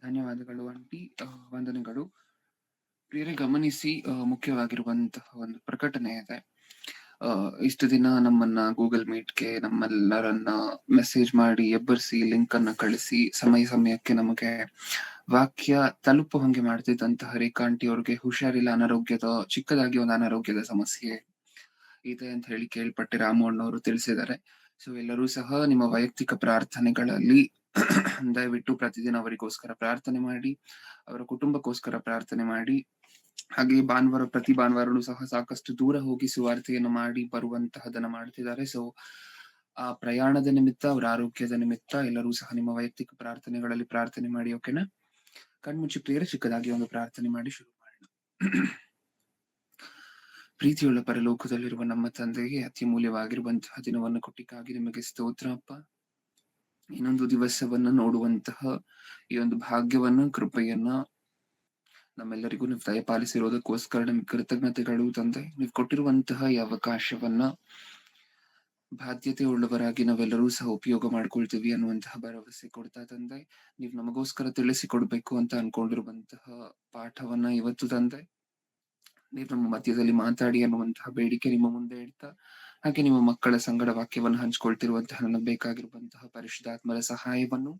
ಧನ್ಯವಾದಗಳು ಆಂಟಿ. ವಂದನೆಗಳು. ಪ್ರಿಯರೇ ಗಮನಿಸಿ, ಮುಖ್ಯವಾಗಿರುವಂತಹ ಒಂದು ಪ್ರಕಟಣೆ ಇದೆ. ಇಷ್ಟು ದಿನ ನಮ್ಮನ್ನ ಗೂಗಲ್ ಮೀಟ್‌ಗೆ ನಮ್ಮೆಲ್ಲರನ್ನ ಮೆಸೇಜ್ ಮಾಡಿ ಎಬ್ಬರಿಸಿ ಲಿಂಕ್ ಅನ್ನ ಕಳಿಸಿ ಸಮಯಕ್ಕೆ ನಮಗೆ ವಾಕ್ಯ ತಲುಪುವ ಹಂಗೆ ಮಾಡ್ತಿದ್ದಂತಹ ರೇಖಾ ಆಂಟಿ ಅವ್ರಿಗೆ ಹುಷಾರಿಲ್ಲ, ಚಿಕ್ಕದಾಗಿ ಒಂದು ಅನಾರೋಗ್ಯದ ಸಮಸ್ಯೆ ಇದೆ ಅಂತ ಹೇಳಿ ಕೇಳ್ಪಟ್ಟೆ. ರಾಮು ಅಣ್ಣವರು ತಿಳಿಸಿದ್ದಾರೆ. ಸೊ ಎಲ್ಲರೂ ಸಹ ನಿಮ್ಮ ವೈಯಕ್ತಿಕ ಪ್ರಾರ್ಥನೆಗಳಲ್ಲಿ ದಯವಿಟ್ಟು ಪ್ರತಿದಿನ ಅವರಿಗೋಸ್ಕರ ಪ್ರಾರ್ಥನೆ ಮಾಡಿ, ಅವರ ಕುಟುಂಬಕ್ಕೋಸ್ಕರ ಪ್ರಾರ್ಥನೆ ಮಾಡಿ. ಹಾಗೆ ಪ್ರತಿ ಭಾನುವಾರನೂ ಸಹ ಸಾಕಷ್ಟು ದೂರ ಹೋಗಿ ಸುವಾರ್ತೆಯನ್ನು ಮಾಡಿ ಬರುವಂತಹದನ್ನ ಮಾಡ್ತಿದ್ದಾರೆ. ಸೊ ಆ ಪ್ರಯಾಣದ ನಿಮಿತ್ತ, ಅವರ ಆರೋಗ್ಯದ ನಿಮಿತ್ತ ಎಲ್ಲರೂ ಸಹ ನಿಮ್ಮ ವೈಯಕ್ತಿಕ ಪ್ರಾರ್ಥನೆಗಳಲ್ಲಿ ಪ್ರಾರ್ಥನೆ ಮಾಡಿ. ಓಕೆನಾ? ಕಣ್ಮುಚ್ಚಿ ಪ್ರಿಯರೇ ಚಿಕ್ಕದಾಗಿ ಒಂದು ಪ್ರಾರ್ಥನೆ ಮಾಡಿ ಶುರು ಮಾಡೋಣ. ಪ್ರೀತಿಯುಳ್ಳ ಪರಲೋಕದಲ್ಲಿರುವ ನಮ್ಮ ತಂದೆಗೆ ಅತ್ಯಮೂಲ್ಯವಾಗಿರುವಂತಹ ದಿನವನ್ನು ಕೊಟ್ಟಿಕ್ಕಾಗಿ ನಿಮಗೆ ಸ್ತೋತ್ರ ಅಪ್ಪ. ಇನ್ನೊಂದು ದಿವಸವನ್ನ ನೋಡುವಂತಹ ಈ ಒಂದು ಭಾಗ್ಯವನ್ನ, ಕೃಪೆಯನ್ನ ನಮ್ಮೆಲ್ಲರಿಗೂ ನೀವು ದಯಪಾಲಿಸಿರೋದಕ್ಕೋಸ್ಕರ ನಿಮ್ಗೆ ಕೃತಜ್ಞತೆಗಳು ತಂದೆ. ನೀವು ಕೊಟ್ಟಿರುವಂತಹ ಈ ಅವಕಾಶವನ್ನ ಬಾಧ್ಯತೆ ಉಳ್ಳವರಾಗಿ ನಾವೆಲ್ಲರೂ ಸಹ ಉಪಯೋಗ ಮಾಡ್ಕೊಳ್ತೀವಿ ಅನ್ನುವಂತಹ ಭರವಸೆ ಕೊಡ್ತಾ ತಂದೆ. ನೀವು ನಮಗೋಸ್ಕರ ತಿಳಿಸಿಕೊಡ್ಬೇಕು ಅಂತ ಅನ್ಕೊಂಡಿರುವಂತಹ ಪಾಠವನ್ನ ಇವತ್ತು ತಂದೆ ನೀವು ನಮ್ಮ ಮಧ್ಯದಲ್ಲಿ ಮಾತಾಡಿ ಅನ್ನುವಂತಹ ಬೇಡಿಕೆ ನಿಮ್ಮ ಮುಂದೆ ಇಡ್ತಾ, ಹಾಗೆ ನಿಮ್ಮ ಮಕ್ಕಳ ಸಂಗಡ ವಾಕ್ಯವನ್ನು ಹಂಚ್ಕೊಳ್ತಿರುವಂತಹ ನನಗೆ ಬೇಕಾಗಿರುವಂತಹ ಪರಿಶುದ್ಧಾತ್ಮರ ಸಹಾಯವನ್ನು,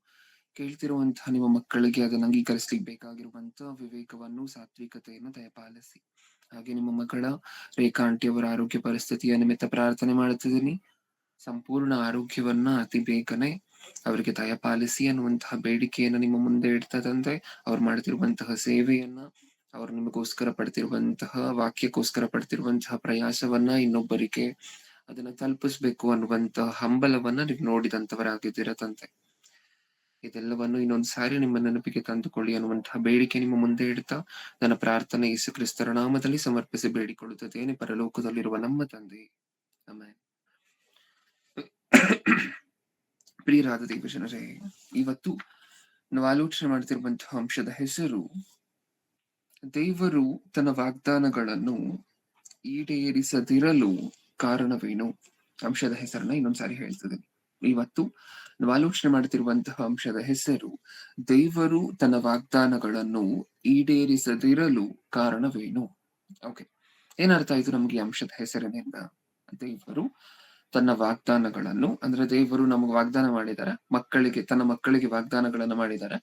ಕೇಳ್ತಿರುವಂತಹ ನಿಮ್ಮ ಮಕ್ಕಳಿಗೆ ಅದನ್ನು ಅಂಗೀಕರಿಸ್ಲಿಕ್ಕೆ ಬೇಕಾಗಿರುವಂತಹ ವಿವೇಕವನ್ನು, ಸಾತ್ವಿಕತೆಯನ್ನು ದಯಪಾಲಿಸಿ. ಹಾಗೆ ನಿಮ್ಮ ಮಗಳ ರೇಖಾ ಆಂಟಿಯವರ ಆರೋಗ್ಯ ಪರಿಸ್ಥಿತಿಯ ನಿಮಿತ್ತ ಪ್ರಾರ್ಥನೆ ಮಾಡುತ್ತಿದ್ದೀನಿ. ಸಂಪೂರ್ಣ ಆರೋಗ್ಯವನ್ನ ಅತಿ ಬೇಗನೆ ಅವರಿಗೆ ದಯಪಾಲಿಸಿ ಅನ್ನುವಂತಹ ಬೇಡಿಕೆಯನ್ನು ನಿಮ್ಮ ಮುಂದೆ ಇಡ್ತಾ ತಂದೆ. ಅವ್ರು ಮಾಡ್ತಿರುವಂತಹ ಸೇವೆಯನ್ನ, ಅವ್ರು ನಿಮಗೋಸ್ಕರ ಪಡ್ತಿರುವಂತಹ ವಾಕ್ಯಕ್ಕೋಸ್ಕರ ಪಡ್ತಿರುವಂತಹ ಪ್ರಯಾಸವನ್ನ ಇನ್ನೊಬ್ಬರಿಗೆ ಅದನ್ನ ತಲುಪಿಸ್ಬೇಕು ಅನ್ನುವಂತಹ ಹಂಬಲವನ್ನ ನೀವು ನೋಡಿದಂತವರಾಗಿದ್ದೀರ ತಂದೆ. ಇದೆಲ್ಲವನ್ನು ಇನ್ನೊಂದು ಸಾರಿ ನಿಮ್ಮ ನೆನಪಿಗೆ ತಂದುಕೊಳ್ಳಿ ಅನ್ನುವಂತಹ ಬೇಡಿಕೆ ನಿಮ್ಮ ಮುಂದೆ ಇಡ್ತಾ ನನ್ನ ಪ್ರಾರ್ಥನೆ ಯೇಸು ಕ್ರಿಸ್ತರ ನಾಮದಲ್ಲಿ ಸಮರ್ಪಿಸಿ ಬೇಡಿಕೊಳ್ಳುತ್ತೇನೆ, ಪರಲೋಕದಲ್ಲಿರುವ ನಮ್ಮ ತಂದೆ. ಆಮೆನ್. ಪ್ರಿಯರಾದ ದೇವಜನರೇ, ಇವತ್ತು ನಾವು ಆಲೋಚನೆ ಮಾಡ್ತಿರುವಂತಹ ಅಂಶದ ಹೆಸರು ದೇವರು ತನ್ನ ವಾಗ್ದಾನಗಳನ್ನು ಈಡೇರಿಸದಿರಲು ಕಾರಣವೇನು. ಅಂಶದ ಹೆಸರನ್ನ ಇನ್ನೊಂದ್ಸಾರಿ ಹೇಳ್ತಿದ್ದೀನಿ. ಇವತ್ತು ನಾವು ಆಲೋಚನೆ ಮಾಡ್ತಿರುವಂತಹ ಅಂಶದ ಹೆಸರು ದೇವರು ತನ್ನ ವಾಗ್ದಾನಗಳನ್ನು ಈಡೇರಿಸದಿರಲು ಕಾರಣವೇನು. ಓಕೆ, ಏನರ್ಥ ಆಯ್ತು ನಮ್ಗೆ ಈ ಅಂಶದ ಹೆಸರಿನಿಂದ? ದೇವರು ತನ್ನ ವಾಗ್ದಾನಗಳನ್ನು, ಅಂದ್ರೆ ದೇವರು ನಮಗೆ ವಾಗ್ದಾನ ಮಾಡಿದಾರೆ, ತನ್ನ ಮಕ್ಕಳಿಗೆ ವಾಗ್ದಾನಗಳನ್ನ ಮಾಡಿದ್ದಾರೆ.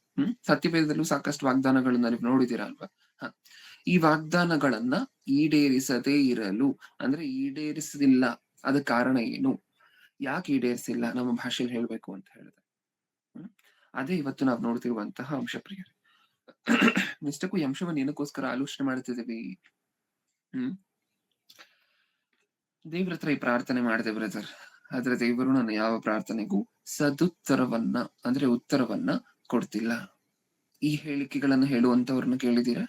ಸತ್ಯವೇದದಲ್ಲೂ ಸಾಕಷ್ಟು ವಾಗ್ದಾನಗಳನ್ನ ನೀವು ನೋಡಿದೀರ ಅಲ್ವಾ? ಈ ವಾಗ್ದಾನಗಳನ್ನ ಈಡೇರಿಸದೇ ಇರಲು, ಅಂದ್ರೆ ಈಡೇರಿಸಲಿಲ್ಲ, ಅದ ಕಾರಣ ಏನು, ಯಾಕೆ ಈಡೇರಿಸಿಲ್ಲ ನಮ್ಮ ಭಾಷೆಯಲ್ಲಿ ಹೇಳ್ಬೇಕು ಅಂತ ಹೇಳಿದ್ರೆ, ಅದೇ ಇವತ್ತು ನಾವು ನೋಡ್ತಿರುವಂತಹ ಅಂಶ ಪ್ರಿಯರೇ. ಇಷ್ಟಕ್ಕೂ ಈ ಅಂಶವನ್ನು ಏನಕ್ಕೋಸ್ಕರ ಆಲೋಚನೆ ಮಾಡ್ತಿದ್ದೀವಿ? ದೇವ್ರ ಹತ್ರ ಈ ಪ್ರಾರ್ಥನೆ ಮಾಡಿದೆ ಬ್ರದರ್, ಆದ್ರೆ ದೇವರು ನನ್ನ ಯಾವ ಪ್ರಾರ್ಥನೆಗೂ ಸದುತ್ತರವನ್ನ, ಅಂದ್ರೆ ಉತ್ತರವನ್ನ ಕೊಡ್ತಿಲ್ಲ. ಈ ಹೇಳಿಕೆಗಳನ್ನ ಹೇಳುವಂತವ್ರನ್ನ ಕೇಳಿದೀರಾ?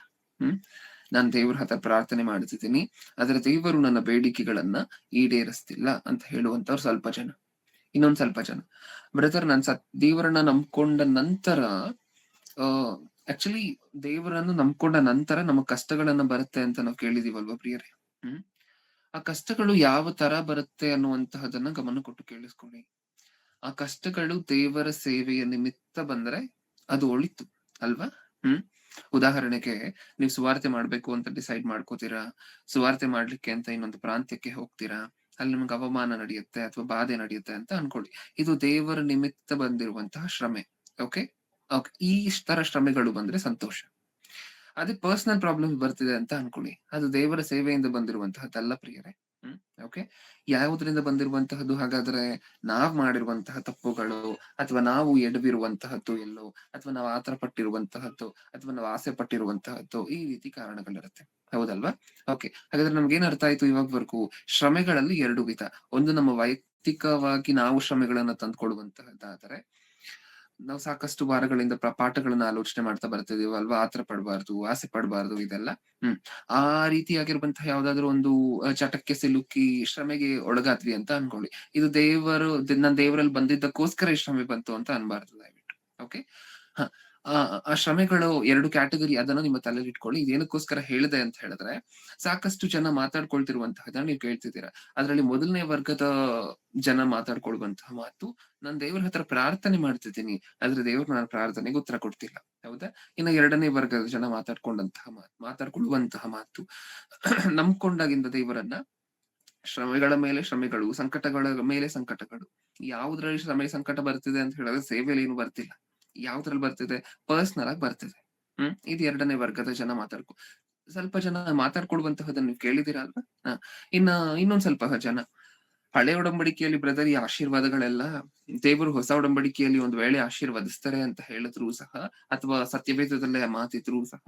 ನಾನು ದೇವ್ರ ಹತ್ರ ಪ್ರಾರ್ಥನೆ ಮಾಡ್ತಿದ್ದೀನಿ, ಆದ್ರೆ ದೇವರು ನನ್ನ ಬೇಡಿಕೆಗಳನ್ನ ಈಡೇರಿಸ್ತಿಲ್ಲ ಅಂತ ಹೇಳುವಂತವ್ರು ಸ್ವಲ್ಪ ಜನ. ಇನ್ನೊಂದ್ ಸ್ವಲ್ಪ ಜನ, ಬ್ರದರ್ ನಾನ್ ದೇವರನ್ನ ನಂಬ್ಕೊಂಡ ನಂತರ, ಆಕ್ಚುಲಿ ದೇವರನ್ನು ನಂಬ್ಕೊಂಡ ನಂತರ ನಮ್ಮ ಕಷ್ಟಗಳನ್ನ ಬರುತ್ತೆ ಅಂತ ನಾವು ಕೇಳಿದೀವಲ್ವಾ ಪ್ರಿಯರೇ? ಆ ಕಷ್ಟಗಳು ಯಾವ ತರ ಬರುತ್ತೆ ಅನ್ನುವಂತಹದನ್ನ ಗಮನ ಕೊಟ್ಟು ಕೇಳಿಸ್ಕೊಳ್ಳಿ. ಆ ಕಷ್ಟಗಳು ದೇವರ ಸೇವೆಯ ನಿಮಿತ್ತ ಬಂದ್ರೆ ಅದು ಒಳಿತು ಅಲ್ವಾ? ಉದಾಹರಣೆಗೆ, ನೀವು ಸುವಾರ್ತೆ ಮಾಡ್ಬೇಕು ಅಂತ ಡಿಸೈಡ್ ಮಾಡ್ಕೋತೀರಾ, ಸುವಾರ್ತೆ ಮಾಡ್ಲಿಕ್ಕೆ ಅಂತ ಇನ್ನೊಂದು ಪ್ರಾಂತ್ಯಕ್ಕೆ ಹೋಗ್ತೀರಾ, ಅಲ್ಲಿ ನಿಮ್ಗೆ ಅವಮಾನ ನಡೆಯುತ್ತೆ ಅಥವಾ ಬಾಧೆ ನಡೆಯುತ್ತೆ ಅಂತ ಅನ್ಕೊಳ್ಳಿ. ಇದು ದೇವರ ನಿಮಿತ್ತ ಬಂದಿರುವಂತಹ ಶ್ರಮೆ. ಓಕೆ, ಈ ತರ ಶ್ರಮೆಗಳು ಬಂದ್ರೆ ಸಂತೋಷ. ಅದೇ ಪರ್ಸನಲ್ ಪ್ರಾಬ್ಲಮ್ ಬರ್ತಿದೆ ಅಂತ ಅನ್ಕೊಳ್ಳಿ, ಅದು ದೇವರ ಸೇವೆಯಿಂದ ಬಂದಿರುವಂತಹದ್ದಲ್ಲ ಪ್ರಿಯರೇ. ಓಕೆ, ಯಾವುದರಿಂದ ಬಂದಿರುವಂತಹದ್ದು? ಹಾಗಾದ್ರೆ ನಾವ್ ಮಾಡಿರುವಂತಹ ತಪ್ಪುಗಳು, ಅಥವಾ ನಾವು ಎಡವಿರುವಂತಹದ್ದು ಎಲ್ಲೋ, ಅಥವಾ ನಾವು ಆತರ ಪಟ್ಟಿರುವಂತಹದ್ದು, ಅಥವಾ ನಾವು ಆಸೆ ಪಟ್ಟಿರುವಂತಹದ್ದು, ಈ ರೀತಿ ಕಾರಣಗಳಿರುತ್ತೆ, ಹೌದಲ್ವಾ? ಓಕೆ, ಹಾಗಾದ್ರೆ ನಮ್ಗೇನ್ ಅರ್ಥ ಆಯ್ತು ಇವಾಗವರೆಗೂ? ಶ್ರಮೆಗಳಲ್ಲಿ ಎರಡು ವಿಧ. ಒಂದು ನಮ್ಮ ವೈಯಕ್ತಿಕವಾಗಿ ನಾವು ಶ್ರಮೆಗಳನ್ನ ತಂದ್ಕೊಡುವಂತಹದ್ದಾದರೆ, ನಾವು ಸಾಕಷ್ಟು ವಾರಗಳಿಂದ ಪಾಠಗಳನ್ನ ಆಲೋಚನೆ ಮಾಡ್ತಾ ಬರ್ತಿದೀವಿ ಅಲ್ವಾ? ಆತರ ಪಡಬಾರ್ದು, ಆಸೆ ಪಡಬಾರ್ದು, ಇದೆಲ್ಲ. ಆ ರೀತಿಯಾಗಿರುವಂತಹ ಯಾವ್ದಾದ್ರು ಒಂದು ಚಟಕ್ಕೆ ಸಿಲುಕಿ ಶ್ರಮೆಗೆ ಒಳಗಾದ್ವಿ ಅಂತ ಅನ್ಕೊಳ್ಳಿ. ಇದು ನನ್ ದೇವರಲ್ಲಿ ಬಂದಿದ್ದಕ್ಕೋಸ್ಕರ ಈ ಶ್ರಮೆ ಬಂತು ಅಂತ ಅನ್ಬಾರ್ದು ದಯವಿಟ್ಟು. ಓಕೆ, ಆ ಶ್ರಮೆಗಳು 2 ಕ್ಯಾಟಗರಿ ಅದನ್ನ ನಿಮ್ಮ ತಲೆಯಲ್ಲಿ ಇಟ್ಕೊಳ್ಳಿ. ಇದೇನಕ್ಕೋಸ್ಕರ ಹೇಳಿದೆ ಅಂತ ಹೇಳಿದ್ರೆ, ಸಾಕಷ್ಟು ಜನ ಮಾತಾಡ್ಕೊಳ್ತಿರುವಂತಹದನ್ನ ನೀವು ಕೇಳ್ತಿದ್ದೀರಾ. ಅದ್ರಲ್ಲಿ ಮೊದಲನೇ ವರ್ಗದ ಜನ ಮಾತಾಡ್ಕೊಳ್ಳುವಂತಹ ಮಾತು, ನಾನ್ ದೇವ್ರ ಹತ್ರ ಪ್ರಾರ್ಥನೆ ಮಾಡ್ತಿದ್ದೀನಿ, ಆದ್ರೆ ದೇವ್ರು ನನ್ನ ಪ್ರಾರ್ಥನೆಗೆ ಉತ್ತರ ಕೊಡ್ತಿಲ್ಲ. ಹೌದಾ? ಇನ್ನು 2ನೇ ವರ್ಗದ ಜನ ಮಾತಾಡ್ಕೊಳ್ಳುವಂತಹ ಮಾತು, ನಂಬ್ಕೊಂಡಾಗಿಂದ ದೇವರನ್ನ ಶ್ರಮೆಗಳ ಮೇಲೆ ಶ್ರಮೆಗಳು, ಸಂಕಟಗಳ ಮೇಲೆ ಸಂಕಟಗಳು. ಯಾವುದ್ರಲ್ಲಿ ಶ್ರಮೆ ಸಂಕಟ ಬರ್ತಿದೆ ಅಂತ ಹೇಳಿದ್ರೆ ಸೇವೆಯಲ್ಲಿ ಏನು ಬರ್ತಿಲ್ಲ. ಯಾವ್ದ್ರಲ್ಲಿ ಬರ್ತಿದೆ? ಪರ್ಸನಲ್ ಆಗಿ ಬರ್ತಿದೆ. ಇದು 2ನೇ ವರ್ಗದ ಜನ ಸ್ವಲ್ಪ ಜನ ಮಾತಾಡ್ಕೊಡುವಂತಹದನ್ನ ನೀವು ಕೇಳಿದೀರಾ ಅಲ್ವಾ? ಇನ್ನೊಂದ್ ಸ್ವಲ್ಪ ಜನ ಹಳೆ ಒಡಂಬಡಿಕೆಯಲ್ಲಿ ಬ್ರದರ್ ಈ ಆಶೀರ್ವಾದಗಳೆಲ್ಲ ದೇವರು ಹೊಸ ಒಡಂಬಡಿಕೆಯಲ್ಲಿ ಒಂದು ವೇಳೆ ಆಶೀರ್ವದಿಸ್ತಾರೆ ಅಂತ ಹೇಳಿದ್ರು ಸಹ, ಅಥವಾ ಸತ್ಯವೇದದಲ್ಲೇ ಮಾತಿದ್ರು ಸಹ,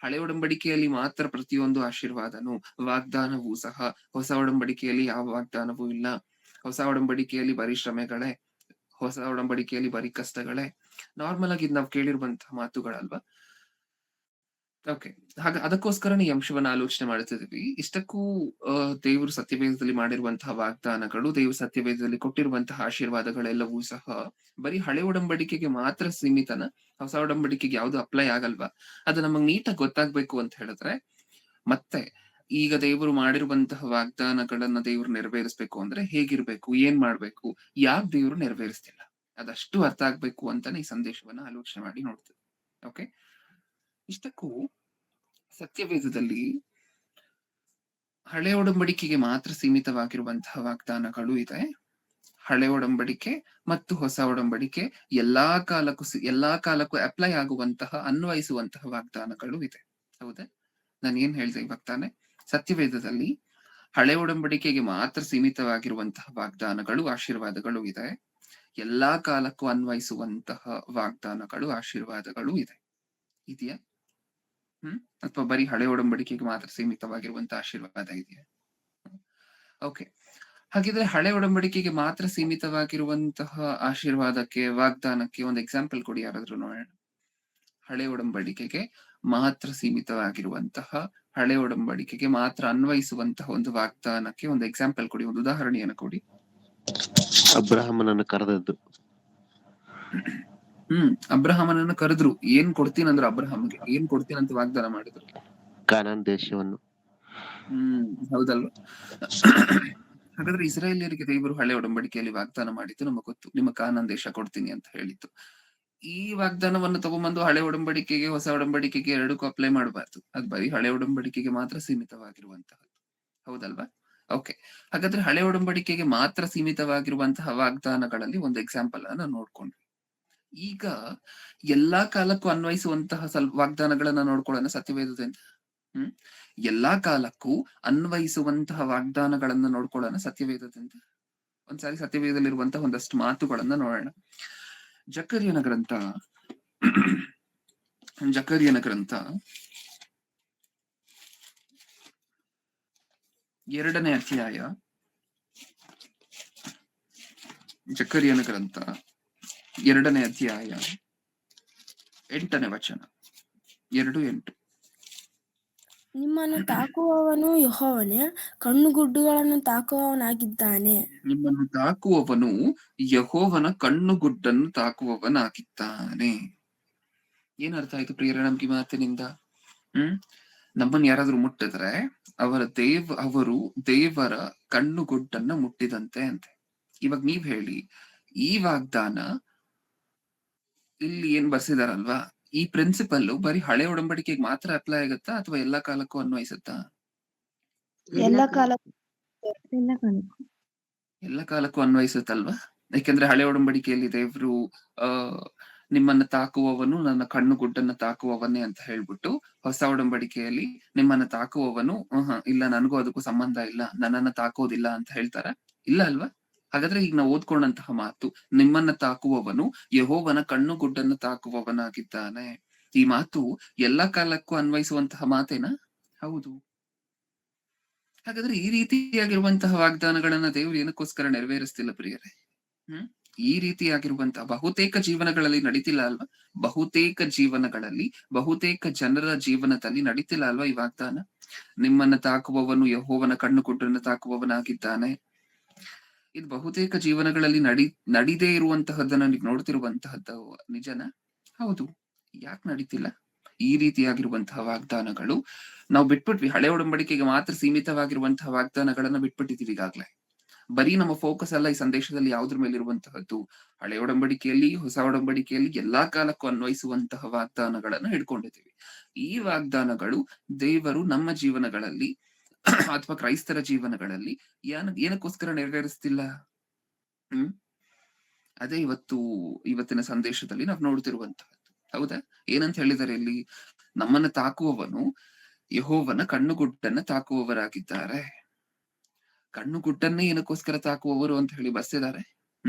ಹಳೆ ಒಡಂಬಡಿಕೆಯಲ್ಲಿ ಮಾತ್ರ ಪ್ರತಿಯೊಂದು ಆಶೀರ್ವಾದನು ವಾಗ್ದಾನವೂ ಸಹ, ಹೊಸ ಒಡಂಬಡಿಕೆಯಲ್ಲಿ ಯಾವ ವಾಗ್ದಾನವೂ ಇಲ್ಲ. ಹೊಸ ಒಡಂಬಡಿಕೆಯಲ್ಲಿ ಬರೀ ಶ್ರಮೆಗಳೇ, ಹೊಸ ಒಡಂಬಡಿಕೆಯಲ್ಲಿ ಬರೀ ಕಷ್ಟಗಳೇ. ನಾರ್ಮಲ್ ಆಗಿ ನಾವು ಕೇಳಿರುವಂತಹ ಮಾತುಗಳಲ್ವಾ? ಓಕೆ. ಅದಕ್ಕೋಸ್ಕರನೇ ಈ ಅಂಶವನ್ನ ಆಲೋಚನೆ ಮಾಡ್ತಿದೀವಿ. ಇಷ್ಟಕ್ಕೂ ದೇವರು ಸತ್ಯವೇದದಲ್ಲಿ ಮಾಡಿರುವಂತಹ ವಾಗ್ದಾನಗಳು, ದೇವರು ಸತ್ಯವೇದದಲ್ಲಿ ಕೊಟ್ಟಿರುವಂತಹ ಆಶೀರ್ವಾದಗಳೆಲ್ಲವೂ ಸಹ ಬರೀ ಹಳೆ ಒಡಂಬಡಿಕೆಗೆ ಮಾತ್ರ ಸೀಮಿತನ? ಹೊಸ ಒಡಂಬಡಿಕೆಗೆ ಯಾವ್ದು ಅಪ್ಲೈ ಆಗಲ್ವಾ? ಅದು ನಮಗ್ ನೀಟಾಗಿ ಗೊತ್ತಾಗ್ಬೇಕು ಅಂತ ಹೇಳಿದ್ರೆ, ಮತ್ತೆ ಈಗ ದೇವರು ಮಾಡಿರುವಂತಹ ವಾಗ್ದಾನಗಳನ್ನ ದೇವರು ನೆರವೇರಿಸ್ಬೇಕು ಅಂದ್ರೆ ಹೇಗಿರ್ಬೇಕು, ಏನ್ ಮಾಡ್ಬೇಕು, ಯಾಕೆ ದೇವರು ನೆರವೇರಿಸ್ತಿಲ್ಲ, ಅದಷ್ಟು ಅರ್ಥ ಆಗ್ಬೇಕು ಅಂತಾನೆ ಈ ಸಂದೇಶವನ್ನ ಆಲೋಚನೆ ಮಾಡಿ ನೋಡ್ತೀವಿ. ಓಕೆ. ಇಷ್ಟಕ್ಕೂ ಸತ್ಯವೇದದಲ್ಲಿ ಹಳೆ ಒಡಂಬಡಿಕೆಗೆ ಮಾತ್ರ ಸೀಮಿತವಾಗಿರುವಂತಹ ವಾಗ್ದಾನಗಳು ಇದೆ. ಹಳೆ ಒಡಂಬಡಿಕೆ ಮತ್ತು ಹೊಸ ಒಡಂಬಡಿಕೆ ಎಲ್ಲಾ ಕಾಲಕ್ಕೂ ಅಪ್ಲೈ ಆಗುವಂತಹ, ಅನ್ವಯಿಸುವಂತಹ ವಾಗ್ದಾನಗಳು ಇದೆ. ಹೌದಾ? ನಾನು ಏನ್ ಹೇಳ್ದೆ ಇವಾಗ ತಾನೆ? ಸತ್ಯವೇದದಲ್ಲಿ ಹಳೆ ಒಡಂಬಡಿಕೆಗೆ ಮಾತ್ರ ಸೀಮಿತವಾಗಿರುವಂತಹ ವಾಗ್ದಾನಗಳು, ಆಶೀರ್ವಾದಗಳು ಇದೆ. ಎಲ್ಲಾ ಕಾಲಕ್ಕೂ ಅನ್ವಯಿಸುವಂತಹ ವಾಗ್ದಾನಗಳು, ಆಶೀರ್ವಾದಗಳು ಇದೆ. ಇದೆಯಾ? ಅಥವಾ ಬರೀ ಹಳೆ ಒಡಂಬಡಿಕೆಗೆ ಮಾತ್ರ ಸೀಮಿತವಾಗಿರುವಂತಹ ಆಶೀರ್ವಾದ ಇದೆಯಾ? ಓಕೆ. ಹಾಗಿದ್ರೆ ಹಳೆ ಒಡಂಬಡಿಕೆಗೆ ಮಾತ್ರ ಸೀಮಿತವಾಗಿರುವಂತಹ ಆಶೀರ್ವಾದಕ್ಕೆ, ವಾಗ್ದಾನಕ್ಕೆ ಒಂದು ಎಕ್ಸಾಂಪಲ್ ಕೊಡಿ ಯಾರಾದ್ರೂ ನೋಡೋಣ. ಹಳೆ ಒಡಂಬಡಿಕೆಗೆ ಮಾತ್ರ ಸೀಮಿತವಾಗಿರುವಂತಹ, ಹಳೆ ಒಡಂಬಡಿಕೆಗೆ ಮಾತ್ರ ಅನ್ವಯಿಸುವಂತಹ ಒಂದು ವಾಗ್ದಾನಕ್ಕೆ ಒಂದು ಎಕ್ಸಾಂಪಲ್ ಕೊಡಿ, ಒಂದು ಉದಾಹರಣೆಯನ್ನು ಕೊಡಿ. ಅಬ್ರಹಾಮನನ್ನು ಕರೆದದ್ದು. ಅಬ್ರಹಾಮನನ್ನು ಕರೆದ್ರು. ಏನ್ ಕೊಡ್ತೀನಂದ್ರು? ಅಬ್ರಹಾಮ್ಗೆ ಏನ್ ಕೊಡ್ತೀನಂತ ವಾಗ್ದಾನ ಮಾಡಿದ್ರು? ಕಾನಾನ್ ದೇಶವನ್ನು. ಹೌದಲ್ವಾ? ಹಾಗಾದ್ರೆ ಇಸ್ರಾಯೇಲಿಯರಿಗೆ ದೇವರು ಹಳೆ ಒಡಂಬಡಿಕೆಯಲ್ಲಿ ವಾಗ್ದಾನ ಮಾಡಿದ್ದು ನಮಗೆ ಗೊತ್ತು. ನಿಮ್ಮ ಕಾನಾನ್ ದೇಶ ಕೊಡ್ತೀನಿ ಅಂತ ಹೇಳಿತ್ತು. ಈ ವಾಗ್ದಾನವನ್ನು ತಗೊಂಡ್ಬಂದು ಹಳೆ ಒಡಂಬಡಿಕೆಗೆ, ಹೊಸ ಒಡಂಬಡಿಕೆಗೆ ಎರಡಕ್ಕೂ ಅಪ್ಲೈ ಮಾಡಬಾರ್ದು. ಅದು ಬರೀ ಹಳೆ ಒಡಂಬಡಿಕೆಗೆ ಮಾತ್ರ ಸೀಮಿತವಾಗಿರುವಂತಹದ್ದು. ಹೌದಲ್ವಾ? ಓಕೆ. ಹಾಗಾದ್ರೆ ಹಳೆ ಒಡಂಬಡಿಕೆಗೆ ಮಾತ್ರ ಸೀಮಿತವಾಗಿರುವಂತಹ ವಾಗ್ದಾನಗಳಲ್ಲಿ ಒಂದು ಎಕ್ಸಾಂಪಲ್ ಅನ್ನ ನೋಡ್ಕೊಂಡ್ವಿ. ಈಗ ಎಲ್ಲಾ ಕಾಲಕ್ಕೂ ಅನ್ವಯಿಸುವಂತಹ ವಾಗ್ದಾನಗಳನ್ನ ನೋಡ್ಕೊಳ್ಳೋಣ ಸತ್ಯವೇದದಿಂದ. ಎಲ್ಲಾ ಕಾಲಕ್ಕೂ ಅನ್ವಯಿಸುವಂತಹ ವಾಗ್ದಾನಗಳನ್ನ ನೋಡ್ಕೊಳ್ಳೋಣ ಸತ್ಯವೇದದಿಂದ. ಒಂದ್ಸಾರಿ ಸತ್ಯವೇದದಲ್ಲಿರುವಂತಹ ಒಂದಷ್ಟು ಮಾತುಗಳನ್ನ ನೋಡೋಣ. ಜಕರ್ಯನ ಗ್ರಂಥ 2ನೇ ಅಧ್ಯಾಯ, ಜಕರ್ಯನ ಗ್ರಂಥ 2ನೇ ಅಧ್ಯಾಯ 8ನೇ ವಚನ. 2:8. ನಿಮ್ಮನ್ನು ತಾಕುವವನು ಯೆಹೋವನೇ, ಕಣ್ಣುಗುಡ್ಡುಗಳನ್ನು ತಾಕುವವನಾಗಿದ್ದಾನೆ. ನಿಮ್ಮನ್ನು ತಾಕುವವನು ಯೆಹೋವನ ಕಣ್ಣುಗುಡ್ಡನ್ನು ತಾಕುವವನಾಗಿದ್ದಾನೆ. ಏನರ್ಥ ಆಯ್ತು ಪ್ರಿಯರ ನಮ್ಗೆ ಮಾತಿನಿಂದ? ನಮ್ಮನ್ನು ಯಾರಾದ್ರೂ ಮುಟ್ಟಿದ್ರೆ ಅವರು ದೇವರ ಕಣ್ಣುಗುಡ್ಡನ್ನ ಮುಟ್ಟಿದಂತೆ ಅಂತೆ. ಇವಾಗ ನೀವ್ ಹೇಳಿ, ಈ ವಾಗ್ದಾನ ಇಲ್ಲಿ ಏನ್ ಬರ್ಸಿದಾರಲ್ವಾ, ಈ ಪ್ರಿನ್ಸಿಪಲ್ ಬರೀ ಹಳೆ ಒಡಂಬಡಿಕೆಗೆ ಮಾತ್ರ ಅಪ್ಲೈ ಆಗುತ್ತಾ ಅಥವಾ ಎಲ್ಲಾ ಕಾಲಕ್ಕೂ ಅನ್ವಯಿಸುತ್ತಾ? ಎಲ್ಲ ಕಾಲಕ್ಕೂ ಅನ್ವಯಿಸುತ್ತಲ್ವಾ? ಯಾಕೆಂದ್ರೆ ಹಳೆ ಒಡಂಬಡಿಕೆಯಲ್ಲಿ ದೇವ್ರು ನಿಮ್ಮನ್ನ ತಾಕುವವನು ನನ್ನ ಕಣ್ಣುಗುಡ್ಡನ್ನ ತಾಕುವವನೇ ಅಂತ ಹೇಳ್ಬಿಟ್ಟು, ಹೊಸ ಒಡಂಬಡಿಕೆಯಲ್ಲಿ ನಿಮ್ಮನ್ನ ತಾಕುವವನು ಇಲ್ಲ, ನನಗೂ ಅದಕ್ಕೂ ಸಂಬಂಧ ಇಲ್ಲ, ನನ್ನನ್ನ ತಾಕೋದಿಲ್ಲ ಅಂತ ಹೇಳ್ತಾರ? ಇಲ್ಲ ಅಲ್ವಾ? ಹಾಗಾದ್ರೆ ಈಗ ನಾವು ಓದ್ಕೊಂಡಂತಹ ಮಾತು, ನಿಮ್ಮನ್ನ ತಾಕುವವನು ಯೆಹೋವನ ಕಣ್ಣುಗುಡ್ಡನ್ನು ತಾಕುವವನಾಗಿದ್ದಾನೆ, ಈ ಮಾತು ಎಲ್ಲಾ ಕಾಲಕ್ಕೂ ಅನ್ವಯಿಸುವಂತಹ ಮಾತೇನಾ? ಹೌದು. ಹಾಗಾದ್ರೆ ಈ ರೀತಿಯಾಗಿರುವಂತಹ ವಾಗ್ದಾನಗಳನ್ನ ದೇವರು ಏನಕ್ಕೋಸ್ಕರ ನೆರವೇರಿಸ್ತಿಲ್ಲ ಪ್ರಿಯರೇ? ಈ ರೀತಿಯಾಗಿರುವಂತಹ ಬಹುತೇಕ ಜೀವನಗಳಲ್ಲಿ ನಡೀತಿಲ್ಲ ಅಲ್ವಾ? ಬಹುತೇಕ ಜನರ ಜೀವನದಲ್ಲಿ ನಡೀತಿಲ್ಲ ಅಲ್ವಾ ಈ ವಾಗ್ದಾನ? ನಿಮ್ಮನ್ನ ತಾಕುವವನು ಯೆಹೋವನ ಕಣ್ಣುಗುಡ್ಡನ್ನು ತಾಕುವವನಾಗಿದ್ದಾನೆ. ಇದು ಬಹುತೇಕ ಜೀವನಗಳಲ್ಲಿ ನಡೀದೇ ಇರುವಂತಹದ್ದನ್ನ ನೀವು ನೋಡ್ತಿರುವಂತಹದ್ದು ನಿಜನಾ? ಹೌದು. ಯಾಕೆ ನಡೀತಿಲ್ಲ? ಈ ರೀತಿಯಾಗಿರುವಂತಹ ವಾಗ್ದಾನಗಳು ನಾವು ಬಿಟ್ಬಿಟ್ವಿ. ಹಳೆ ಒಡಂಬಡಿಕೆಗೆ ಮಾತ್ರ ಸೀಮಿತವಾಗಿರುವಂತಹ ವಾಗ್ದಾನಗಳನ್ನ ಬಿಟ್ಬಿಟ್ಟಿದೀವಿ ಈಗಾಗ್ಲೇ. ಬರೀ ನಮ್ಮ ಫೋಕಸ್ ಎಲ್ಲ ಈ ಸಂದೇಶದಲ್ಲಿ ಯಾವ್ದ್ರ ಮೇಲೆ ಇರುವಂತಹದ್ದು? ಹಳೆ ಒಡಂಬಡಿಕೆಯಲ್ಲಿ, ಹೊಸ ಒಡಂಬಡಿಕೆಯಲ್ಲಿ ಎಲ್ಲಾ ಕಾಲಕ್ಕೂ ಅನ್ವಯಿಸುವಂತಹ ವಾಗ್ದಾನಗಳನ್ನ ಹಿಡ್ಕೊಂಡಿದ್ದೀವಿ. ಈ ವಾಗ್ದಾನಗಳು ದೇವರು ನಮ್ಮ ಜೀವನಗಳಲ್ಲಿ ಅಥವಾ ಕ್ರೈಸ್ತರ ಜೀವನಗಳಲ್ಲಿ ಏನಕ್ಕೋಸ್ಕರ ನೆರವೇರಿಸ್ತಿಲ್ಲ? ಹ್ಮ್ ಅದೇ ಇವತ್ತಿನ ಸಂದೇಶದಲ್ಲಿ ನಾವು ನೋಡ್ತಿರುವಂತಹದ್ದು. ಹೌದಾ? ಏನಂತ ಹೇಳಿದ್ದಾರೆ ಇಲ್ಲಿ? ನಮ್ಮನ್ನ ತಾಕುವವನು ಯೆಹೋವನ ಕಣ್ಣುಗುಡ್ಡನ್ನ ತಾಕುವವರಾಗಿದ್ದಾರೆ. ಕಣ್ಣುಗುಡ್ಡನ್ನೇ ಏನಕ್ಕೋಸ್ಕರ ತಾಕುವವರು ಅಂತ ಹೇಳಿ ಬರ್ಸಿದ್ದಾರೆ.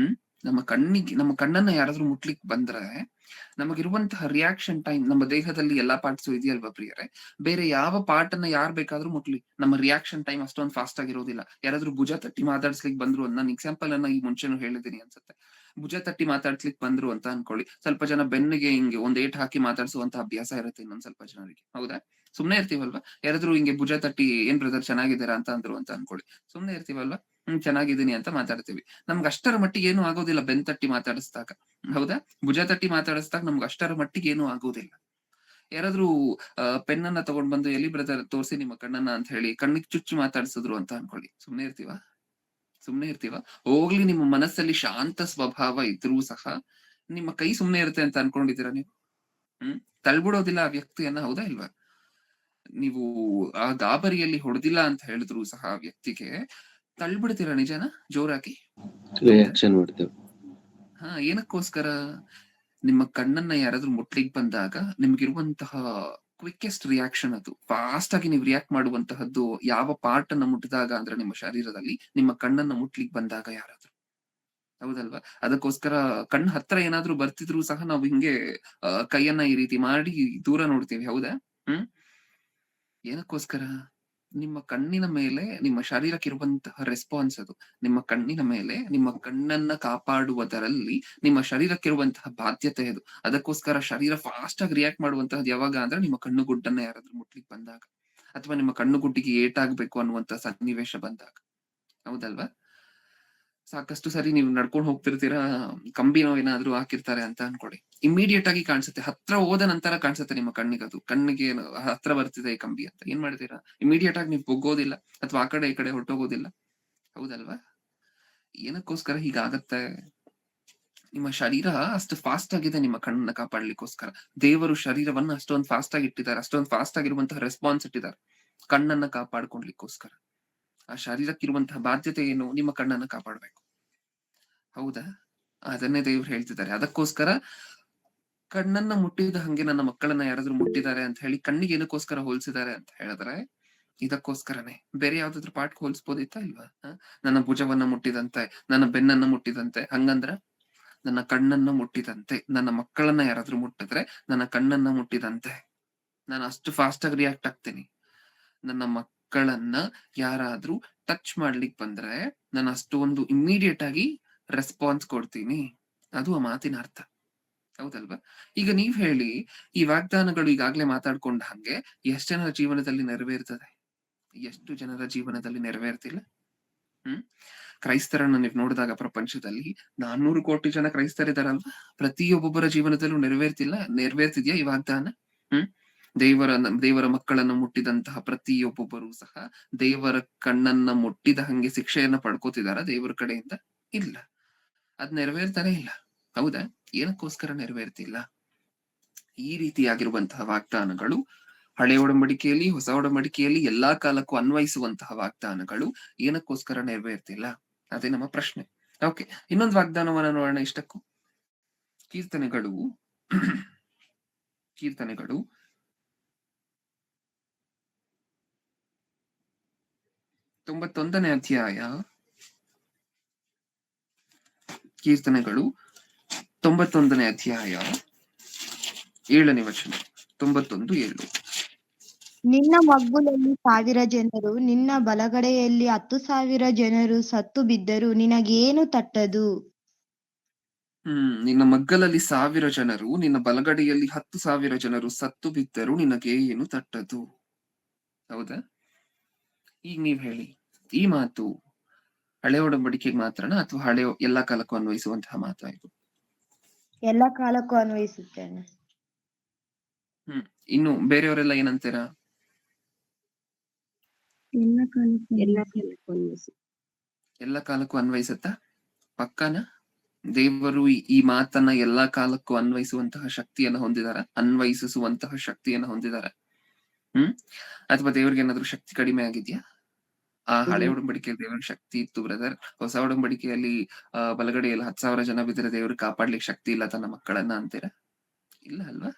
ನಮ್ಮ ಕಣ್ಣನ್ನ ಯಾರಾದ್ರೂ ಮುಟ್ಲಿಕ್ ಬಂದ್ರೆ ನಮಗಿರುವಂತಹ ರಿಯಾಕ್ಷನ್ ಟೈಮ್, ನಮ್ಮ ದೇಹದಲ್ಲಿ ಎಲ್ಲಾ ಪಾರ್ಟ್ಸು ಇದೆಯಲ್ವಾ ಪ್ರಿಯರೇ? ಬೇರೆ ಯಾವ ಪಾರ್ಟ್ ಅನ್ನ ಯಾರು ಬೇಕಾದ್ರೂ ಮುಟ್ಲಿ, ನಮ್ಮ ರಿಯಾಕ್ಷನ್ ಟೈಮ್ ಅಷ್ಟೊಂದು ಫಾಸ್ಟ್ ಆಗಿರೋದಿಲ್ಲ. ಯಾರಾದ್ರೂ ಭುಜ ತಟ್ಟಿ ಮಾತಾಡ್ಸ್ಲಿಕ್ ಬಂದ್ರು, ನಾನು ಎಕ್ಸಾಂಪಲ್ ಅನ್ನ ಈ ಮುಂಚೆನೂ ಹೇಳಿದ್ದೀನಿ ಅನ್ಸುತ್ತೆ. ಭುಜ ತಟ್ಟಿ ಮಾತಾಡ್ಸ್ಲಿಕ್ ಬಂದ್ರು ಅಂತ ಅನ್ಕೊಳ್ಳಿ. ಸ್ವಲ್ಪ ಜನ ಬೆನ್ನಿಗೆ ಹಿಂಗೆ ಒಂದ್ ಏಟ್ ಹಾಕಿ ಮಾತಾಡ್ಸುವಂತ ಅಭ್ಯಾಸ ಇರುತ್ತೆ ಇನ್ನೊಂದ್ ಸ್ವಲ್ಪ ಜನರಿಗೆ. ಹೌದಾ? ಸುಮ್ನೆ ಇರ್ತೀವಲ್ವಾ? ಯಾರಾದ್ರೂ ಹಿಂಗೆ ಭುಜ ತಟ್ಟಿ ಏನ್ ಬ್ರದರ್ ಚೆನ್ನಾಗಿದ್ದೀರಾ ಅಂತ ಅಂದ್ರು ಅಂತ ಅನ್ಕೊಳ್ಳಿ. ಸುಮ್ನೆ ಇರ್ತೀವಲ್ವಾ? ಚೆನ್ನಾಗಿದ್ದೀನಿ ಅಂತ ಮಾತಾಡ್ತೀವಿ. ನಮ್ಗೆ ಅಷ್ಟರ ಮಟ್ಟಿಗೆ ಏನು ಆಗೋದಿಲ್ಲ ಬೆನ್ ತಟ್ಟಿ ಮಾತಾಡಿಸ್ದಾಗ. ಹೌದಾ? ಭುಜ ತಟ್ಟಿ ಮಾತಾಡಿಸ್ದಾಗ ನಮ್ಗೆ ಅಷ್ಟರ ಮಟ್ಟಿಗೆ ಏನು ಆಗೋದಿಲ್ಲ. ಯಾರಾದ್ರೂ ಪೆನ್ ಅನ್ನ ತಗೊಂಡ್ ಬಂದು ಎಲ್ಲಿ ಬ್ರದರ್ ತೋರ್ಸಿ ನಿಮ್ಮ ಕಣ್ಣನ್ನ ಅಂತ ಹೇಳಿ ಕಣ್ಣಿಗೆ ಚುಚ್ಚಿ ಮಾತಾಡ್ಸಿದ್ರು ಅಂತ ಅನ್ಕೊಳ್ಳಿ. ಸುಮ್ನೆ ಇರ್ತೀವ? ಹೋಗ್ಲಿ, ನಿಮ್ಮ ಮನಸ್ಸಲ್ಲಿ ಶಾಂತ ಸ್ವಭಾವ ಇದ್ರೂ ಸಹ ನಿಮ್ಮ ಕೈ ಸುಮ್ನೆ ಇರುತ್ತೆ ಅಂತ ಅನ್ಕೊಂಡಿದ್ದೀರಾ ನೀವು? ತಳ್ಬಿಡೋದಿಲ್ಲ ಆ ವ್ಯಕ್ತಿಯನ್ನ. ಹೌದಾ ಇಲ್ವಾ? ನೀವು ಆ ಗಾಬರಿಯಲ್ಲಿ ಹೊಡೆದಿಲ್ಲ ಅಂತ ಹೇಳಿದ್ರು ಸಹ ಆ ವ್ಯಕ್ತಿಗೆ ತಳ್ಬಿಡ್ತೀರಾ, ನಿಜನಾ? ಜೋರಾಗಿ ರಿಯಾಕ್ಷನ್ ಮಾಡ್ತೇವೆ. ಏನಕ್ಕೋಸ್ಕರ? ನಿಮ್ಮ ಕಣ್ಣನ್ನ ಯಾರಾದ್ರೂ ಮುಟ್ಲಿಕ್ ಬಂದಾಗ ನಿಮ್ಗಿರುವಂತಹ ಕ್ವಿಕ್ಕೆಸ್ಟ್ ರಿಯಾಕ್ಷನ್ ಅದು. ಫಾಸ್ಟ್ ಆಗಿ ನೀವು ರಿಯಾಕ್ಟ್ ಮಾಡುವಂತಹದ್ದು ಯಾವ ಪಾರ್ಟ್ ಅನ್ನ ಮುಟ್ಟಿದಾಗ ಅಂದ್ರೆ ನಿಮ್ಮ ಶರೀರದಲ್ಲಿ, ನಿಮ್ಮ ಕಣ್ಣನ್ನ ಮುಟ್ಲಿಕ್ ಬಂದಾಗ ಯಾರಾದ್ರೂ. ಹೌದಲ್ವಾ? ಅದಕ್ಕೋಸ್ಕರ ಕಣ್ಣು ಹತ್ರ ಏನಾದ್ರೂ ಬರ್ತಿದ್ರು ಸಹ ನಾವು ಹಿಂಗೆ ಕೈಯನ್ನ ಈ ರೀತಿ ಮಾಡಿ ದೂರ ನೋಡ್ತೀವಿ. ಹೌದಾ? ಏನಕ್ಕೋಸ್ಕರ? ನಿಮ್ಮ ಕಣ್ಣಿನ ಮೇಲೆ ನಿಮ್ಮ ಶರೀರಕ್ಕಿರುವಂತಹ ರೆಸ್ಪಾನ್ಸ್ ಅದು. ನಿಮ್ಮ ಕಣ್ಣಿನ ಮೇಲೆ ನಿಮ್ಮ ಕಣ್ಣನ್ನ ಕಾಪಾಡುವುದರಲ್ಲಿ ನಿಮ್ಮ ಶರೀರಕ್ಕಿರುವಂತಹ ಬಾಧ್ಯತೆ ಅದು. ಅದಕ್ಕೋಸ್ಕರ ಶರೀರ ಫಾಸ್ಟ್ ಆಗಿ ರಿಯಾಕ್ಟ್ ಮಾಡುವಂತಹದ್ದು ಯಾವಾಗ ಅಂದ್ರೆ ನಿಮ್ಮ ಕಣ್ಣು ಗುಡ್ಡನ್ನ ಯಾರಾದ್ರೂ ಮುಟ್ಲಿಕ್ ಬಂದಾಗ, ಅಥವಾ ನಿಮ್ಮ ಕಣ್ಣು ಗುಡ್ಡಿಗೆ ಏಟಾಗ್ಬೇಕು ಅನ್ನುವಂತ ಸನ್ನಿವೇಶ ಬಂದಾಗ. ಹೌದಲ್ವಾ? ಸಾಕಷ್ಟು ಸರಿ ನೀವು ನಡ್ಕೊಂಡು ಹೋಗ್ತಿರ್ತೀರಾ, ಕಂಬಿನೋ ಏನಾದ್ರೂ ಹಾಕಿರ್ತಾರೆ ಅಂತ ಅನ್ಕೊಳ್ಳಿ. ಇಮಿಡಿಯೇಟ್ ಆಗಿ ಕಾಣಿಸುತ್ತೆ, ಹತ್ರ ಹೋದ ನಂತರ ಕಾಣಿಸುತ್ತೆ ನಿಮ್ಮ ಕಣ್ಣಿಗೆ ಕಣ್ಣಿಗೆ ಹತ್ರ ಬರ್ತಿದೆ ಈ ಕಂಬಿ ಅಂತ. ಏನ್ ಮಾಡ್ತೀರಾ? ಇಮಿಡಿಯೇಟ್ ಆಗಿ ನೀವು ಬೊಗ್ಗೋದಿಲ್ಲ ಅಥವಾ ಆ ಕಡೆ ಈ ಕಡೆ ಹೊರಟೋಗೋದಿಲ್ಲ. ಹೌದಲ್ವಾ? ಏನಕ್ಕೋಸ್ಕರ ಹೀಗಾಗತ್ತೆ? ನಿಮ್ಮ ಶರೀರ ಅಷ್ಟು ಫಾಸ್ಟ್ ಆಗಿದೆ ನಿಮ್ಮ ಕಣ್ಣನ್ನ ಕಾಪಾಡ್ಲಿಕ್ಕೋಸ್ಕರ. ದೇವರು ಶರೀರವನ್ನ ಅಷ್ಟೊಂದು ಫಾಸ್ಟ್ ಆಗಿ ಇಟ್ಟಿದ್ದಾರೆ, ಅಷ್ಟೊಂದು ಫಾಸ್ಟ್ ಆಗಿರುವಂತಹ ರೆಸ್ಪಾನ್ಸ್ ಇಟ್ಟಿದ್ದಾರೆ ಕಣ್ಣನ್ನ ಕಾಪಾಡ್ಕೊಳ್ಲಿಕ್ಕೋಸ್ಕರ. ಆ ಶರೀರಕ್ಕಿರುವಂತಹ ಬಾಧ್ಯತೆ ಏನು? ನಿಮ್ಮ ಕಣ್ಣನ್ನ ಕಾಪಾಡ್ಬೇಕು. ಹೌದಾ? ಅದನ್ನೇ ದೇವ್ರು ಹೇಳ್ತಿದ್ದಾರೆ. ಅದಕ್ಕೋಸ್ಕರ ಕಣ್ಣನ್ನ ಮುಟ್ಟಿದ ಹಂಗೆ ನನ್ನ ಮಕ್ಕಳನ್ನ ಯಾರಾದ್ರೂ ಮುಟ್ಟಿದ್ದಾರೆ ಅಂತ ಹೇಳಿ ಕಣ್ಣಿಗೆ ಏನಕ್ಕೋಸ್ಕರ ಹೋಲ್ಸಿದ್ದಾರೆ ಅಂತ ಹೇಳಿದ್ರೆ ಇದಕ್ಕೋಸ್ಕರನೇ. ಬೇರೆ ಯಾವ್ದಾದ್ರು ಪಾಠಕ್ಕೆ ಹೋಲಿಸ್ಬೋದಿತ್ತಾ ಇಲ್ವಾ? ನನ್ನ ಭುಜವನ್ನ ಮುಟ್ಟಿದಂತೆ, ನನ್ನ ಬೆನ್ನನ್ನ ಮುಟ್ಟಿದಂತೆ, ಹಂಗಂದ್ರ ನನ್ನ ಕಣ್ಣನ್ನ ಮುಟ್ಟಿದಂತೆ. ನನ್ನ ಮಕ್ಕಳನ್ನ ಯಾರಾದ್ರೂ ಮುಟ್ಟಿದ್ರೆ ನನ್ನ ಕಣ್ಣನ್ನ ಮುಟ್ಟಿದಂತೆ. ನಾನು ಅಷ್ಟು ಫಾಸ್ಟ್ ಆಗಿ ರಿಯಾಕ್ಟ್ ಆಗ್ತೀನಿ. ನನ್ನ ಮಕ್ಕಳನ್ನ ಯಾರಾದ್ರೂ ಟಚ್ ಮಾಡ್ಲಿಕ್ ಬಂದ್ರೆ ನಾನು ಅಷ್ಟೊಂದು ಇಮಿಡಿಯೇಟ್ ಆಗಿ ರೆಸ್ಪಾನ್ಸ್ ಕೊಡ್ತೀನಿ. ಅದು ಆ ಮಾತಿನ ಅರ್ಥ. ಹೌದಲ್ವಾ? ಈಗ ನೀವ್ ಹೇಳಿ, ಈ ವಾಗ್ದಾನಗಳು ಈಗಾಗ್ಲೇ ಮಾತಾಡ್ಕೊಂಡ ಹಂಗೆ ಎಷ್ಟು ಜನರ ಜೀವನದಲ್ಲಿ ನೆರವೇರ್ತದೆ? ಎಷ್ಟು ಜನರ ಜೀವನದಲ್ಲಿ ನೆರವೇರ್ತಿಲ್ಲ? ಕ್ರೈಸ್ತರನ್ನ ನೀವು ನೋಡಿದಾಗ ಪ್ರಪಂಚದಲ್ಲಿ 400 ಕೋಟಿ ಜನ ಕ್ರೈಸ್ತರಿದಾರಲ್ವಾ? ಪ್ರತಿಯೊಬ್ಬೊಬ್ಬರ ಜೀವನದಲ್ಲೂ ನೆರವೇರ್ತಿದ್ಯಾ ಈ ವಾಗ್ದಾನ? ದೇವರ ಮಕ್ಕಳನ್ನ ಮುಟ್ಟಿದಂತಹ ಪ್ರತಿಯೊಬ್ಬೊಬ್ಬರು ಸಹ ದೇವರ ಕಣ್ಣನ್ನ ಮುಟ್ಟಿದ ಹಂಗೆ ಶಿಕ್ಷೆಯನ್ನ ಪಡ್ಕೋತಿದಾರ ದೇವರ ಕಡೆಯಿಂದ? ಇಲ್ಲ, ಅದ್ ನೆರವೇರ್ತಾನೆ ಇಲ್ಲ. ಹೌದಾ? ಏನಕ್ಕೋಸ್ಕರ ನೆರವೇರ್ತಿಲ್ಲ? ಈ ರೀತಿಯಾಗಿರುವಂತಹ ವಾಗ್ದಾನಗಳು ಹಳೆ ಒಡಂಬಡಿಕೆಯಲ್ಲಿ, ಹೊಸ ಒಡಂಬಡಿಕೆಯಲ್ಲಿ ಎಲ್ಲಾ ಕಾಲಕ್ಕೂ ಅನ್ವಯಿಸುವಂತಹ ವಾಗ್ದಾನಗಳು ಏನಕ್ಕೋಸ್ಕರ ನೆರವೇರ್ತಿಲ್ಲ? ಅದೇ ನಮ್ಮ ಪ್ರಶ್ನೆ. ಓಕೆ, ಇನ್ನೊಂದು ವಾಗ್ದಾನವನ್ನ ನೋಡೋಣ ಇಷ್ಟಕ್ಕೂ. ಕೀರ್ತನೆಗಳು 91ನೇ ಅಧ್ಯಾಯ. ಕೀರ್ತನೆಗಳು 91ನೇ ಅಧ್ಯಾಯ 7ನೇ ವಚನ. 91:7. ನಿನ್ನ ಮಗ್ಗುಲಲ್ಲಿ 1000 ಜನರು, ನಿನ್ನ ಬಲಗಡೆಯಲ್ಲಿ 10,000 ಜನರು ಸತ್ತು ಬಿದ್ದರು, ನಿನಗೇನು ತಟ್ಟದು? ನಿನ್ನ ಮಗ್ಗಲಲ್ಲಿ 1000 ಜನರು, ನಿನ್ನ ಬಲಗಡೆಯಲ್ಲಿ 10,000 ಜನರು ಸತ್ತು ಬಿದ್ದರು, ನಿನಗೆ ಏನು ತಟ್ಟದು? ಹೌದಾ? ಈಗ ನೀವ್ ಹೇಳಿ, ಈ ಮಾತು ಹಳೆ ಒಡಂಬಡಿಕೆಗೆ ಮಾತ್ರನಾ ಅಥವಾ ಎಲ್ಲಾ ಕಾಲಕ್ಕೂ ಅನ್ವಯಿಸುವಂತಹ ಮಾತಾ ಇದು? ಎಲ್ಲ ಕಾಲಕ್ಕೂ ಅನ್ವಯಿಸುತ್ತೇನೆ. ಇನ್ನು ಬೇರೆಯವರೆಲ್ಲ ಏನಂತೀರಾ? ಎಲ್ಲ ಕಾಲಕ್ಕೂ ಎಲ್ಲ ಕಾಲಕ್ಕೂ ಅನ್ವಯಿಸಿ. ಎಲ್ಲ ಕಾಲಕ್ಕೂ ಅನ್ವಯಿಸುತ್ತಾ? ಪಕ್ಕಾನ? ದೇವರು ಈ ಮಾತನ್ನ ಎಲ್ಲಾ ಕಾಲಕ್ಕೂ ಅನ್ವಯಿಸುವಂತಹ ಶಕ್ತಿಯನ್ನು ಹೊಂದಿದಾರ? ಅನ್ವಯಿಸುವಂತಹ ಶಕ್ತಿಯನ್ನು ಹೊಂದಿದಾರ? ಅಥವಾ ದೇವ್ರಿಗೆ ಏನಾದ್ರು ಶಕ್ತಿ ಕಡಿಮೆ ಆಗಿದ್ಯಾ? ಆ ಹಳೆ ಒಡಂಬಡಿಕೆಯಲ್ಲಿ ದೇವ್ರಿಗೆ ಶಕ್ತಿ ಇತ್ತು ಬ್ರದರ್. ಹೊಸ ಒಡಂಬಡಿಕೆಯಲ್ಲಿ ಬಲಗಡೆಯಲ್ಲಿ 10,000 ಜನ ಬಿದ್ದರೆ ದೇವ್ರಿಗೆ ಕಾಪಾಡ್ಲಿಕ್ಕೆ ಶಕ್ತಿ ಇಲ್ಲ ತನ್ನ ಮಕ್ಕಳನ್ನ ಅಂತೀರಾ? ಇಲ್ಲ ಅಲ್ವಾ?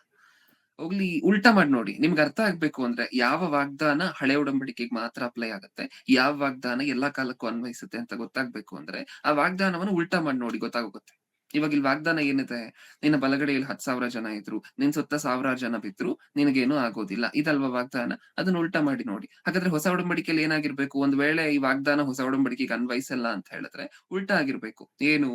ಹೋಗ್ಲಿ ಉಲ್ಟಾ ಮಾಡಿ ನೋಡಿ. ನಿಮ್ಗೆ ಅರ್ಥ ಆಗ್ಬೇಕು ಅಂದ್ರೆ ಯಾವ ವಾಗ್ದಾನ ಹಳೆ ಒಡಂಬಡಿಕೆಗೆ ಮಾತ್ರ ಅಪ್ಲೈ ಆಗುತ್ತೆ, ಯಾವ ವಾಗ್ದಾನ ಎಲ್ಲಾ ಕಾಲಕ್ಕೂ ಅನ್ವಯಿಸುತ್ತೆ ಅಂತ ಗೊತ್ತಾಗ್ಬೇಕು ಅಂದ್ರೆ ಆ ವಾಗ್ದಾನವನ್ನು ಉಲ್ಟಾ ಮಾಡಿ ನೋಡಿ, ಗೊತ್ತಾಗುತ್ತೆ. ಇವಾಗ ಇಲ್ಲಿ ವಾಗ್ದಾನ ಏನಿದೆ? ನಿನ್ನ ಬಲಗಡೆಯಲ್ಲಿ 10,000 ಜನ ಇದ್ರು, ನಿನ್ ಸುತ್ತ 1,000 ಜನ ಬಿದ್ರು, ನಿನಗೇನು ಆಗೋದಿಲ್ಲ, ಇದಲ್ವಾ ವಾಗ್ದಾನ? ಅದನ್ನ ಉಲ್ಟಾ ಮಾಡಿ ನೋಡಿ. ಹಾಗಾದ್ರೆ ಹೊಸ ಒಡಂಬಡಿಕೆಯಲ್ಲಿ ಏನಾಗಿರ್ಬೇಕು? ಒಂದ್ ವೇಳೆ ಈ ವಾಗ್ದಾನ ಹೊಸ ಒಡಂಬಡಿಕೆಗೆ ಅನ್ವಯಿಸಲ್ಲ ಅಂತ ಹೇಳಿದ್ರೆ ಉಲ್ಟಾ ಆಗಿರ್ಬೇಕು. ಏನು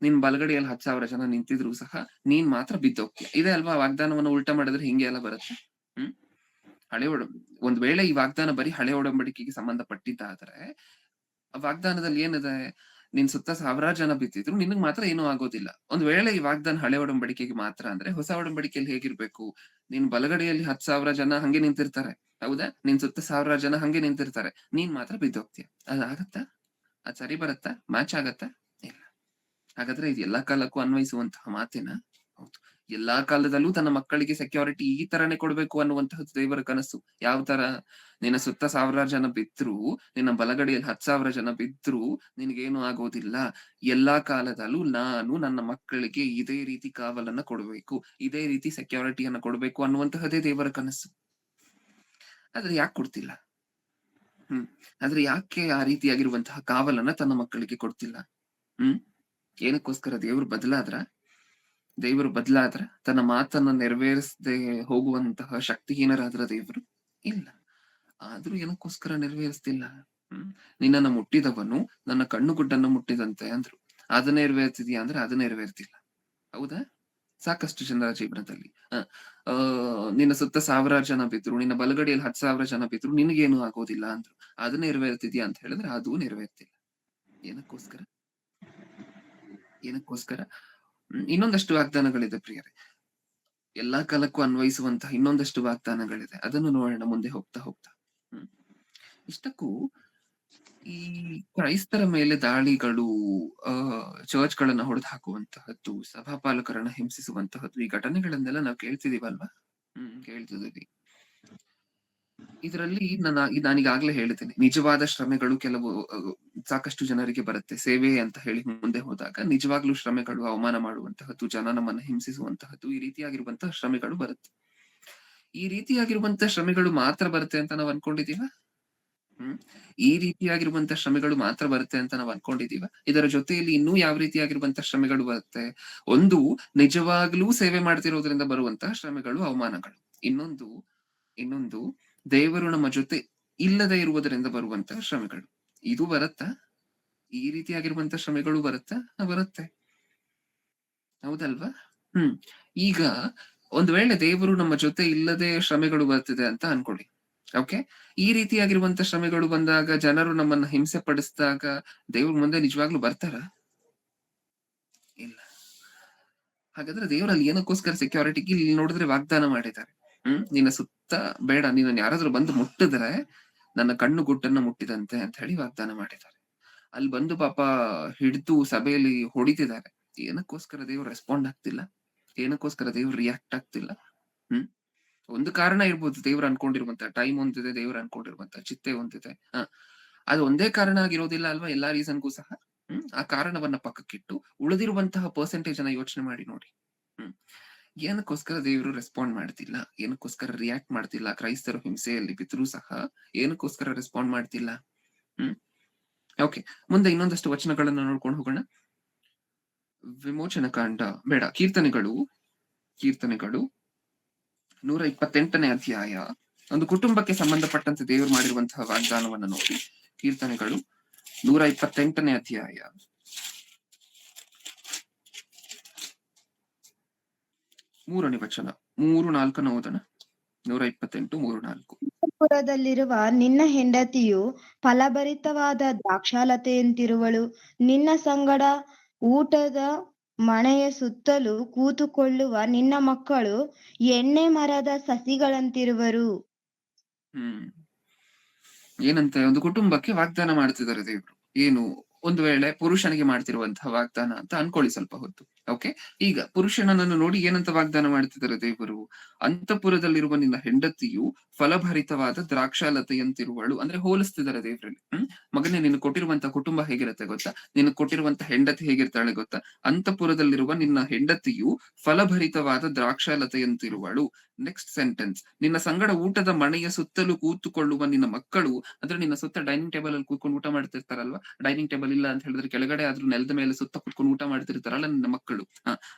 ನಿನ್ ಬಲಗಡೆಯಲ್ಲಿ 10,000 ಜನ ನಿಂತಿದ್ರು ಸಹ ನೀನ್ ಮಾತ್ರ ಬಿದ್ದೋಗ್ತೀಯ. ಇದೇ ಅಲ್ವಾ ವಾಗ್ದಾನವನ್ನು ಉಲ್ಟಾ ಮಾಡಿದ್ರೆ ಹಿಂಗೆ ಎಲ್ಲ ಬರುತ್ತೆ. ಹಳೆ ಒಂದ್ ವೇಳೆ ಈ ವಾಗ್ದಾನ ಬರೀ ಹಳೆ ಒಡಂಬಡಿಕೆಗೆ ಸಂಬಂಧಪಟ್ಟಿದ್ದಾದ್ರೆ ಆ ವಾಗ್ದಾನದಲ್ಲಿ ಏನಿದೆ? ನಿನ್ ಸುತ್ತ 1,000 ಜನ ಬಿದ್ದಿದ್ರು ನಿನಗ್ ಮಾತ್ರ ಏನೂ ಆಗೋದಿಲ್ಲ. ಒಂದ್ ವೇಳೆ ಈ ವಾಗ್ದಾನ ಹಳೆ ಒಡಂಬಡಿಕೆಗೆ ಮಾತ್ರ ಅಂದ್ರೆ ಹೊಸ ಒಡಂಬಡಿಕೆಯಲ್ಲಿ ಹೇಗಿರ್ಬೇಕು? ನಿನ್ ಬಲಗಡೆಯಲ್ಲಿ 10,000 ಜನ ಹಂಗೆ ನಿಂತಿರ್ತಾರೆ, ಹೌದಾ? ನಿನ್ ಸುತ್ತ 1,000 ಜನ ಹಂಗೆ ನಿಂತಿರ್ತಾರೆ, ನೀನ್ ಮಾತ್ರ ಬಿದ್ದೋಗ್ತೀಯ. ಅದಾಗತ್ತಾ? ಅದ್ ಸರಿ ಬರತ್ತಾ? ಮ್ಯಾಚ್ ಆಗತ್ತಾ? ಇಲ್ಲ. ಹಾಗಾದ್ರೆ ಇದು ಎಲ್ಲಾ ಕಾಲಕ್ಕೂ ಅನ್ವಯಿಸುವಂತಹ ಮಾತೇನಾ? ಹೌದು. ಎಲ್ಲಾ ಕಾಲದಲ್ಲೂ ತನ್ನ ಮಕ್ಕಳಿಗೆ ಸೆಕ್ಯೂರಿಟಿ ಈ ತರನೇ ಕೊಡ್ಬೇಕು ಅನ್ನುವಂತಹದ್ದು ದೇವರ ಕನಸು. ಯಾವ ತರ? ನಿನ್ನ ಸುತ್ತ 1,000 ಜನ ಬಿದ್ರು, ನಿನ್ನ ಬಲಗಡೆಯಲ್ಲಿ 10,000 ಜನ ಬಿದ್ರು ನಿನಗೇನು ಆಗೋದಿಲ್ಲ. ಎಲ್ಲಾ ಕಾಲದಲ್ಲೂ ನಾನು ನನ್ನ ಮಕ್ಕಳಿಗೆ ಇದೇ ರೀತಿ ಕಾವಲನ್ನ ಕೊಡ್ಬೇಕು, ಇದೇ ರೀತಿ ಸೆಕ್ಯೂರಿಟಿಯನ್ನ ಕೊಡ್ಬೇಕು ಅನ್ನುವಂತಹದೇ ದೇವರ ಕನಸು. ಆದ್ರೆ ಯಾಕೆ ಕೊಡ್ತಿಲ್ಲ? ಆದ್ರೆ ಯಾಕೆ ಆ ರೀತಿಯಾಗಿರುವಂತಹ ಕಾವಲನ್ನ ತನ್ನ ಮಕ್ಕಳಿಗೆ ಕೊಡ್ತಿಲ್ಲ? ಏನಕ್ಕೋಸ್ಕರ? ದೇವರು ಬದಲಾದ್ರ ತನ್ನ ಮಾತನ್ನ ನೆರವೇರಿಸದೆ ಹೋಗುವಂತಹ ಶಕ್ತಿಹೀನರಾದ್ರ ದೇವರು? ಇಲ್ಲ. ಆದ್ರೂ ಏನಕ್ಕೋಸ್ಕರ ನೆರವೇರಿಸ್ತಿಲ್ಲ? ನಿನ್ನನ್ನ ಮುಟ್ಟಿದವನು ನನ್ನ ಕಣ್ಣುಗುಡ್ಡನ್ನು ಮುಟ್ಟಿದಂತೆ ಅಂದ್ರು. ಅದು ನೆರವೇರ್ತಿದ್ಯಾ ಅಂದ್ರೆ ಅದು ನೆರವೇರ್ತಿಲ್ಲ, ಹೌದಾ? ಸಾಕಷ್ಟು ಜನರ ಜೀವನದಲ್ಲಿ ನಿನ್ನ ಸುತ್ತ 1,000 ಜನ ಬಿದ್ರು, ನಿನ್ನ ಬಲಗಡೆಯಲ್ಲಿ 10,000 ಜನ ಬಿದ್ರು ನಿನಗೇನು ಆಗೋದಿಲ್ಲ ಅಂದ್ರು. ಅದು ನೆರವೇರ್ತಿದ್ಯಾ ಅಂತ ಹೇಳಿದ್ರೆ ಅದು ನೆರವೇರ್ತಿಲ್ಲ. ಏನಕ್ಕೋಸ್ಕರ? ಇನ್ನೊಂದಷ್ಟು ವಾಗ್ದಾನಗಳಿದೆ ಪ್ರಿಯರೇ. ಎಲ್ಲಾ ಕಾಲಕ್ಕೂ ಅನ್ವಯಿಸುವಂತಹ ಇನ್ನೊಂದಷ್ಟು ವಾಗ್ದಾನಗಳಿದೆ. ಅದನ್ನು ನೋಡೋಣ ಮುಂದೆ ಹೋಗ್ತಾ. ಇಷ್ಟಕ್ಕೂ ಈ ಕ್ರೈಸ್ತರ ಮೇಲೆ ದಾಳಿಗಳು, ಚರ್ಚ್ ಗಳನ್ನ ಹೊಡೆದು ಹಾಕುವಂತಹದ್ದು, ಸಭಾಪಾಲಕರನ್ನ ಹಿಂಸಿಸುವಂತಹದ್ದು, ಈ ಘಟನೆಗಳನ್ನೆಲ್ಲ ನಾವು ಕೇಳ್ತಿದೀವಲ್ವಾ? ಕೇಳ್ತಿದೀವಿ. ಇದರಲ್ಲಿ ನಾನೀಗಾಗ್ಲೇ ಹೇಳಿದ್ದೇನೆ, ನಿಜವಾದ ಶ್ರಮೆಗಳು ಕೆಲವು ಸಾಕಷ್ಟು ಜನರಿಗೆ ಬರುತ್ತೆ. ಸೇವೆ ಅಂತ ಹೇಳಿ ಮುಂದೆ ಹೋದಾಗ ನಿಜವಾಗ್ಲೂ ಶ್ರಮೆಗಳು, ಅವಮಾನ ಮಾಡುವಂತಹದ್ದು, ಜನ ನಮ್ಮನ್ನ ಹಿಂಸಿಸುವಂತಹದ್ದು, ಈ ರೀತಿಯಾಗಿರುವಂತಹ ಶ್ರಮೆಗಳು ಬರುತ್ತೆ. ಈ ರೀತಿಯಾಗಿರುವಂತಹ ಶ್ರಮೆಗಳು ಮಾತ್ರ ಬರುತ್ತೆ ಅಂತ ನಾವು ಅನ್ಕೊಂಡಿದೀವ? ಈ ರೀತಿಯಾಗಿರುವಂತಹ ಶ್ರಮೆಗಳು ಮಾತ್ರ ಬರುತ್ತೆ ಅಂತ ನಾವು ಅನ್ಕೊಂಡಿದೀವ? ಇದರ ಜೊತೆಯಲ್ಲಿ ಇನ್ನೂ ಯಾವ ರೀತಿಯಾಗಿರುವಂತಹ ಶ್ರಮೆಗಳು ಬರುತ್ತೆ? ಒಂದು, ನಿಜವಾಗ್ಲೂ ಸೇವೆ ಮಾಡ್ತಿರೋದ್ರಿಂದ ಬರುವಂತಹ ಶ್ರಮೆಗಳು, ಅವಮಾನಗಳು. ಇನ್ನೊಂದು ದೇವರು ನಮ್ಮ ಜೊತೆ ಇಲ್ಲದೆ ಇರುವುದರಿಂದ ಬರುವಂತಹ ಶ್ರಮೆಗಳು. ಇದು ಬರುತ್ತಾ? ಈ ರೀತಿಯಾಗಿರುವಂತಹ ಶ್ರಮೆಗಳು ಬರುತ್ತೆ, ಹೌದಲ್ವಾ? ಈಗ ಒಂದ್ ವೇಳೆ ದೇವರು ನಮ್ಮ ಜೊತೆ ಇಲ್ಲದೆ ಶ್ರಮೆಗಳು ಬರ್ತಿದೆ ಅಂತ ಅನ್ಕೊಳ್ಳಿ. ಓಕೆ, ಈ ರೀತಿಯಾಗಿರುವಂತಹ ಶ್ರಮೆಗಳು ಬಂದಾಗ, ಜನರು ನಮ್ಮನ್ನ ಹಿಂಸೆ ಪಡಿಸಿದಾಗ ದೇವ್ರ ಮುಂದೆ ನಿಜವಾಗ್ಲೂ ಬರ್ತಾರ? ಇಲ್ಲ. ಹಾಗಾದ್ರೆ ದೇವರಲ್ಲಿ ಏನಕ್ಕೋಸ್ಕರ ಸೆಕ್ಯೂರಿಟಿ? ಇಲ್ಲಿ ನೋಡಿದ್ರೆ ವಾಗ್ದಾನ ಮಾಡಿದ್ದಾರೆ, ನಿನ್ನ ಸುತ್ತ ಬೇಡ, ನಿನ್ನ ಯಾರಾದ್ರೂ ಬಂದು ಮುಟ್ಟಿದ್ರೆ ನನ್ನ ಕಣ್ಣು ಗುಟ್ಟನ್ನ ಮುಟ್ಟಿದಂತೆ ಅಂತ ಹೇಳಿ ವಾಗ್ದಾನ ಮಾಡಿದ್ದಾರೆ. ಅಲ್ಲಿ ಬಂದು ಪಾಪ ಹಿಡಿದು ಸಭೆಯಲ್ಲಿ ಹೊಡಿತಿದ್ದಾರೆ. ಏನಕ್ಕೋಸ್ಕರ ದೇವ್ರು ರೆಸ್ಪಾಂಡ್ ಆಗ್ತಿಲ್ಲ? ಏನಕ್ಕೋಸ್ಕರ ದೇವ್ರು ರಿಯಾಕ್ಟ್ ಆಗ್ತಿಲ್ಲ? ಒಂದು ಕಾರಣ ಇರ್ಬೋದು, ದೇವ್ರು ಅನ್ಕೊಂಡಿರುವಂತ ಟೈಮ್ ಒಂದಿದೆ, ದೇವ್ರು ಅನ್ಕೊಂಡಿರುವಂತ ಚಿತ್ತೆ ಒಂದಿದೆ. ಅದು ಒಂದೇ ಕಾರಣ ಆಗಿರೋದಿಲ್ಲ ಅಲ್ವಾ? ಎಲ್ಲಾ ರೀಸನ್ಗೂ ಸಹ ಆ ಕಾರಣವನ್ನ ಪಕ್ಕಕ್ಕಿಟ್ಟು ಉಳಿದಿರುವಂತಹ ಪರ್ಸೆಂಟೇಜ್ ಅನ್ನ ಯೋಚನೆ ಮಾಡಿ ನೋಡಿ. ಏನಕ್ಕೋಸ್ಕರ ದೇವರು ರೆಸ್ಪಾಂಡ್ ಮಾಡ್ತಿಲ್ಲ? ಏನಕ್ಕೋಸ್ಕರ ರಿಯಾಕ್ಟ್ ಮಾಡ್ತಿಲ್ಲ? ಕ್ರೈಸ್ತರು ಹಿಂಸೆಯಲ್ಲಿ ಬಿದ್ರೂ ಸಹ ಏನಕ್ಕೋಸ್ಕರ ರೆಸ್ಪಾಂಡ್ ಮಾಡ್ತಿಲ್ಲ? ಓಕೆ, ಮುಂದೆ ಇನ್ನೊಂದಷ್ಟು ವಚನಗಳನ್ನ ನೋಡ್ಕೊಂಡು ಹೋಗೋಣ. ವಿಮೋಚನ ಕಾಂಡ ಬೇಡ, ಕೀರ್ತನೆಗಳು 128ನೇ ಅಧ್ಯಾಯ, ಒಂದು ಕುಟುಂಬಕ್ಕೆ ಸಂಬಂಧಪಟ್ಟಂತೆ ದೇವರು ಮಾಡಿರುವಂತಹ ವಾಗ್ದಾನವನ್ನ ನೋಡಿ. ಕೀರ್ತನೆಗಳು 128ನೇ ಅಧ್ಯಾಯ 3ನೇ ವಚನ, 3-4 ಓದೋಣ. 128:3-4. ಪುರದಲ್ಲಿರುವ ನಿನ್ನ ಹೆಂಡತಿಯು ಫಲಭರಿತವಾದ ದ್ರಾಕ್ಷಾಲತೆಯಂತಿರುವಳು. ನಿನ್ನ ಸಂಗಡ ಊಟದ ಮನೆಯ ಸುತ್ತಲೂ ಕೂತುಕೊಳ್ಳುವ ನಿನ್ನ ಮಕ್ಕಳು ಎಣ್ಣೆ ಮರದ ಸಸಿಗಳಂತಿರುವರು. ಏನಂತ ಒಂದು ಕುಟುಂಬಕ್ಕೆ ವಾಗ್ದಾನ ಮಾಡ್ತಿದ್ದಾರೆ ದೇವ್ರು. ಏನು? ಒಂದು ವೇಳೆ ಪುರುಷನಿಗೆ ಮಾಡ್ತಿರುವಂತಹ ವಾಗ್ದಾನ ಅಂತ ಅನ್ಕೊಳ್ಳಿ ಸ್ವಲ್ಪ ಹೊತ್ತು. ಓಕೆ, ಈಗ ಪುರುಷನನ್ನು ನೋಡಿ ಏನಂತ ವಾಗ್ದಾನ ಮಾಡ್ತಿದ್ದಾರೆ ದೇವರು? ಅಂತಃಪುರದಲ್ಲಿರುವ ನಿನ್ನ ಹೆಂಡತಿಯು ಫಲಭರಿತವಾದ ದ್ರಾಕ್ಷಾಲತೆಯಂತಿರುವಳು. ಅಂದ್ರೆ ಹೋಲಿಸ್ತಿದ್ದಾರೆ ದೇವರಲ್ಲಿ. ಮಗನೇ, ನಿನ್ನ ಕೊಟ್ಟಿರುವಂತಹ ಕುಟುಂಬ ಹೇಗಿರುತ್ತೆ ಗೊತ್ತಾ? ನಿನ್ನ ಕೊಟ್ಟಿರುವಂತಹ ಹೆಂಡತಿ ಹೇಗಿರ್ತಾಳೆ ಗೊತ್ತಾ? ಅಂತಃಪುರದಲ್ಲಿರುವ ನಿನ್ನ ಹೆಂಡತಿಯು ಫಲಭರಿತವಾದ ದ್ರಾಕ್ಷಾಲತೆಯಂತಿರುವಳು. ನೆಕ್ಸ್ಟ್ ಸೆಂಟೆನ್ಸ್, ನಿನ್ನ ಸಂಗಡ ಊಟದ ಮನೆಯ ಸುತ್ತಲೂ ಕೂತುಕೊಳ್ಳುವ ನಿನ್ನ ಮಕ್ಕಳು, ಅಂದ್ರೆ ನಿನ್ನ ಸುತ್ತ ಡೈನಿಂಗ್ ಟೇಬಲ್ ಅಲ್ಲಿ ಕೂತ್ಕೊಂಡು ಊಟ ಮಾಡ್ತಿರ್ತಾರಲ್ವಾ? ಡೈನಿಂಗ್ ಟೇಬಲ್ ಇಲ್ಲ ಅಂತ ಹೇಳಿದ್ರೆ ಕೆಳಗಡೆ ಆದ್ರೂ ನೆಲದ ಮೇಲೆ ಸುತ್ತ ಕೂತ್ಕೊಂಡು ಊಟ ಮಾಡ್ತಿರ್ತಾರಲ್ಲ ನಿನ್ನ ಮಕ್ಕಳು,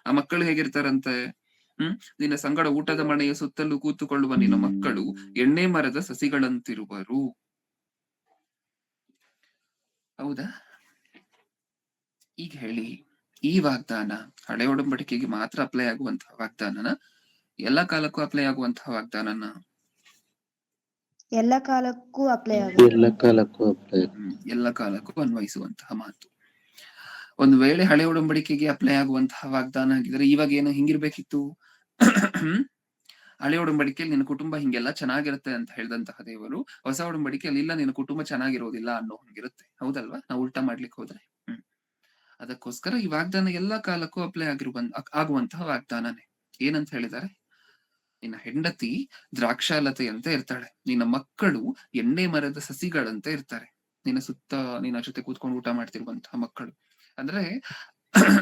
ಆ ಮಕ್ಕಳು ಹೇಗಿರ್ತಾರಂತೆ? ನಿನ್ನ ಸಂಗಡ ಊಟದ ಮನೆಯ ಸುತ್ತಲೂ ಕೂತುಕೊಳ್ಳುವ ನಿನ್ನ ಮಕ್ಕಳು ಎಣ್ಣೆ ಮರದ ಸಸಿಗಳಂತಿರುವರು. ಹೌದಾ? ಈಗ ಹೇಳಿ, ಈ ವಾಗ್ದಾನ ಹಳೆ ಒಡಂಬಡಿಕೆಗೆ ಮಾತ್ರ ಅಪ್ಲೈ ಆಗುವಂತಹ ವಾಗ್ದಾನನ, ಎಲ್ಲಾ ಕಾಲಕ್ಕೂ ಅಪ್ಲೈ ಆಗುವಂತಹ ವಾಗ್ದಾನನ? ಎಲ್ಲ ಕಾಲಕ್ಕೂ ಅಪ್ಲೈ ಆಗುತ್ತೆ. ಎಲ್ಲ ಕಾಲಕ್ಕೂ ಅಪ್ಲೈ. ಎಲ್ಲ ಕಾಲಕ್ಕೂ ಅನ್ವಯಿಸುವಂತಹ ಮಾತು. ಒಂದು ವೇಳೆ ಹಳೆ ಒಡಂಬಡಿಕೆಗೆ ಅಪ್ಲೈ ಆಗುವಂತಹ ವಾಗ್ದಾನ ಆಗಿದ್ರೆ ಇವಾಗ ಏನು ಹಿಂಗಿರ್ಬೇಕಿತ್ತು? ಹಳೆ ಒಡಂಬಡಿಕೆಯಲ್ಲಿ ನಿನ್ನ ಕುಟುಂಬ ಹಿಂಗೆಲ್ಲ ಚೆನ್ನಾಗಿರುತ್ತೆ ಅಂತ ಹೇಳಿದಂತಹ ದೇವರು ಹೊಸ ಒಡಂಬಡಿಕೆಯಲ್ಲಿ ಇಲ್ಲ, ನಿನ್ನ ಕುಟುಂಬ ಚೆನ್ನಾಗಿರೋದಿಲ್ಲ ಅನ್ನೋ ಹಂಗಿರುತ್ತೆ. ಹೌದಲ್ವಾ? ನಾವು ಉಲ್ಟಾ ಮಾಡ್ಲಿಕ್ಕೆ ಹೋದ್ರೆ. ಅದಕ್ಕೋಸ್ಕರ ಈ ವಾಗ್ದಾನ ಎಲ್ಲಾ ಕಾಲಕ್ಕೂ ಅಪ್ಲೈ ಆಗುವಂತಹ ವಾಗ್ದಾನನೇ. ಏನಂತ ಹೇಳಿದ್ದಾರೆ? ನಿನ್ನ ಹೆಂಡತಿ ದ್ರಾಕ್ಷಾಲತೆಯಂತೆ ಇರ್ತಾಳೆ, ನಿನ್ನ ಮಕ್ಕಳು ಎಣ್ಣೆ ಮರದ ಸಸಿಗಳಂತೆ ಇರ್ತಾರೆ. ನಿನ್ನ ಸುತ್ತ ನಿನ್ನ ಜೊತೆ ಕೂತ್ಕೊಂಡು ಊಟ ಮಾಡ್ತಿರುವಂತಹ ಮಕ್ಕಳು ಅಂದ್ರೆ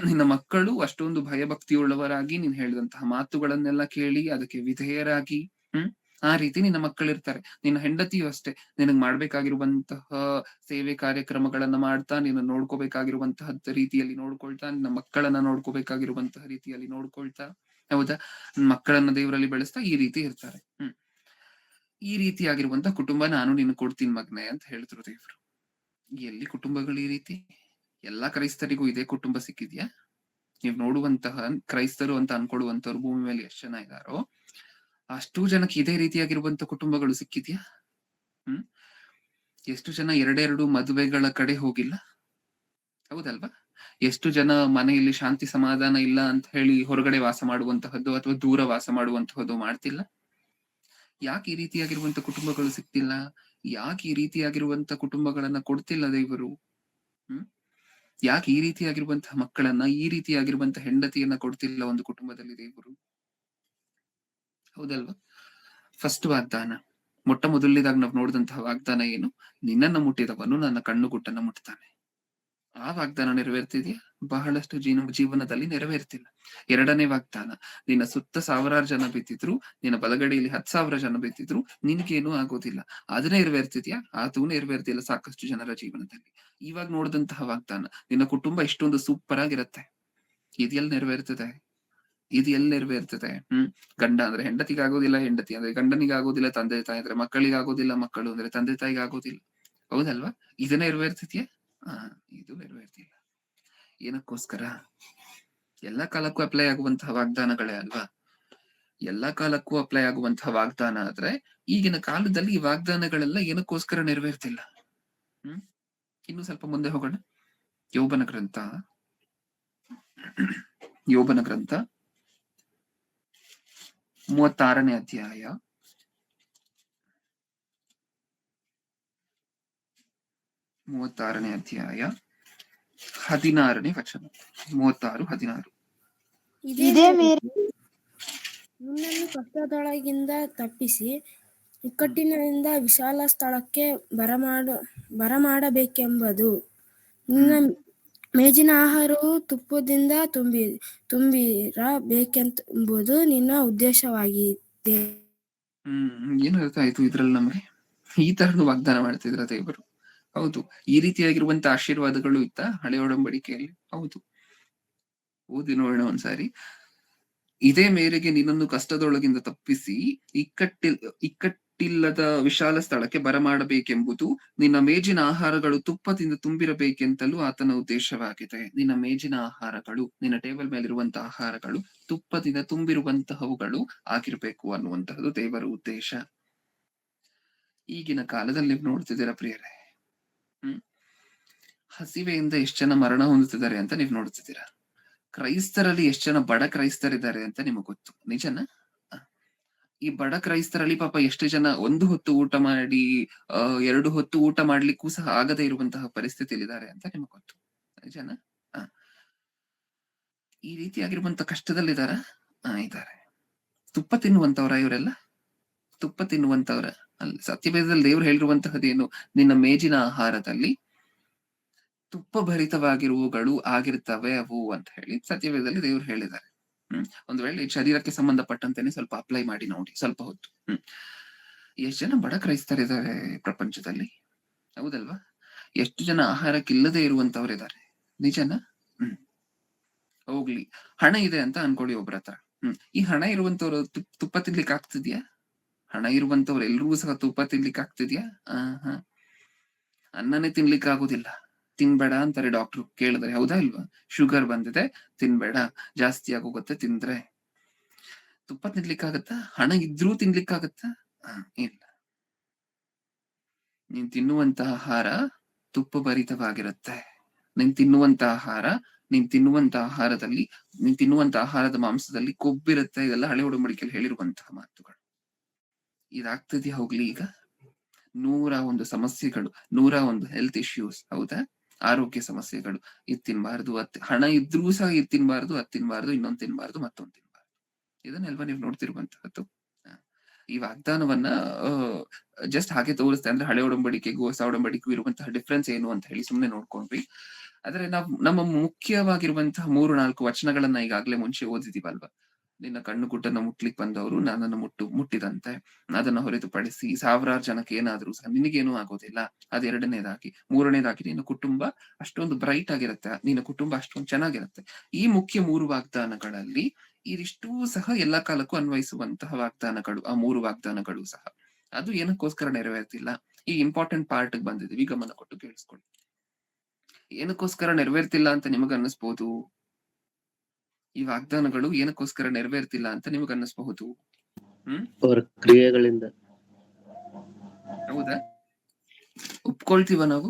ನಿನ್ನ ಮಕ್ಕಳು ಅಷ್ಟೊಂದು ಭಯಭಕ್ತಿಯುಳ್ಳವರಾಗಿ ನೀನ್ ಹೇಳಿದಂತಹ ಮಾತುಗಳನ್ನೆಲ್ಲ ಕೇಳಿ ಅದಕ್ಕೆ ವಿಧೇಯರಾಗಿ ಆ ರೀತಿ ನಿನ್ನ ಮಕ್ಕಳಿರ್ತಾರೆ. ನಿನ್ನ ಹೆಂಡತಿಯು ಅಷ್ಟೇ, ನಿನಗ್ ಮಾಡ್ಬೇಕಾಗಿರುವಂತಹ ಸೇವೆ ಕಾರ್ಯಕ್ರಮಗಳನ್ನ ಮಾಡ್ತಾ, ನಿನ್ನ ನೋಡ್ಕೋಬೇಕಾಗಿರುವಂತಹ ರೀತಿಯಲ್ಲಿ ನೋಡ್ಕೊಳ್ತಾ, ನಿನ್ನ ಮಕ್ಕಳನ್ನ ನೋಡ್ಕೋಬೇಕಾಗಿರುವಂತಹ ರೀತಿಯಲ್ಲಿ ನೋಡ್ಕೊಳ್ತಾ, ಹೌದಾ, ಮಕ್ಕಳನ್ನ ದೇವರಲ್ಲಿ ಬೆಳೆಸ್ತಾ ಈ ರೀತಿ ಇರ್ತಾರೆ. ಈ ರೀತಿಯಾಗಿರುವಂತಹ ಕುಟುಂಬ ನಾನು ನಿನ್ನ ಕೊಡ್ತೀನಿ ಮಗ್ನೆ ಅಂತ ಹೇಳಿದ್ರು ದೇವರು. ಎಲ್ಲಿ ಕುಟುಂಬಗಳು ಈ ರೀತಿ? ಎಲ್ಲಾ ಕ್ರೈಸ್ತರಿಗೂ ಇದೇ ಕುಟುಂಬ ಸಿಕ್ಕಿದ್ಯಾ? ನೀವು ನೋಡುವಂತಹ ಕ್ರೈಸ್ತರು ಅಂತ ಅನ್ಕೊಳ್ಳುವಂತವ್ರು ಭೂಮಿ ಮೇಲೆ ಎಷ್ಟು ಜನ ಇದ್ದಾರೋ ಅಷ್ಟು ಜನಕ್ಕೆ ಇದೇ ರೀತಿಯಾಗಿರುವಂತಹ ಕುಟುಂಬಗಳು ಸಿಕ್ಕಿದ್ಯಾ? ಎಷ್ಟು ಜನ ಎರಡೆರಡು ಮದುವೆಗಳ ಕಡೆ ಹೋಗಿಲ್ಲ? ಹೌದಲ್ವಾ? ಎಷ್ಟು ಜನ ಮನೆಯಲ್ಲಿ ಶಾಂತಿ ಸಮಾಧಾನ ಇಲ್ಲ ಅಂತ ಹೇಳಿ ಹೊರಗಡೆ ವಾಸ ಮಾಡುವಂತಹದ್ದು ಅಥವಾ ದೂರ ವಾಸ ಮಾಡುವಂತಹದ್ದು ಮಾಡ್ತಿಲ್ಲ? ಯಾಕೆ ಈ ರೀತಿಯಾಗಿರುವಂತ ಕುಟುಂಬಗಳು ಸಿಕ್ತಿಲ್ಲ? ಯಾಕೆ ಈ ರೀತಿಯಾಗಿರುವಂತ ಕುಟುಂಬಗಳನ್ನ ಕೊಡ್ತಿಲ್ಲ ದೇವರು? ಯಾಕೆ ಈ ರೀತಿಯಾಗಿರುವಂತಹ ಮಕ್ಕಳನ್ನ, ಈ ರೀತಿಯಾಗಿರುವಂತಹ ಹೆಂಡತಿಯನ್ನ ಕೊಡ್ತಿಲ್ಲ ಒಂದು ಕುಟುಂಬದಲ್ಲಿ ದೇವರು? ಹೌದಲ್ವಾ? ಫಸ್ಟ್ ವಾಗ್ದಾನ, ಮೊಟ್ಟ ಮೊದಲನೇದಾಗಿ ನಾವು ನೋಡಿದಂತಹ ವಾಗ್ದಾನ ಏನು? ನಿನ್ನನ್ನು ಮುಟ್ಟಿದವನು ನನ್ನ ಕಣ್ಣುಗುಟ್ಟನ್ನ ಮುಟ್ತಾನೆ. ಆ ವಾಗ್ದಾನ ನೆರವೇರ್ತಿದ್ಯಾ? ಬಹಳಷ್ಟು ಜೀವನದಲ್ಲಿ ನೆರವೇರ್ತಿಲ್ಲ. ಎರಡನೇ ವಾಗ್ದಾನ, ನಿನ್ನ ಸುತ್ತ 1000 ಜನ ಬಿದ್ದಿದ್ರು, ನಿನ್ನ ಬಲಗಡೆಯಲ್ಲಿ 10,000 ಜನ ಬಿದ್ದಿದ್ರು ನಿನ್ಗೇನು ಆಗೋದಿಲ್ಲ. ಅದು ನೆರವೇರ್ತಿದ್ಯಾ? ಅದು ನೆರವೇರ್ತಿಲ್ಲ ಸಾಕಷ್ಟು ಜನರ ಜೀವನದಲ್ಲಿ. ಇವಾಗ ನೋಡಿದಂತಹ ವಾಗ್ದಾನ, ನಿನ್ನ ಕುಟುಂಬ ಇಷ್ಟೊಂದು ಸೂಪರ್ ಆಗಿರತ್ತೆ, ಇದೆಲ್ಲಿ ನೆರವೇರ್ತದೆ? ಇದು ಎಲ್ಲಿ ನೆರವೇರ್ತದೆ? ಗಂಡ ಅಂದ್ರೆ ಹೆಂಡತಿಗೆ ಆಗೋದಿಲ್ಲ, ಹೆಂಡತಿ ಅಂದ್ರೆ ಗಂಡನಿಗೆ ಆಗೋದಿಲ್ಲ, ತಂದೆ ತಾಯಿ ಅಂದ್ರೆ ಮಕ್ಕಳಿಗೆ ಆಗೋದಿಲ್ಲ, ಮಕ್ಕಳು ಅಂದ್ರೆ ತಂದೆ ತಾಯಿಗೆ ಆಗೋದಿಲ್ಲ. ಹೌದಲ್ವಾ? ಇದು ನೆರವೇರ್ತಿದ್ಯಾ? ಇದು ನೆರವೇರ್ತಿಲ್ಲ. ಏನಕ್ಕೋಸ್ಕರ? ಎಲ್ಲಾ ಕಾಲಕ್ಕೂ ಅಪ್ಲೈ ಆಗುವಂತಹ ವಾಗ್ದಾನಗಳೇ ಅಲ್ವಾ? ಎಲ್ಲಾ ಕಾಲಕ್ಕೂ ಅಪ್ಲೈ ಆಗುವಂತಹ ವಾಗ್ದಾನ ಆದ್ರೆ ಈಗಿನ ಕಾಲದಲ್ಲಿ ಈ ವಾಗ್ದಾನಗಳೆಲ್ಲ ಏನಕ್ಕೋಸ್ಕರ ನೆರವೇರ್ತಿಲ್ಲ? ಇನ್ನು ಸ್ವಲ್ಪ ಮುಂದೆ ಹೋಗೋಣ. ಯೋಬನ ಗ್ರಂಥ 36ನೇ ಅಧ್ಯಾಯ 16ನೇ ವಚನ. 36:16. ಇದೇ ಮೇರೆ ನಿನ್ನನ್ನು ಕಷ್ಟದೊಳಗಿಂದ ತಪ್ಪಿಸಿ ಇಕ್ಕಟ್ಟಿನಿಂದ ವಿಶಾಲ ಸ್ಥಳಕ್ಕೆ ಬರಮಾಡಬೇಕೆಂಬುದು. ನಿನ್ನ ಮೇಜಿನ ಆಹಾರವು ತುಪ್ಪದಿಂದ ತುಂಬಿರಬೇಕೆಂಬುದು ನಿನ್ನ ಉದ್ದೇಶವಾಗಿದೆ. ಏನು ಅರ್ಥ ಆಯ್ತು ಇದ್ರಲ್ಲಿ ನಮ್ಗೆ? ಈ ತರನು ವಾಗ್ದಾನ ಮಾಡ್ತಿದ್ರ ದೇವರು? ಹೌದು. ಈ ರೀತಿಯಾಗಿರುವಂತ ಆಶೀರ್ವಾದಗಳು ಇತ್ತ ಹಳೆ ಒಡಂಬಡಿಕೆಯಲ್ಲಿ? ಹೌದು. ಓದಿ ನೋಡೋಣ ಒಂದ್ಸಾರಿ. ಇದೇ ಮೇರೆಗೆ ನಿನ್ನನ್ನು ಕಷ್ಟದೊಳಗಿಂದ ತಪ್ಪಿಸಿ ಇಕ್ಕಟ್ಟಿಲ್ಲದ ವಿಶಾಲ ಸ್ಥಳಕ್ಕೆ ಬರಮಾಡಬೇಕೆಂಬುದು, ನಿನ್ನ ಮೇಜಿನ ಆಹಾರಗಳು ತುಪ್ಪದಿಂದ ತುಂಬಿರಬೇಕೆಂತಲೂ ಆತನ ಉದ್ದೇಶವಾಗಿದೆ. ನಿನ್ನ ಮೇಜಿನ ಆಹಾರಗಳು, ನಿನ್ನ ಟೇಬಲ್ ಮೇಲಿರುವಂತಹ ಆಹಾರಗಳು ತುಪ್ಪದಿಂದ ತುಂಬಿರುವಂತಹವುಗಳು ಆಗಿರ್ಬೇಕು ಅನ್ನುವಂತಹದ್ದು ದೇವರ ಉದ್ದೇಶ. ಈಗಿನ ಕಾಲದಲ್ಲಿ ನೀವು ನೋಡ್ತಿದ್ದೀರಾ ಪ್ರಿಯರೇ, ಹಸಿವೆಯಿಂದ ಎಷ್ಟು ಜನ ಮರಣ ಹೊಂದುತ್ತಿದ್ದಾರೆ ಅಂತ ನೀವು ನೋಡ್ತಿದ್ದೀರಾ. ಕ್ರೈಸ್ತರಲ್ಲಿ ಎಷ್ಟು ಜನ ಬಡ ಕ್ರೈಸ್ತರಿದ್ದಾರೆ ಅಂತ ನಿಮಗ್ ಗೊತ್ತು, ನಿಜನಾ? ಈ ಬಡ ಕ್ರೈಸ್ತರಲ್ಲಿ ಪಾಪ ಎಷ್ಟು ಜನ ಒಂದು ಹೊತ್ತು ಊಟ ಮಾಡಿ 2 ಹೊತ್ತು ಊಟ ಮಾಡ್ಲಿಕ್ಕೂ ಸಹ ಆಗದೇ ಇರುವಂತಹ ಪರಿಸ್ಥಿತಿಯಲ್ಲಿದ್ದಾರೆ ಅಂತ ನಿಮಗ್ ಗೊತ್ತು, ನಿಜನಾ? ಈ ರೀತಿಯಾಗಿರುವಂತ ಕಷ್ಟದಲ್ಲಿದ್ದಾರ? ಇದ್ದಾರೆ. ತುಪ್ಪ ತಿನ್ನುವಂತವ್ರ ಇವರೆಲ್ಲ? ತುಪ್ಪ ತಿನ್ನುವಂತವ್ರ ಅಲ್ಲ. ಸತ್ಯವೇದದಲ್ಲಿ ದೇವ್ರು ಹೇಳಿರುವಂತಹದ್ದೇನು? ನಿನ್ನ ಮೇಜಿನ ಆಹಾರದಲ್ಲಿ ತುಪ್ಪ ಭರಿತವಾಗಿರುವಗಳು ಆಗಿರ್ತವೆ ಅವು ಅಂತ ಹೇಳಿ ಸತ್ಯವೇದದಲ್ಲಿ ದೇವ್ರು ಹೇಳಿದ್ದಾರೆ. ಒಂದು ವೇಳೆ ಶರೀರಕ್ಕೆ ಸಂಬಂಧಪಟ್ಟಂತೆನೆ ಸ್ವಲ್ಪ ಅಪ್ಲೈ ಮಾಡಿ ನೋಡಿ ಸ್ವಲ್ಪ ಹೊತ್ತು. ಎಷ್ಟು ಜನ ಬಡ ಕ್ರೈಸ್ತರಿದ್ದಾರೆ ಪ್ರಪಂಚದಲ್ಲಿ, ಹೌದಲ್ವಾ? ಎಷ್ಟು ಜನ ಆಹಾರಕ್ಕಿಲ್ಲದೆ ಇರುವಂತವ್ರಿದ್ದಾರೆ, ನಿಜನಾ? ಹೋಗ್ಲಿ, ಹಣ ಇದೆ ಅಂತ ಅನ್ಕೊಳ್ಳಿ ಒಬ್ರ ಹತ್ರ. ಈ ಹಣ ಇರುವಂತವ್ರು ತುಪ್ಪ ತಿನ್ಲಿಕ್ಕೆ ಆಗ್ತಿದ್ಯಾ? ಹಣ ಇರುವಂತವ್ರು ಎಲ್ರಿಗೂ ಸಹ ತುಪ್ಪ ತಿನ್ಲಿಕ್ಕೆ ಆಗ್ತಿದ್ಯಾ? ಅನ್ನನೇ ತಿನ್ಲಿಕ್ಕೆ ಆಗುದಿಲ್ಲ. ತಿನ್ಬೇಡ ಅಂತಾರೆ ಡಾಕ್ಟ್ರು ಕೇಳಿದ್ರೆ, ಹೌದಾ ಇಲ್ವಾ? ಶುಗರ್ ಬಂದಿದೆ, ತಿನ್ಬೇಡ, ಜಾಸ್ತಿ ಆಗೋಗುತ್ತೆ ತಿಂದ್ರೆ. ತುಪ್ಪ ತಿನ್ಲಿಕ್ಕಾಗತ್ತಾ? ಹಣ ಇದ್ರೂ ತಿನ್ಲಿಕ್ಕಾಗತ್ತಾ? ಇಲ್ಲ. ನೀನ್ ತಿನ್ನುವಂತ ಆಹಾರ ತುಪ್ಪ ಭರಿತವಾಗಿರುತ್ತೆ. ನೀನ್ ತಿನ್ನುವಂತ ಆಹಾರದಲ್ಲಿ ನೀನ್ ತಿನ್ನುವಂತ ಆಹಾರದ ಮಾಂಸದಲ್ಲಿ ಕೊಬ್ಬಿರುತ್ತೆ. ಇದೆಲ್ಲ ಹಳೆ ಒಡಂಬಡಿಕೆಯಲ್ಲಿ ಹೇಳಿರುವಂತಹ ಮಾತುಗಳು. ಇದಾಗ್ತದ್ಯಾ ಹೋಗ್ಲಿ? ಈಗ 101 ಸಮಸ್ಯೆಗಳು, 101 ಹೆಲ್ತ್ ಇಶ್ಯೂಸ್, ಹೌದಾ? ಆರೋಗ್ಯ ಸಮಸ್ಯೆಗಳು. ಇದ್ ತಿನ್ಬಾರ್ದು, ಹಣ ಇದ್ರೂ ಸಹ ಇದ್ ತಿನ್ಬಾರ್ದು, ಅದ್ ತಿನ್ಬಾರ್ದು, ಇನ್ನೊಂದ್ ತಿನ್ಬಾರ್ದು, ಮತ್ತೊಂದ್ ತಿನ್ಬಾರ್ದು. ಇದನ್ನೆಲ್ವಾ ನೀವು ನೋಡ್ತಿರುವಂತಹದ್ದು? ಈ ವಾಗ್ದಾನವನ್ನ ಜಸ್ಟ್ ಹಾಗೆ ತೋರಿಸ್ತೆ ಅಂದ್ರೆ ಹಳೆ ಒಡಂಬಡಿಕೆಗೂ ಹೊಸ ಒಡಂಬಡಿಕೆಗೂ ಇರುವಂತಹ ಡಿಫ್ರೆನ್ಸ್ ಏನು ಅಂತ ಹೇಳಿ ಸುಮ್ನೆ ನೋಡ್ಕೊಂಡ್ವಿ. ಆದ್ರೆ ನಮ್ಮ ಮುಖ್ಯವಾಗಿರುವಂತಹ 3-4 ವಚನಗಳನ್ನ ಈಗಾಗ್ಲೇ ಮುಂಚೆ ಓದಿದೀವಲ್ವಾ? ನಿನ್ನ ಕಣ್ಣು ಗುಡ್ಡನ್ನ ಮುಟ್ಲಿಕ್ ಬಂದವರು ನನ್ನನ್ನು ಮುಟ್ಟಿದಂತೆ, ಅದನ್ನ ಹೊರತುಪಡಿಸಿ 1000 ಜನಕ್ಕೆ ಏನಾದ್ರೂ ಸಹ ನಿನಗೇನೂ ಆಗೋದಿಲ್ಲ. ಅದ್ 2ನೇದಾಗಿ. 3ನೇದಾಗಿ ನಿನ್ನ ಕುಟುಂಬ ಅಷ್ಟೊಂದು ಬ್ರೈಟ್ ಆಗಿರುತ್ತೆ, ನಿನ್ನ ಕುಟುಂಬ ಅಷ್ಟೊಂದು ಚೆನ್ನಾಗಿರುತ್ತೆ. ಈ ಮುಖ್ಯ 3 ವಾಗ್ದಾನಗಳಲ್ಲಿ ಇದಿಷ್ಟೂ ಸಹ ಎಲ್ಲಾ ಕಾಲಕ್ಕೂ ಅನ್ವಯಿಸುವಂತಹ ವಾಗ್ದಾನಗಳು. ಆ 3 ವಾಗ್ದಾನಗಳು ಸಹ ಅದು ಏನಕ್ಕೋಸ್ಕರ ನೆರವೇರ್ತಿಲ್ಲ? ಈ ಇಂಪಾರ್ಟೆಂಟ್ ಪಾರ್ಟ್ ಬಂದಿದೀವಿ, ಗಮನ ಕೊಟ್ಟು ಕೇಳಿಸ್ಕೊಳ್ಳಿ. ಏನಕ್ಕೋಸ್ಕರ ನೆರವೇರ್ತಿಲ್ಲ ಅಂತ ನಿಮಗ ಅನ್ನಿಸ್ಬೋದು? ಈ ವಾಗ್ದಾನಗಳು ಏನಕ್ಕೋಸ್ಕರ ನೆರವೇರ್ತಿಲ್ಲ ಅಂತ ನಿಮಗ ಅನ್ನಿಸ್ಬಹುದು? ಅವರ ಕ್ರಿಯೆಗಳಿಂದ. ಹೌದಾ? ಒಪ್ಕೊಳ್ತೀವ ನಾವು?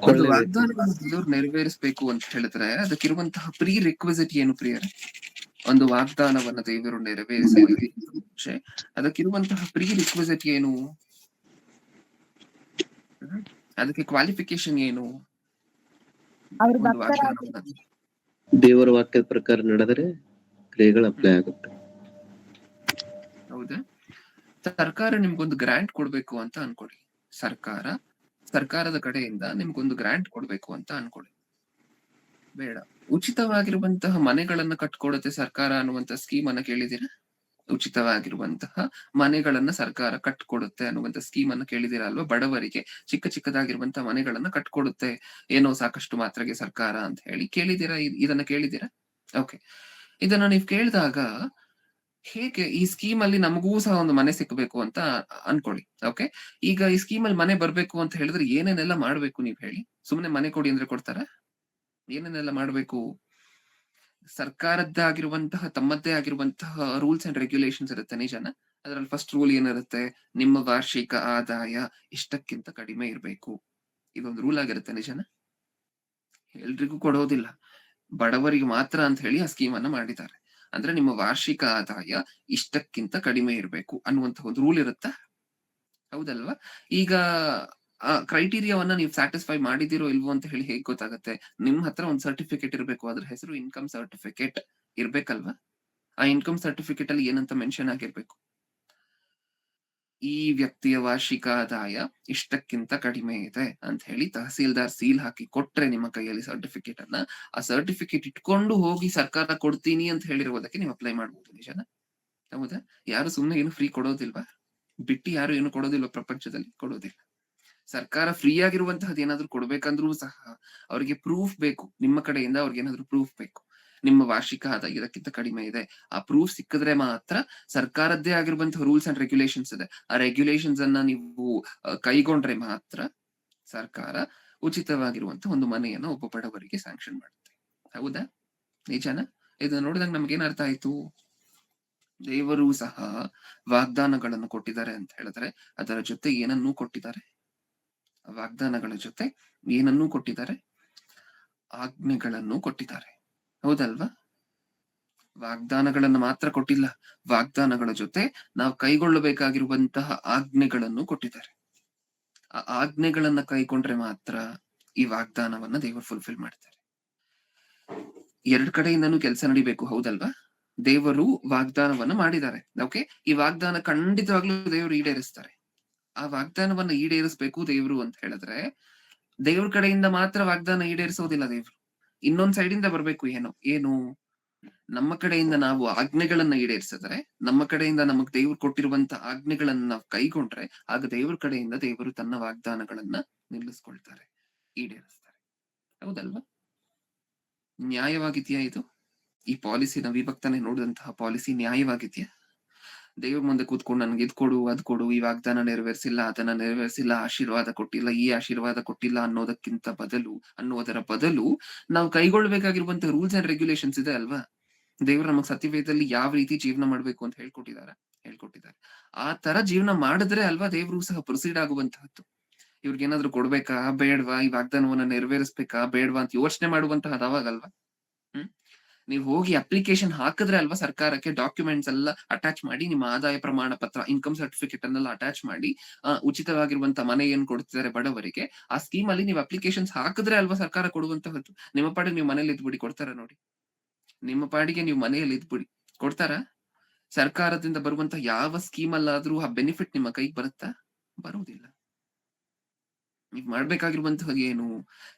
ಒಂದು ವಾಗ್ದಾನವನ್ನು ದೇವ್ರು ನೆರವೇರಿಸಬೇಕು ಅಂತ ಹೇಳಿದ್ರೆ ಅದಕ್ಕಿರುವಂತಹ ಪ್ರೀ ರಿಕ್ವಿಸಿಟ್ ಏನು ಪ್ರಿಯರೇ? ಒಂದು ವಾಗ್ದಾನವನ್ನ ದೇವರು ನೆರವೇರಿಸಲಿಕ್ಕೆ ಮುಂಚೆ ಅದಕ್ಕಿರುವಂತಹ ಪ್ರೀ ರಿಕ್ವಿಸಿಟ್ ಏನು? ಅದಕ್ಕೆ ಕ್ವಾಲಿಫಿಕೇಶನ್ ಏನು? ದೇವರ ವಾಕ್ಯದ ಪ್ರಕಾರ ನಡೆದರೆ ಕ್ರಿಯೆಗಳು ಅಪ್ಲೈ ಆಗುತ್ತೆ. ಹೌದಾ? ಸರ್ಕಾರ ನಿಮ್ಗೊಂದು ಗ್ರಾಂಟ್ ಕೊಡ್ಬೇಕು ಅಂತ ಅನ್ಕೊಳ್ಳಿ. ಸರ್ಕಾರದ ಕಡೆಯಿಂದ ನಿಮ್ಗೊಂದು ಗ್ರಾಂಟ್ ಕೊಡ್ಬೇಕು ಅಂತ ಅನ್ಕೊಳ್ಳಿ. ಬೇಡ, ಉಚಿತವಾಗಿರುವಂತಹ ಮನೆಗಳನ್ನ ಕಟ್ಕೊಡುತ್ತೆ ಸರ್ಕಾರ ಅನ್ನುವಂತ ಸ್ಕೀಮ್ ಅನ್ನ ಕೇಳಿದಿರಾ? ಉಚಿತವಾಗಿರುವಂತಹ ಮನೆಗಳನ್ನ ಸರ್ಕಾರ ಕಟ್ಕೊಡುತ್ತೆ ಅನ್ನುವಂತ ಸ್ಕೀಮ್ ಅನ್ನ ಕೇಳಿದಿರಾ ಅಲ್ವಾ? ಬಡವರಿಗೆ ಚಿಕ್ಕದಾಗಿರುವಂತಹ ಮನೆಗಳನ್ನ ಕಟ್ಕೊಡುತ್ತೆ ಏನೋ ಸಾಕಷ್ಟು ಮಾತ್ರೆಗೆ ಸರ್ಕಾರ ಅಂತ ಹೇಳಿ ಕೇಳಿದಿರಾ? ಇದನ್ನ ಕೇಳಿದಿರಾ? ಓಕೆ, ಇದನ್ನ ನೀವ್ ಕೇಳಿದಾಗ ಹೇಗೆ ಈ ಸ್ಕೀಮ್ ಅಲ್ಲಿ ನಮಗೂ ಸಹ ಒಂದು ಮನೆ ಸಿಕ್ಬೇಕು ಅಂತ ಅನ್ಕೊಳ್ಳಿ. ಓಕೆ, ಈಗ ಈ ಸ್ಕೀಮ್ ಅಲ್ಲಿ ಮನೆ ಬರ್ಬೇಕು ಅಂತ ಹೇಳಿದ್ರೆ ಏನೇನೆಲ್ಲ ಮಾಡ್ಬೇಕು ನೀವ್ ಹೇಳಿ? ಸುಮ್ನೆ ಮನೆ ಕೊಡಿ ಅಂದ್ರೆ ಕೊಡ್ತಾರ? ಏನೇನೆಲ್ಲ ಮಾಡ್ಬೇಕು? ಸರ್ಕಾರದ್ದಾಗಿರುವಂತಹ ತಮ್ಮದೇ ಆಗಿರುವಂತಹ ರೂಲ್ಸ್ ಅಂಡ್ ರೆಗ್ಯುಲೇಷನ್ಸ್ ಇರುತ್ತೆ, ನಿಜನ? ಅದ್ರಲ್ಲಿ ಫಸ್ಟ್ ರೂಲ್ ಏನಿರುತ್ತೆ? ನಿಮ್ಮ ವಾರ್ಷಿಕ ಆದಾಯ ಇಷ್ಟಕ್ಕಿಂತ ಕಡಿಮೆ ಇರಬೇಕು. ಇದೊಂದು ರೂಲ್ ಆಗಿರುತ್ತೆ, ನಿಜನ? ಎಲ್ರಿಗೂ ಕೊಡೋದಿಲ್ಲ, ಬಡವರಿಗೆ ಮಾತ್ರ ಅಂತ ಹೇಳಿ ಆ ಸ್ಕೀಮ್ ಅನ್ನ ಮಾಡಿದ್ದಾರೆ. ಅಂದ್ರೆ ನಿಮ್ಮ ವಾರ್ಷಿಕ ಆದಾಯ ಇಷ್ಟಕ್ಕಿಂತ ಕಡಿಮೆ ಇರಬೇಕು ಅನ್ನುವಂತಹ ಒಂದು ರೂಲ್ ಇರುತ್ತಾ? ಹೌದಲ್ವಾ? ಈಗ ಆ ಕ್ರೈಟೀರಿಯಾವನ್ನ ನೀವು ಸ್ಯಾಟಿಸ್ಫೈ ಮಾಡಿದಿರೋ ಇಲ್ವೋ ಅಂತ ಹೇಳಿ ಹೇಗ್ ಗೊತ್ತಾಗತ್ತೆ? ನಿಮ್ ಹತ್ರ ಒಂದು ಸರ್ಟಿಫಿಕೇಟ್ ಇರಬೇಕು, ಅದ್ರ ಹೆಸರು ಇನ್ಕಮ್ ಸರ್ಟಿಫಿಕೇಟ್ ಇರ್ಬೇಕಲ್ವಾ? ಆ ಇನ್ಕಮ್ ಸರ್ಟಿಫಿಕೇಟ್ ಅಲ್ಲಿ ಏನಂತ ಮೆನ್ಷನ್ ಆಗಿರ್ಬೇಕು? ಈ ವ್ಯಕ್ತಿಯ ವಾರ್ಷಿಕ ಆದಾಯ ಇಷ್ಟಕ್ಕಿಂತ ಕಡಿಮೆ ಇದೆ ಅಂತ ಹೇಳಿ ತಹಸೀಲ್ದಾರ್ ಸೀಲ್ ಹಾಕಿ ಕೊಟ್ರೆ ನಿಮ್ಮ ಕೈಯಲ್ಲಿ ಸರ್ಟಿಫಿಕೇಟ್ ಅನ್ನ, ಆ ಸರ್ಟಿಫಿಕೇಟ್ ಇಟ್ಕೊಂಡು ಹೋಗಿ ಸರ್ಕಾರ ಕೊಡ್ತೀನಿ ಅಂತ ಹೇಳಿರುವುದಕ್ಕೆ ನೀವು ಅಪ್ಲೈ ಮಾಡಬಹುದು, ನಿಜನಾ? ಹೌದಾ? ಯಾರು ಸುಮ್ನೆ ಏನು ಫ್ರೀ ಕೊಡೋದಿಲ್ವಾ? ಬಿಟ್ಟು ಯಾರು ಏನು ಕೊಡೋದಿಲ್ವಾ ಪ್ರಪಂಚದಲ್ಲಿ? ಕೊಡೋದಿಲ್ಲ. ಸರ್ಕಾರ ಫ್ರೀ ಆಗಿರುವಂತಹದ್ದು ಏನಾದ್ರು ಕೊಡ್ಬೇಕಂದ್ರೂ ಸಹ ಅವ್ರಿಗೆ ಪ್ರೂಫ್ ಬೇಕು, ನಿಮ್ಮ ಕಡೆಯಿಂದ ಅವ್ರಿಗೆ ಏನಾದ್ರು ಪ್ರೂಫ್ ಬೇಕು. ನಿಮ್ಮ ವಾರ್ಷಿಕ ಆದಾಯ ಇದಕ್ಕಿಂತ ಕಡಿಮೆ ಇದೆ, ಆ ಪ್ರೂಫ್ ಸಿಕ್ಕಿದ್ರೆ ಮಾತ್ರ ಸರ್ಕಾರದ್ದೇ ಆಗಿರುವಂತಹ ರೂಲ್ಸ್ ಅಂಡ್ ರೆಗ್ಯುಲೇಷನ್ಸ್ ಇದೆ, ಆ ರೆಗ್ಯುಲೇಷನ್ಸ್ ಅನ್ನ ನೀವು ಕೈಗೊಂಡ್ರೆ ಮಾತ್ರ ಸರ್ಕಾರ ಉಚಿತವಾಗಿರುವಂತಹ ಒಂದು ಮನೆಯನ್ನ ಒಬ್ಬ ಬಡವರಿಗೆ ಸ್ಯಾಂಕ್ಷನ್ ಮಾಡುತ್ತೆ. ಹೌದಾ? ನಿಜಾನ? ಇದನ್ನ ನೋಡಿದಾಗ ನಮ್ಗೇನ್ ಅರ್ಥ ಆಯ್ತು? ದೇವರು ಸಹ ವಾಗ್ದಾನಗಳನ್ನು ಕೊಟ್ಟಿದ್ದಾರೆ ಅಂತ ಹೇಳಿದ್ರೆ ಅದರ ಜೊತೆ ಏನನ್ನೂ ಕೊಟ್ಟಿದ್ದಾರೆ? ವಾಗ್ದಾನಗಳ ಜೊತೆ ಏನನ್ನೂ ಕೊಟ್ಟಿದ್ದಾರೆ? ಆಜ್ಞೆಗಳನ್ನು ಕೊಟ್ಟಿದ್ದಾರೆ. ಹೌದಲ್ವಾ? ವಾಗ್ದಾನಗಳನ್ನ ಮಾತ್ರ ಕೊಟ್ಟಿಲ್ಲ, ವಾಗ್ದಾನಗಳ ಜೊತೆ ನಾವು ಕೈಗೊಳ್ಳಬೇಕಾಗಿರುವಂತಹ ಆಜ್ಞೆಗಳನ್ನು ಕೊಟ್ಟಿದ್ದಾರೆ. ಆ ಆಜ್ಞೆಗಳನ್ನ ಕೈಗೊಂಡ್ರೆ ಮಾತ್ರ ಈ ವಾಗ್ದಾನವನ್ನ ದೇವರು ಫುಲ್ಫಿಲ್ ಮಾಡ್ತಾರೆ. ಎರಡ್ ಕಡೆಯಿಂದನೂ ಕೆಲಸ ನಡಿಬೇಕು. ಹೌದಲ್ವಾ? ದೇವರು ವಾಗ್ದಾನವನ್ನ ಮಾಡಿದ್ದಾರೆ. ಓಕೆ, ಈ ವಾಗ್ದಾನ ಖಂಡಿತವಾಗ್ಲೂ ದೇವರು ಈಡೇರಿಸ್ತಾರೆ. ಆ ವಾಗ್ದಾನವನ್ನ ಈಡೇರಿಸ್ಬೇಕು ದೇವರು ಅಂತ ಹೇಳಿದ್ರೆ ದೇವ್ರ ಕಡೆಯಿಂದ ಮಾತ್ರ ವಾಗ್ದಾನ ಈಡೇರಿಸೋದಿಲ್ಲ ದೇವ್ರು. ಇನ್ನೊಂದ್ ಸೈಡ್ ಇಂದ ಬರ್ಬೇಕು. ಏನು ನಮ್ಮ ಕಡೆಯಿಂದ ನಾವು ಆಜ್ಞೆಗಳನ್ನ ಈಡೇರಿಸಿದ್ರೆ, ನಮ್ಮ ಕಡೆಯಿಂದ ನಮಗ್ ದೇವ್ರು ಕೊಟ್ಟಿರುವಂತ ಆಜ್ಞೆಗಳನ್ನ ನಾವು ಕೈಗೊಂಡ್ರೆ, ಆಗ ದೇವ್ರ ಕಡೆಯಿಂದ ದೇವರು ತನ್ನ ವಾಗ್ದಾನಗಳನ್ನ ನಿಲ್ಲಿಸ್ಕೊಳ್ತಾರೆ, ಈಡೇರಿಸ್ತಾರೆ. ಹೌದಲ್ವಾ? ನ್ಯಾಯವಾಗಿದ್ಯಾ ಇದು? ಈ ಪಾಲಿಸಿನ ವಿಭಕ್ತನೆ ನೋಡಿದಂತಹ ಪಾಲಿಸಿ ನ್ಯಾಯವಾಗಿದ್ಯಾ? ದೇವ್ರ ಮುಂದೆ ಕೂತ್ಕೊಂಡು ನನ್ಗೆ ಇದ್ ಕೊಡು, ಅದ್ ಕೊಡು, ಈ ವಾಗ್ದಾನ ನೆರವೇರಿಸಿಲ್ಲ, ಅದನ್ನ ನೆರವೇರಿಸಿಲ್ಲ, ಆಶೀರ್ವಾದ ಕೊಟ್ಟಿಲ್ಲ, ಈ ಆಶೀರ್ವಾದ ಕೊಟ್ಟಿಲ್ಲ ಅನ್ನೋದರ ಬದಲು ನಾವು ಕೈಗೊಳ್ಬೇಕಾಗಿರುವಂತಹ ರೂಲ್ಸ್ ಅಂಡ್ ರೆಗ್ಯುಲೇಷನ್ಸ್ ಇದೆ ಅಲ್ವಾ? ದೇವ್ರು ನಮಗ್ ಸತ್ಯವೇದದಲ್ಲಿ ಯಾವ ರೀತಿ ಜೀವನ ಮಾಡ್ಬೇಕು ಅಂತ ಹೇಳ್ಕೊಟ್ಟಿದ್ದಾರೆ. ಆ ತರ ಜೀವನ ಮಾಡಿದ್ರೆ ಅಲ್ವಾ ದೇವ್ರು ಸಹ ಪ್ರೊಸೀಡ್ ಆಗುವಂತಹದ್ದು. ಇವ್ರಿಗೇನಾದ್ರೂ ಕೊಡ್ಬೇಕಾ ಬೇಡ್ವಾ, ಈ ವಾಗ್ದಾನವನ್ನ ನೆರವೇರಿಸ್ಬೇಕಾ ಬೇಡ್ವಾ ಅಂತ ಯೋಚನೆ ಮಾಡುವಂತಹದ್ದು ಅವಾಗಲ್ವಾ? ನೀವು ಹೋಗಿ ಅಪ್ಲಿಕೇಶನ್ ಹಾಕಿದ್ರೆ ಅಲ್ವಾ ಸರ್ಕಾರಕ್ಕೆ ಡಾಕ್ಯುಮೆಂಟ್ಸ್ ಎಲ್ಲ ಅಟ್ಯಾಚ್ ಮಾಡಿ, ನಿಮ್ಮ ಆದಾಯ ಪ್ರಮಾಣ ಪತ್ರ, ಇನ್ಕಮ್ ಸರ್ಟಿಫಿಕೇಟ್ ಅನ್ನೆಲ್ಲ ಅಟ್ಯಾಚ್ ಮಾಡಿ, ಉಚಿತವಾಗಿರುವಂತ ಮನೆ ಏನ್ ಕೊಡ್ತಿದ್ದಾರೆ ಬಡವರಿಗೆ, ಆ ಸ್ಕೀಮ್ ಅಲ್ಲಿ ನೀವು ಅಪ್ಲಿಕೇಶನ್ಸ್ ಹಾಕಿದ್ರೆ ಅಲ್ವಾ ಸರ್ಕಾರ ಕೊಡುವಂತಹದ್ದು. ನಿಮ್ಮ ಪಾಡಿಗೆ ನೀವು ಮನೇಲಿ ಇದ್ಬಿಡಿ, ಕೊಡ್ತಾರ ನೋಡಿ? ನಿಮ್ಮ ಪಾಡಿಗೆ ನೀವು ಮನೆಯಲ್ಲಿ ಇದ್ಬಿಡಿ, ಕೊಡ್ತಾರ? ಸರ್ಕಾರದಿಂದ ಬರುವಂತ ಯಾವ ಸ್ಕೀಮ್ ಅಲ್ಲಾದ್ರೂ ಆ ಬೆನಿಫಿಟ್ ನಿಮ್ಮ ಕೈಗೆ ಬರುತ್ತಾ? ಬರುವುದಿಲ್ಲ. ನೀವ್ ಮಾಡ್ಬೇಕಾಗಿರುವಂತಹ ಏನು,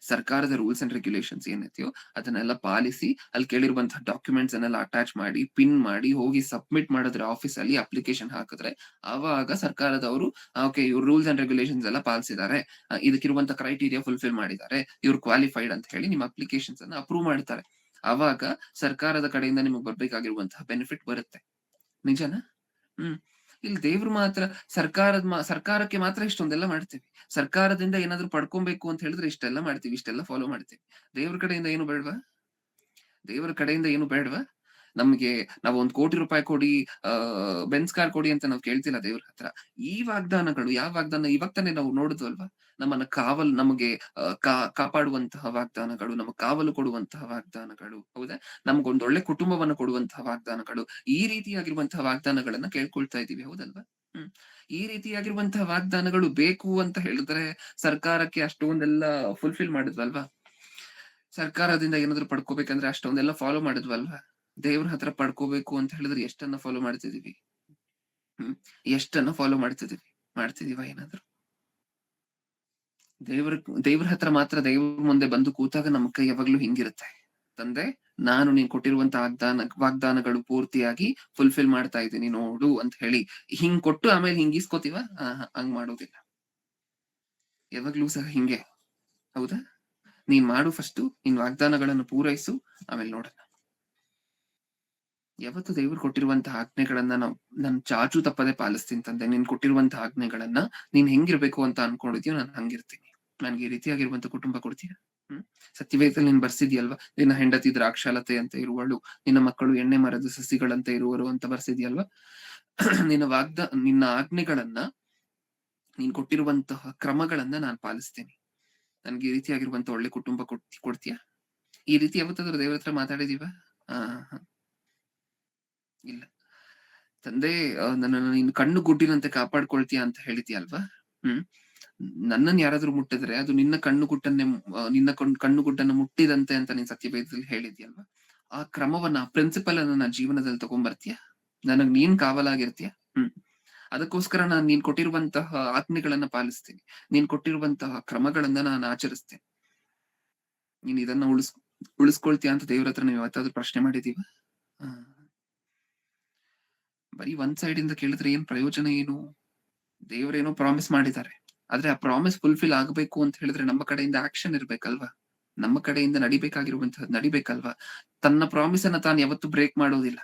ಸರ್ಕಾರದ ರೂಲ್ಸ್ ಅಂಡ್ ರೆಗ್ಯುಲೇಷನ್ಸ್ ಏನೈತಿಯೋ ಅದನ್ನೆಲ್ಲ ಪಾಲಿಸಿ, ಅಲ್ಲಿ ಕೇಳಿರುವಂತಹ ಡಾಕ್ಯುಮೆಂಟ್ಸ್ ಅನ್ನೆಲ್ಲ ಅಟ್ಯಾಚ್ ಮಾಡಿ, ಪಿನ್ ಮಾಡಿ, ಹೋಗಿ ಸಬ್ಮಿಟ್ ಮಾಡಿದ್ರೆ ಆಫೀಸ್ ಅಲ್ಲಿ ಅಪ್ಲಿಕೇಶನ್ ಹಾಕಿದ್ರೆ, ಆವಾಗ ಸರ್ಕಾರದವರು ಓಕೆ ಇವ್ರು ರೂಲ್ಸ್ ಅಂಡ್ ರೆಗ್ಯುಲೇಷನ್ಸ್ ಎಲ್ಲ ಪಾಲಿಸಿದ್ದಾರೆ, ಇದಕ್ಕಿರುವಂತ ಕ್ರೈಟೀರಿಯಾ ಫುಲ್ಫಿಲ್ ಮಾಡಿದ್ದಾರೆ, ಇವ್ರು ಕ್ವಾಲಿಫೈಡ್ ಅಂತ ಹೇಳಿ ನಿಮ್ಮ ಅಪ್ಲಿಕೇಶನ್ಸ್ ಅನ್ನ ಅಪ್ರೂವ್ ಮಾಡ್ತಾರೆ. ಆವಾಗ ಸರ್ಕಾರದ ಕಡೆಯಿಂದ ನಿಮಗೆ ಬರ್ಬೇಕಾಗಿರುವಂತಹ ಬೆನಿಫಿಟ್ ಬರುತ್ತೆ. ನಿಜನಾ? ಇಲ್ಲಿ ದೇವ್ರು ಮಾತ್ರ ಸರ್ಕಾರಕ್ಕೆ ಮಾತ್ರ ಇಷ್ಟೊಂದೆಲ್ಲ ಮಾಡ್ತೀವಿ. ಸರ್ಕಾರದಿಂದ ಏನಾದ್ರು ಪಡ್ಕೊಬೇಕು ಅಂತ ಹೇಳಿದ್ರೆ ಇಷ್ಟೆಲ್ಲ ಮಾಡ್ತೀವಿ, ಇಷ್ಟೆಲ್ಲ ಫಾಲೋ ಮಾಡ್ತೀವಿ. ದೇವ್ರ ಕಡೆಯಿಂದ ಏನು ಬೇಡವಾ? ದೇವರ ಕಡೆಯಿಂದ ಏನು ಬೇಡವಾ? ನಮ್ಗೆ ನಾವು 1 ಕೋಟಿ ರೂಪಾಯಿ ಕೊಡಿ, ಬೆನ್ಸ್ ಕಾರ್ ಕೊಡಿ ಅಂತ ನಾವು ಕೇಳ್ತಿಲ್ಲ ದೇವ್ರ ಹತ್ರ. ಈ ವಾಗ್ದಾನಗಳು, ಯಾವ ವಾಗ್ದಾನ ಇವಾಗ ತಾನೇ ನಾವು ನೋಡಿದ್ವಲ್ವಾ? ನಮ್ಮನ್ನ ನಮಗೆ ಕಾಪಾಡುವಂತಹ ವಾಗ್ದಾನಗಳು, ನಮಗೆ ಕಾವಲು ಕೊಡುವಂತಹ ವಾಗ್ದಾನಗಳು, ಹೌದಾ? ನಮ್ಗೊಂದ್ ಒಳ್ಳೆ ಕುಟುಂಬವನ್ನು ಕೊಡುವಂತಹ ವಾಗ್ದಾನಗಳು, ಈ ರೀತಿಯಾಗಿರುವಂತಹ ವಾಗ್ದಾನಗಳನ್ನ ಕೇಳ್ಕೊಳ್ತಾ ಇದೀವಿ. ಹೌದಲ್ವಾ? ಈ ರೀತಿಯಾಗಿರುವಂತಹ ವಾಗ್ದಾನಗಳು ಬೇಕು ಅಂತ ಹೇಳಿದ್ರೆ ಸರ್ಕಾರಕ್ಕೆ ಅಷ್ಟೊಂದೆಲ್ಲ ಫುಲ್ಫಿಲ್ ಮಾಡಿದ್ವಲ್ವಾ? ಸರ್ಕಾರದಿಂದ ಏನಾದ್ರು ಪಡ್ಕೋಬೇಕಂದ್ರೆ ಅಷ್ಟೊಂದೆಲ್ಲ ಫಾಲೋ ಮಾಡಿದ್ವಲ್ವಾ? ದೇವ್ರ ಹತ್ರ ಪಡ್ಕೋಬೇಕು ಅಂತ ಹೇಳಿದ್ರೆ ಎಷ್ಟನ್ನ ಫಾಲೋ ಮಾಡ್ತಿದೀವಿ? ಎಷ್ಟನ್ನ ಫಾಲೋ ಮಾಡ್ತಿದೀವ ಏನಾದ್ರು? ದೇವ್ರ ಹತ್ರ ಮಾತ್ರ ದೇವ್ರ ಮುಂದೆ ಬಂದು ಕೂತಾಗ ನಮ್ ಕೈ ಯಾವಾಗ್ಲೂ ಹಿಂಗಿರುತ್ತೆ, ತಂದೆ ನಾನು ನೀನ್ ಕೊಟ್ಟಿರುವಂತ ವಾಗ್ದಾನಗಳು ಪೂರ್ತಿಯಾಗಿ ಫುಲ್ಫಿಲ್ ಮಾಡ್ತಾ ಇದ್ದೀನಿ ನೋಡು ಅಂತ ಹೇಳಿ ಹಿಂಗ್ ಕೊಟ್ಟು ಆಮೇಲೆ ಹಿಂಗ್ ಇಸ್ಕೋತೀವ? ಹಂಗ್ ಮಾಡೋದಿಲ್ಲ. ಯಾವಾಗ್ಲೂ ಸಹ ಹಿಂಗೆ. ಹೌದಾ? ನೀನ್ ಮಾಡು, ಫಸ್ಟ್ ನಿನ್ ವಾಗ್ದಾನಗಳನ್ನು ಪೂರೈಸು, ಆಮೇಲೆ ನೋಡೋಣ. ಯಾವತ್ತು ದೇವ್ರು ಕೊಟ್ಟಿರುವಂತಹ ಆಜ್ಞೆಗಳನ್ನ ನಾನು ಚಾಚು ತಪ್ಪದೆ ಪಾಲಿಸ್ತೀನಿ ತಂದೆ. ನೀನ್ ಕೊಟ್ಟಿರುವಂತಹ ಆಜ್ಞೆಗಳನ್ನ ನೀನ್ ಹೆಂಗಿರ್ಬೇಕು ಅಂತ ಅನ್ಕೊಂಡಿದ್ಯೋ ನಾನು ಹಂಗಿರ್ತೀನಿ. ನನ್ಗೆ ಈ ರೀತಿಯಾಗಿರುವಂತ ಕುಟುಂಬ ಕೊಡ್ತೀಯ? ಸತ್ಯವೇದದಲ್ಲಿ ನೀನ್ ಬರ್ಸಿದ್ಯಲ್ವಾ? ನಿನ್ನ ಹೆಂಡತಿ ದ್ರಾಕ್ಷಾಲತೆ ಅಂತ ಇರುವಳು, ನಿನ್ನ ಮಕ್ಕಳು ಎಣ್ಣೆ ಮರದ ಸಸಿಗಳಂತೆ ಇರುವರು ಅಂತ ಬರ್ಸಿದ್ಯಲ್ವಾ? ನಿನ್ನ ಆಜ್ಞೆಗಳನ್ನ, ನೀನ್ ಕೊಟ್ಟಿರುವಂತಹ ಕ್ರಮಗಳನ್ನ ನಾನು ಪಾಲಿಸ್ತೀನಿ. ನನ್ಗೆ ಈ ರೀತಿಯಾಗಿರುವಂತ ಒಳ್ಳೆ ಕುಟುಂಬ ಕೊಡ್ತೀಯ? ಈ ರೀತಿ ಯಾವತ್ತಾದ್ರೂ ದೇವ್ರ ಹತ್ರ ಮಾತಾಡಿದೀವ? ಇಲ್ಲ. ತಂದೆ ನನ್ನನ್ನು ನೀನು ಕಣ್ಣು ಗುಡ್ಡಿನಂತೆ ಕಾಪಾಡ್ಕೊಳ್ತೀಯ ಅಂತ ಹೇಳಿದ್ಯಲ್ವಾ? ನನ್ನನ್ನು ಯಾರಾದ್ರೂ ಮುಟ್ಟಿದ್ರೆ ಅದು ನಿನ್ನ ಕಣ್ಣು ಗುಡ್ಡನ್ನು ಮುಟ್ಟಿದಂತೆ ಅಂತ ನೀನ್ ಸತ್ಯವೇದದಲ್ಲಿ ಹೇಳಿದ್ಯಲ್ವಾ? ಆ ಕ್ರಮವನ್ನ, ಆ ಪ್ರಿನ್ಸಿಪಲ್ ಅನ್ನ ನನ್ನ ಜೀವನದಲ್ಲಿ ತಗೊಂಡ್ಬರ್ತೀಯ? ನನಗ್ ನೀನ್ ಕಾವಲಾಗಿರ್ತೀಯ? ಅದಕ್ಕೋಸ್ಕರ ನೀನ್ ಕೊಟ್ಟಿರುವಂತಹ ಆಜ್ಞೆಗಳನ್ನ ಪಾಲಿಸ್ತೀನಿ, ನೀನ್ ಕೊಟ್ಟಿರುವಂತಹ ಕ್ರಮಗಳನ್ನ ನಾನು ಆಚರಿಸ್ತೇನೆ. ನೀನ್ ಇದನ್ನ ಉಳಿಸ್ಕೊಳ್ತೀಯ ಅಂತ ದೇವ್ರ ಹತ್ರ ನೀವು ಯಾವತ್ತಾದ್ರೂ ಪ್ರಶ್ನೆ ಮಾಡಿದೀವ? ಬರೀ ಒಂದ್ ಸೈಡ್ ಇಂದ ಕೇಳಿದ್ರೆ ಏನ್ ಪ್ರಯೋಜನ? ಏನು? ದೇವರೇನೋ ಪ್ರಾಮಿಸ್ ಮಾಡಿದ್ದಾರೆ, ಆದ್ರೆ ಆ ಪ್ರಾಮಿಸ್ ಫುಲ್ಫಿಲ್ ಆಗ್ಬೇಕು ಅಂತ ಹೇಳಿದ್ರೆ ನಮ್ಮ ಕಡೆಯಿಂದ ಆಕ್ಷನ್ ಇರ್ಬೇಕಲ್ವಾ? ನಮ್ಮ ಕಡೆಯಿಂದ ನಡಿಬೇಕಾಗಿರುವಂತಹದ್ದು ನಡಿಬೇಕಲ್ವಾ? ತನ್ನ ಪ್ರಾಮಿಸ್ ಅನ್ನ ತಾನು ಯಾವತ್ತು ಬ್ರೇಕ್ ಮಾಡೋದಿಲ್ಲ.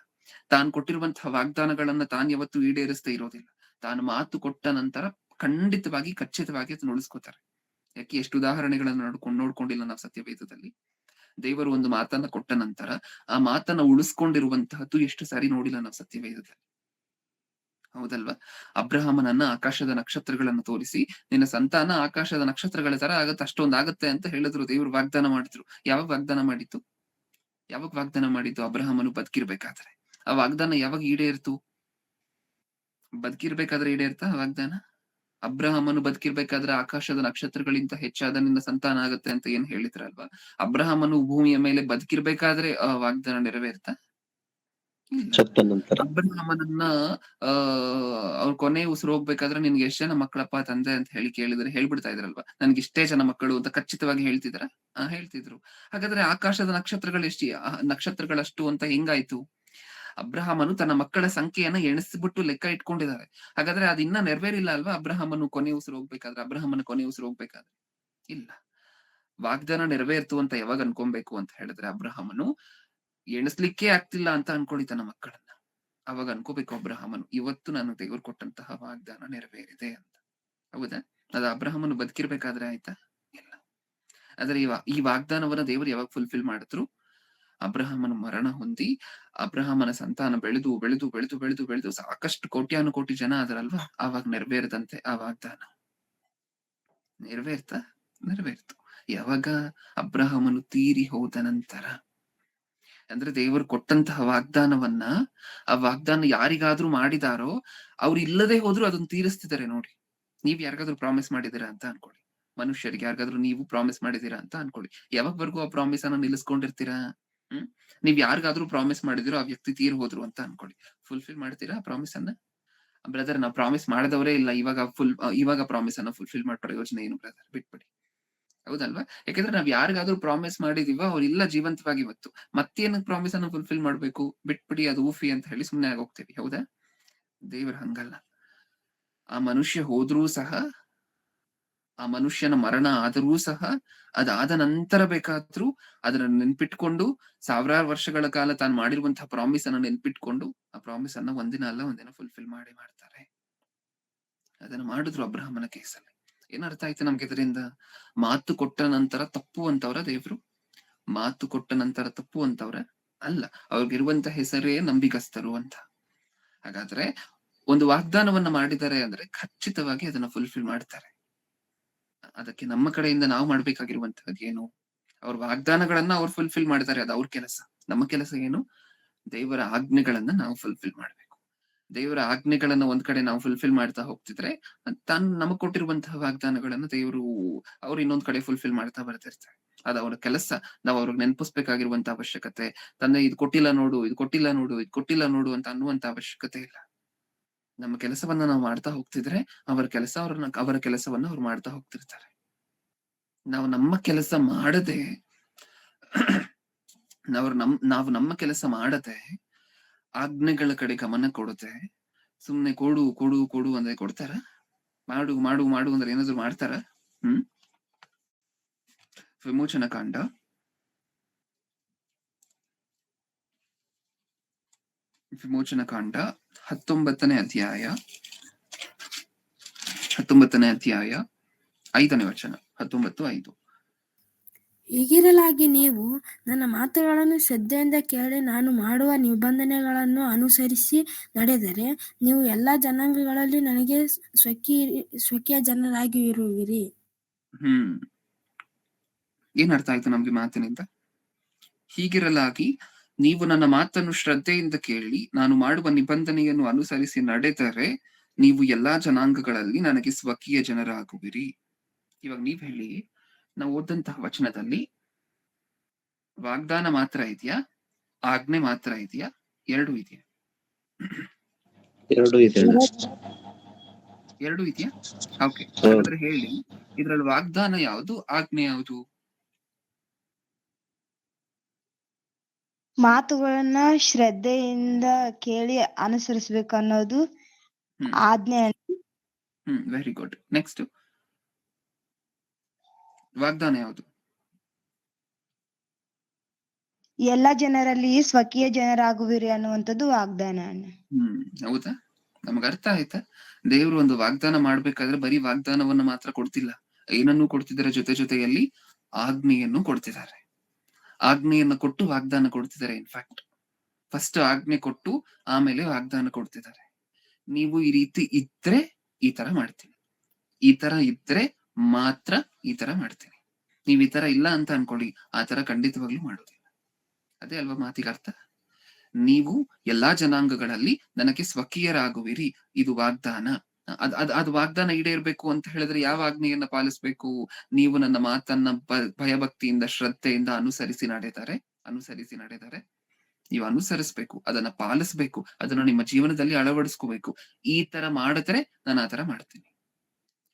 ತಾನು ಕೊಟ್ಟಿರುವಂತಹ ವಾಗ್ದಾನಗಳನ್ನ ತಾನು ಯಾವತ್ತು ಈಡೇರಿಸದೇ ಇರೋದಿಲ್ಲ. ತಾನು ಮಾತು ಕೊಟ್ಟ ನಂತರ ಖಂಡಿತವಾಗಿ, ಖಚಿತವಾಗಿ ಅದನ್ನ ಉಳಿಸ್ಕೋತಾರೆ. ಯಾಕೆ ಎಷ್ಟು ಉದಾಹರಣೆಗಳನ್ನ ನೋಡ್ಕೊಂಡಿಲ್ಲ ನಾವು ಸತ್ಯವೇದದಲ್ಲಿ? ದೇವರು ಒಂದು ಮಾತನ್ನ ಕೊಟ್ಟ ನಂತರ ಆ ಮಾತನ್ನ ಉಳಿಸ್ಕೊಂಡಿರುವಂತಹದ್ದು ಎಷ್ಟು ಸಾರಿ ನೋಡಿಲ್ಲ ನಾವು ಸತ್ಯವೇದದಲ್ಲಿ? ಹೌದಲ್ವಾ? ಅಬ್ರಹಾಮನನ್ನ ಆಕಾಶದ ನಕ್ಷತ್ರಗಳನ್ನು ತೋರಿಸಿ ನಿನ್ನ ಸಂತಾನ ಆಕಾಶದ ನಕ್ಷತ್ರಗಳ ತರ ಆಗತ್ತೆ, ಅಷ್ಟೊಂದಾಗತ್ತೆ ಅಂತ ಹೇಳಿದ್ರು. ದೇವ್ರು ವಾಗ್ದಾನ ಮಾಡಿದ್ರು. ಯಾವಾಗ ವಾಗ್ದಾನ ಮಾಡಿತ್ತು? ಯಾವಾಗ ವಾಗ್ದಾನ ಮಾಡಿದ್ದು? ಅಬ್ರಹಾಮನು ಬದುಕಿರ್ಬೇಕಾದ್ರೆ. ಆ ವಾಗ್ದಾನ ಯಾವಾಗ ಈಡೇರ್ತು? ಬದುಕಿರ್ಬೇಕಾದ್ರೆ ಈಡೇರ್ತಾ ಆ ವಾಗ್ದಾನ? ಅಬ್ರಹಾಮನು ಬದುಕಿರ್ಬೇಕಾದ್ರೆ ಆಕಾಶದ ನಕ್ಷತ್ರಗಳಿಂದ ಹೆಚ್ಚಾದ ನಿನ್ನ ಸಂತಾನ ಆಗತ್ತೆ ಅಂತ ಏನ್ ಹೇಳಿದ್ರಲ್ವಾ? ಅಬ್ರಹಾಮನು ಭೂಮಿಯ ಮೇಲೆ ಬದುಕಿರ್ಬೇಕಾದ್ರೆ ಆ ವಾಗ್ದಾನ ನೆರವೇರ್ತಾ? ಇಲ್ಲ. ಸತ್ತ ನಂತರ ಅಬ್ರಹಾಮನನ್ನ ಅವ್ರ ಕೊನೆ ಉಸಿರು ಹೋಗ್ಬೇಕಾದ್ರೆ ನಿನ್ಗೆ ಎಷ್ಟ್ ಜನ ಮಕ್ಕಳಪ್ಪ ತಂದೆ ಅಂತ ಹೇಳಿ ಕೇಳಿದ್ರೆ ಹೇಳ್ಬಿಡ್ತಾ ಇದ್ರಲ್ವಾ? ನನ್ಗೆ ಇಷ್ಟೇ ಜನ ಮಕ್ಕಳು ಅಂತ ಖಚಿತವಾಗಿ ಹೇಳ್ತಿದ್ರ? ಹೇಳ್ತಿದ್ರು. ಹಾಗಾದ್ರೆ ಆಕಾಶದ ನಕ್ಷತ್ರಗಳಷ್ಟು ಅಂತ ಹೆಂಗಾಯ್ತು? ಅಬ್ರಹಾಮನು ತನ್ನ ಮಕ್ಕಳ ಸಂಖ್ಯೆಯನ್ನ ಎಣಿಸ್ಬಿಟ್ಟು ಲೆಕ್ಕ ಇಟ್ಕೊಂಡಿದ್ದಾರೆ. ಹಾಗಾದ್ರೆ ಅದಿನ್ನ ನೆರವೇರಿಲ್ಲ ಅಲ್ವಾ? ಅಬ್ರಹಾಮನ ಕೊನೆ ಉಸಿರು ಹೋಗ್ಬೇಕಾದ್ರೆ ಇಲ್ಲ. ವಾಗ್ದಾನ ನೆರವೇರ್ತು ಅಂತ ಯಾವಾಗ ಅನ್ಕೊಬೇಕು ಅಂತ ಹೇಳಿದ್ರೆ ಅಬ್ರಹಾಮನು ಎಣಿಸ್ಲಿಕ್ಕೆ ಆಗ್ತಿಲ್ಲ ಅಂತ ಅನ್ಕೊಳ್ಳಿ ತನ್ನ ಮಕ್ಕಳನ್ನ. ಅವಾಗ ಅನ್ಕೋಬೇಕು ಅಬ್ರಹಾಮನು, ಇವತ್ತು ನಾನು ದೇವರು ಕೊಟ್ಟಂತಹ ವಾಗ್ದಾನ ನೆರವೇರಿದೆ ಅಂತ. ಹೌದಾ? ಅದ ಅಬ್ರಹಾಮನು ಬದುಕಿರ್ಬೇಕಾದ್ರೆ ಆಯ್ತಾ? ಇಲ್ಲ. ಆದ್ರೆ ಈ ವಾಗ್ದಾನವನ್ನ ದೇವರು ಯಾವಾಗ ಫುಲ್ಫಿಲ್ ಮಾಡಿದ್ರು? ಅಬ್ರಹಾಮನ ಮರಣ ಹೊಂದಿ ಅಬ್ರಹಾಮನ ಸಂತಾನ ಬೆಳೆದು ಬೆಳೆದು ಬೆಳೆದು ಬೆಳೆದು ಬೆಳೆದು ಸಾಕಷ್ಟು ಕೋಟ್ಯಾನುಕೋಟಿ ಜನ ಅದರಲ್ವಾ? ಆವಾಗ ನೆರವೇರದಂತೆ ಆ ವಾಗ್ದಾನ ನೆರವೇರ್ತು. ಯಾವಾಗ? ಅಬ್ರಹಾಮನು ತೀರಿ ಹೋದ ನಂತರ. ಅಂದ್ರೆ ದೇವರು ಕೊಟ್ಟಂತಹ ವಾಗ್ದಾನವನ್ನ, ಆ ವಾಗ್ದಾನ ಯಾರಿಗಾದ್ರೂ ಮಾಡಿದಾರೋ ಅವ್ರು ಇಲ್ಲದೆ ಹೋದ್ರು ಅದನ್ನ ತೀರಿಸ್ತಿದ್ದಾರೆ ನೋಡಿ. ನೀವ್ ಯಾರಿಗಾದ್ರೂ ಪ್ರಾಮಿಸ್ ಮಾಡಿದೀರಾ ಅಂತ ಅನ್ಕೊಳ್ಳಿ. ಮನುಷ್ಯರಿಗೆ ಯಾರಿಗಾದ್ರೂ ನೀವು ಪ್ರಾಮಿಸ್ ಮಾಡಿದೀರಾ ಅಂತ ಅನ್ಕೊಳ್ಳಿ. ಯಾವಾಗ್ವರೆಗೂ ಆ ಪ್ರಾಮಿಸ್ ಅನ್ನ ನಿಲ್ಲಿಸ್ಕೊಂಡಿರ್ತೀರಾ? ನೀವ್ ಯಾರಿಗಾದ್ರೂ ಪ್ರಾಮಿಸ್ ಮಾಡಿದಿರೋ ಆ ವ್ಯಕ್ತಿ ತೀರ್ ಹೋದ್ರು ಅಂತ ಅನ್ಕೊಳ್ಳಿ, ಫುಲ್ಫಿಲ್ ಮಾಡ್ತೀರಾ ಆ ಪ್ರಾಮಿಸ್ ಅನ್ನ? ಬ್ರದರ್, ನಾವು ಪ್ರಾಮಿಸ್ ಮಾಡಿದವರೇ ಇಲ್ಲ, ಇವಾಗ ಪ್ರಾಮಿಸ್ ಅನ್ನ ಫುಲ್ಫಿಲ್ ಮಾಡೋ ಪ್ರಯೋಜನ ಏನು ಬ್ರದರ್? ಬಿಟ್ಬಿಡಿ. ಹೌದಲ್ವಾ? ಯಾಕಂದ್ರೆ ನಾವ್ ಯಾರಿಗಾದ್ರೂ ಪ್ರಾಮಿಸ್ ಮಾಡಿದೀವ, ಅವ್ರು ಇಲ್ಲ ಜೀವಂತವಾಗಿ ಇವತ್ತು, ಮತ್ತೇನಕ್ ಪ್ರಾಮಿಸ್ ಅನ್ನು ಫುಲ್ಫಿಲ್ ಮಾಡ್ಬೇಕು? ಬಿಟ್ಬಿಡಿ, ಅದು ಊಫಿ ಅಂತ ಹೇಳಿ ಸುಮ್ನೆ ಆಗೋಗ್ತೀವಿ. ಹೌದಾ? ದೇವ್ರ ಹಂಗಲ್ಲ. ಆ ಮನುಷ್ಯ ಹೋದ್ರೂ ಸಹ, ಆ ಮನುಷ್ಯನ ಮರಣ ಆದರೂ ಸಹ, ಅದಾದ ನಂತರ ಬೇಕಾದ್ರೂ ಅದನ್ನ ನೆನ್ಪಿಟ್ಕೊಂಡು, ಸಾವಿರಾರು ವರ್ಷಗಳ ಕಾಲ ತಾನು ಮಾಡಿರುವಂತಹ ಪ್ರಾಮಿಸ್ ಅನ್ನ ನೆನ್ಪಿಟ್ಕೊಂಡು ಆ ಪ್ರಾಮಿಸ್ ಅನ್ನ ಒಂದಿನ ಅಲ್ಲ ಒಂದಿನ ಫುಲ್ಫಿಲ್ ಮಾಡ್ತಾರೆ. ಅದನ್ನ ಮಾಡಿದ್ರು ಅಬ್ರಹಾಮನ ಕೇಸಲ್ಲಿ. ಏನರ್ಥ ಆಯ್ತು ನಮ್ಗೆ ಇದರಿಂದ? ಮಾತು ಕೊಟ್ಟ ನಂತರ ತಪ್ಪು ಅಂತವ್ರ ದೇವ್ರು? ಮಾತು ಕೊಟ್ಟ ನಂತರ ತಪ್ಪು ಅಂತವ್ರ ಅಲ್ಲ. ಅವ್ರಿಗಿರುವಂತ ಹೆಸರೇ ನಂಬಿಗಸ್ತರು ಅಂತ. ಹಾಗಾದ್ರೆ ಒಂದು ವಾಗ್ದಾನವನ್ನ ಮಾಡಿದ್ದಾರೆ ಅಂದ್ರೆ ಖಚಿತವಾಗಿ ಅದನ್ನ ಫುಲ್ಫಿಲ್ ಮಾಡ್ತಾರೆ. ಅದಕ್ಕೆ ನಮ್ಮ ಕಡೆಯಿಂದ ನಾವು ಮಾಡ್ಬೇಕಾಗಿರುವಂತಹದ್ದು ಏನು? ಅವ್ರ ವಾಗ್ದಾನಗಳನ್ನ ಅವ್ರು ಫುಲ್ಫಿಲ್ ಮಾಡ್ತಾರೆ, ಅದು ಅವ್ರ ಕೆಲಸ. ನಮ್ಮ ಕೆಲಸ ಏನು? ದೇವರ ಆಜ್ಞೆಗಳನ್ನ ನಾವು ಫುಲ್ಫಿಲ್ ಮಾಡ್ಬೇಕು. ದೇವರ ಆಜ್ಞೆಗಳನ್ನ ಒಂದ್ ಕಡೆ ನಾವು ಫುಲ್ಫಿಲ್ ಮಾಡ್ತಾ ಹೋಗ್ತಿದ್ರೆ, ತಾನು ನಮಗ್ ಕೊಟ್ಟಿರುವಂತಹ ವಾಗ್ದಾನಗಳನ್ನ ದೇವರು ಅವ್ರು ಇನ್ನೊಂದ್ ಕಡೆ ಫುಲ್ಫಿಲ್ ಮಾಡ್ತಾ ಬರ್ತಿರ್ತಾರೆ. ಅದು ಅವ್ರ ಕೆಲಸ. ನಾವು ಅವ್ರಿಗೆ ನೆನಪಿಸ್ಬೇಕಾಗಿರುವಂತ ಅವಶ್ಯಕತೆ, ತಂದೆ ಇದು ಕೊಟ್ಟಿಲ್ಲ ನೋಡು ಅಂತ ಅನ್ನುವಂತ ಅವಶ್ಯಕತೆ ಇಲ್ಲ. ನಮ್ಮ ಕೆಲಸವನ್ನ ನಾವು ಮಾಡ್ತಾ ಹೋಗ್ತಿದ್ರೆ ಅವರ ಕೆಲಸವನ್ನ ಅವ್ರು ಮಾಡ್ತಾ ಹೋಗ್ತಿರ್ತಾರೆ. ನಾವು ನಮ್ಮ ಕೆಲಸ ಮಾಡದೆ ನಮ್ಮ ಕೆಲಸ ಮಾಡದೆ ಆಜ್ಞೆಗಳ ಕಡೆ ಗಮನ ಕೊಡದೆ ಸುಮ್ನೆ ಕೊಡು ಅಂದ್ರೆ ಕೊಡ್ತಾರ? ಮಾಡು ಅಂದ್ರೆ ಏನಾದ್ರು ಮಾಡ್ತಾರ? ವಿಮೋಚನ ಕಾಂಡ 19ನೇ ಅಧ್ಯಾಯ 5ನೇ ವಚನ. 19:5. ಹೀಗಿರಲಾಗಿ ನೀವು ನನ್ನ ಮಾತುಗಳನ್ನು ಶ್ರದ್ಧೆಯಿಂದ ಕೇಳಿ ನಾನು ಮಾಡುವ ನಿಬಂಧನೆಗಳನ್ನು ಅನುಸರಿಸಿ ನಡೆದರೆ ನೀವು ಎಲ್ಲಾ ಜನಾಂಗಗಳಲ್ಲಿ ನನಗೆ ಸ್ವಕೀಯ ಜನರಾಗಿ ಇರುವಿರಿ. ಏನ್ ಅರ್ಥ ಆಯ್ತು ನಮ್ಗೆ ಮಾತಿನಿಂದ? ಹೀಗಿರಲಾಗಿ ನೀವು ನನ್ನ ಮಾತನ್ನು ಶ್ರದ್ಧೆಯಿಂದ ಕೇಳಿ ನಾನು ಮಾಡುವ ನಿಬಂಧನೆಯನ್ನು ಅನುಸರಿಸಿ ನಡೆದರೆ ನೀವು ಎಲ್ಲಾ ಜನಾಂಗಗಳಲ್ಲಿ ನನಗೆ ಸ್ವಕೀಯ ಜನರಾಗುವಿರಿ. ಇವಾಗ ನೀವ್ ಹೇಳಿ, ನಾವು ಓದಂತಹ ವಚನದಲ್ಲಿ ವಾಗ್ದಾನ ಮಾತ್ರ ಇದೆಯಾ, ಆಜ್ಞೆ ಮಾತ್ರ ಇದೆಯಾ, ಎರಡೂ ಇದೆಯಾ? ಎರಡೂ ಇದೆಯಾ? ಓಕೆ, ಹಾಗಾದ್ರೆ ಹೇಳಿ, ಇದ್ರಲ್ಲಿ ವಾಗ್ದಾನ ಯಾವುದು, ಆಜ್ಞೆ ಯಾವುದು? ಮಾತುಗಳನ್ನ ಶ್ರದ್ಧೆಯಿಂದ ಕೇಳಿ ಅನುಸರಿಸಬೇಕು ಅನ್ನೋದು ಆಜ್ಞೆ. Very good. ನೆಕ್ಸ್ಟ್, ವಾಗ್ದಾನ ಯಾವುದು? ಎಲ್ಲಾ ಜನರಲ್ಲಿ ಸ್ವಕೀಯ ಜನರಾಗುವಿರಿ ಅನ್ನುವಂಥದ್ದು ವಾಗ್ದಾನ. ಹೌದಾ? ನಮಗ ಅರ್ಥ ಆಯ್ತಾ? ದೇವ್ರು ಒಂದು ವಾಗ್ದಾನ ಮಾಡ್ಬೇಕಾದ್ರೆ ಬರೀ ವಾಗ್ದಾನವನ್ನ ಮಾತ್ರ ಕೊಡ್ತಿಲ್ಲ, ಏನನ್ನೂ ಕೊಡ್ತಿದ್ದಾರೆ, ಜೊತೆಯಲ್ಲಿ ಆಜ್ಞೆಯನ್ನು ಕೊಡ್ತಿದ್ದಾರೆ. ಆಜ್ಞೆಯನ್ನು ಕೊಟ್ಟು ವಾಗ್ದಾನ ಕೊಡ್ತಿದ್ದಾರೆ. ಇನ್ಫ್ಯಾಕ್ಟ್ ಫಸ್ಟ್ ಆಜ್ಞೆ ಕೊಟ್ಟು ಆಮೇಲೆ ವಾಗ್ದಾನ ಕೊಡ್ತಿದ್ದಾರೆ. ನೀವು ಈ ರೀತಿ ಇದ್ರೆ ಈ ತರ ಮಾಡ್ತೀನಿ, ಈ ತರ ಇದ್ರೆ ಮಾತ್ರ ಈ ತರ ಮಾಡ್ತೀನಿ. ನೀವ್ ಈ ತರ ಇಲ್ಲ ಅಂತ ಅನ್ಕೊಳ್ಳಿ, ಆ ತರ ಖಂಡಿತವಾಗ್ಲೂ ಮಾಡೋದಿಲ್ಲ. ಅದೇ ಅಲ್ವಾ ಮಾತಿಗೆ ಅರ್ಥ. ನೀವು ಎಲ್ಲಾ ಜನಾಂಗಗಳಲ್ಲಿ ನನಗೆ ಸ್ವಕೀಯರಾಗುವಿರಿ, ಇದು ವಾಗ್ದಾನ. ಅದು ವಾಗ್ದಾನ ಈಡೇರ್ಬೇಕು ಅಂತ ಹೇಳಿದ್ರೆ ಯಾವ ಆಜ್ಞೆಯನ್ನ ಪಾಲಿಸ್ಬೇಕು? ನೀವು ನನ್ನ ಮಾತನ್ನ ಭಯಭಕ್ತಿಯಿಂದ ಶ್ರದ್ಧೆಯಿಂದ ಅನುಸರಿಸಿ ನಡೆದರೆ ನೀವು ಅನುಸರಿಸ್ಬೇಕು, ಅದನ್ನ ಪಾಲಿಸ್ಬೇಕು, ಅದನ್ನ ನಿಮ್ಮ ಜೀವನದಲ್ಲಿ ಅಳವಡಿಸ್ಕೋಬೇಕು. ಈ ತರ ಮಾಡಿದ್ರೆ ನಾನು ಆ ತರ ಮಾಡ್ತೀನಿ,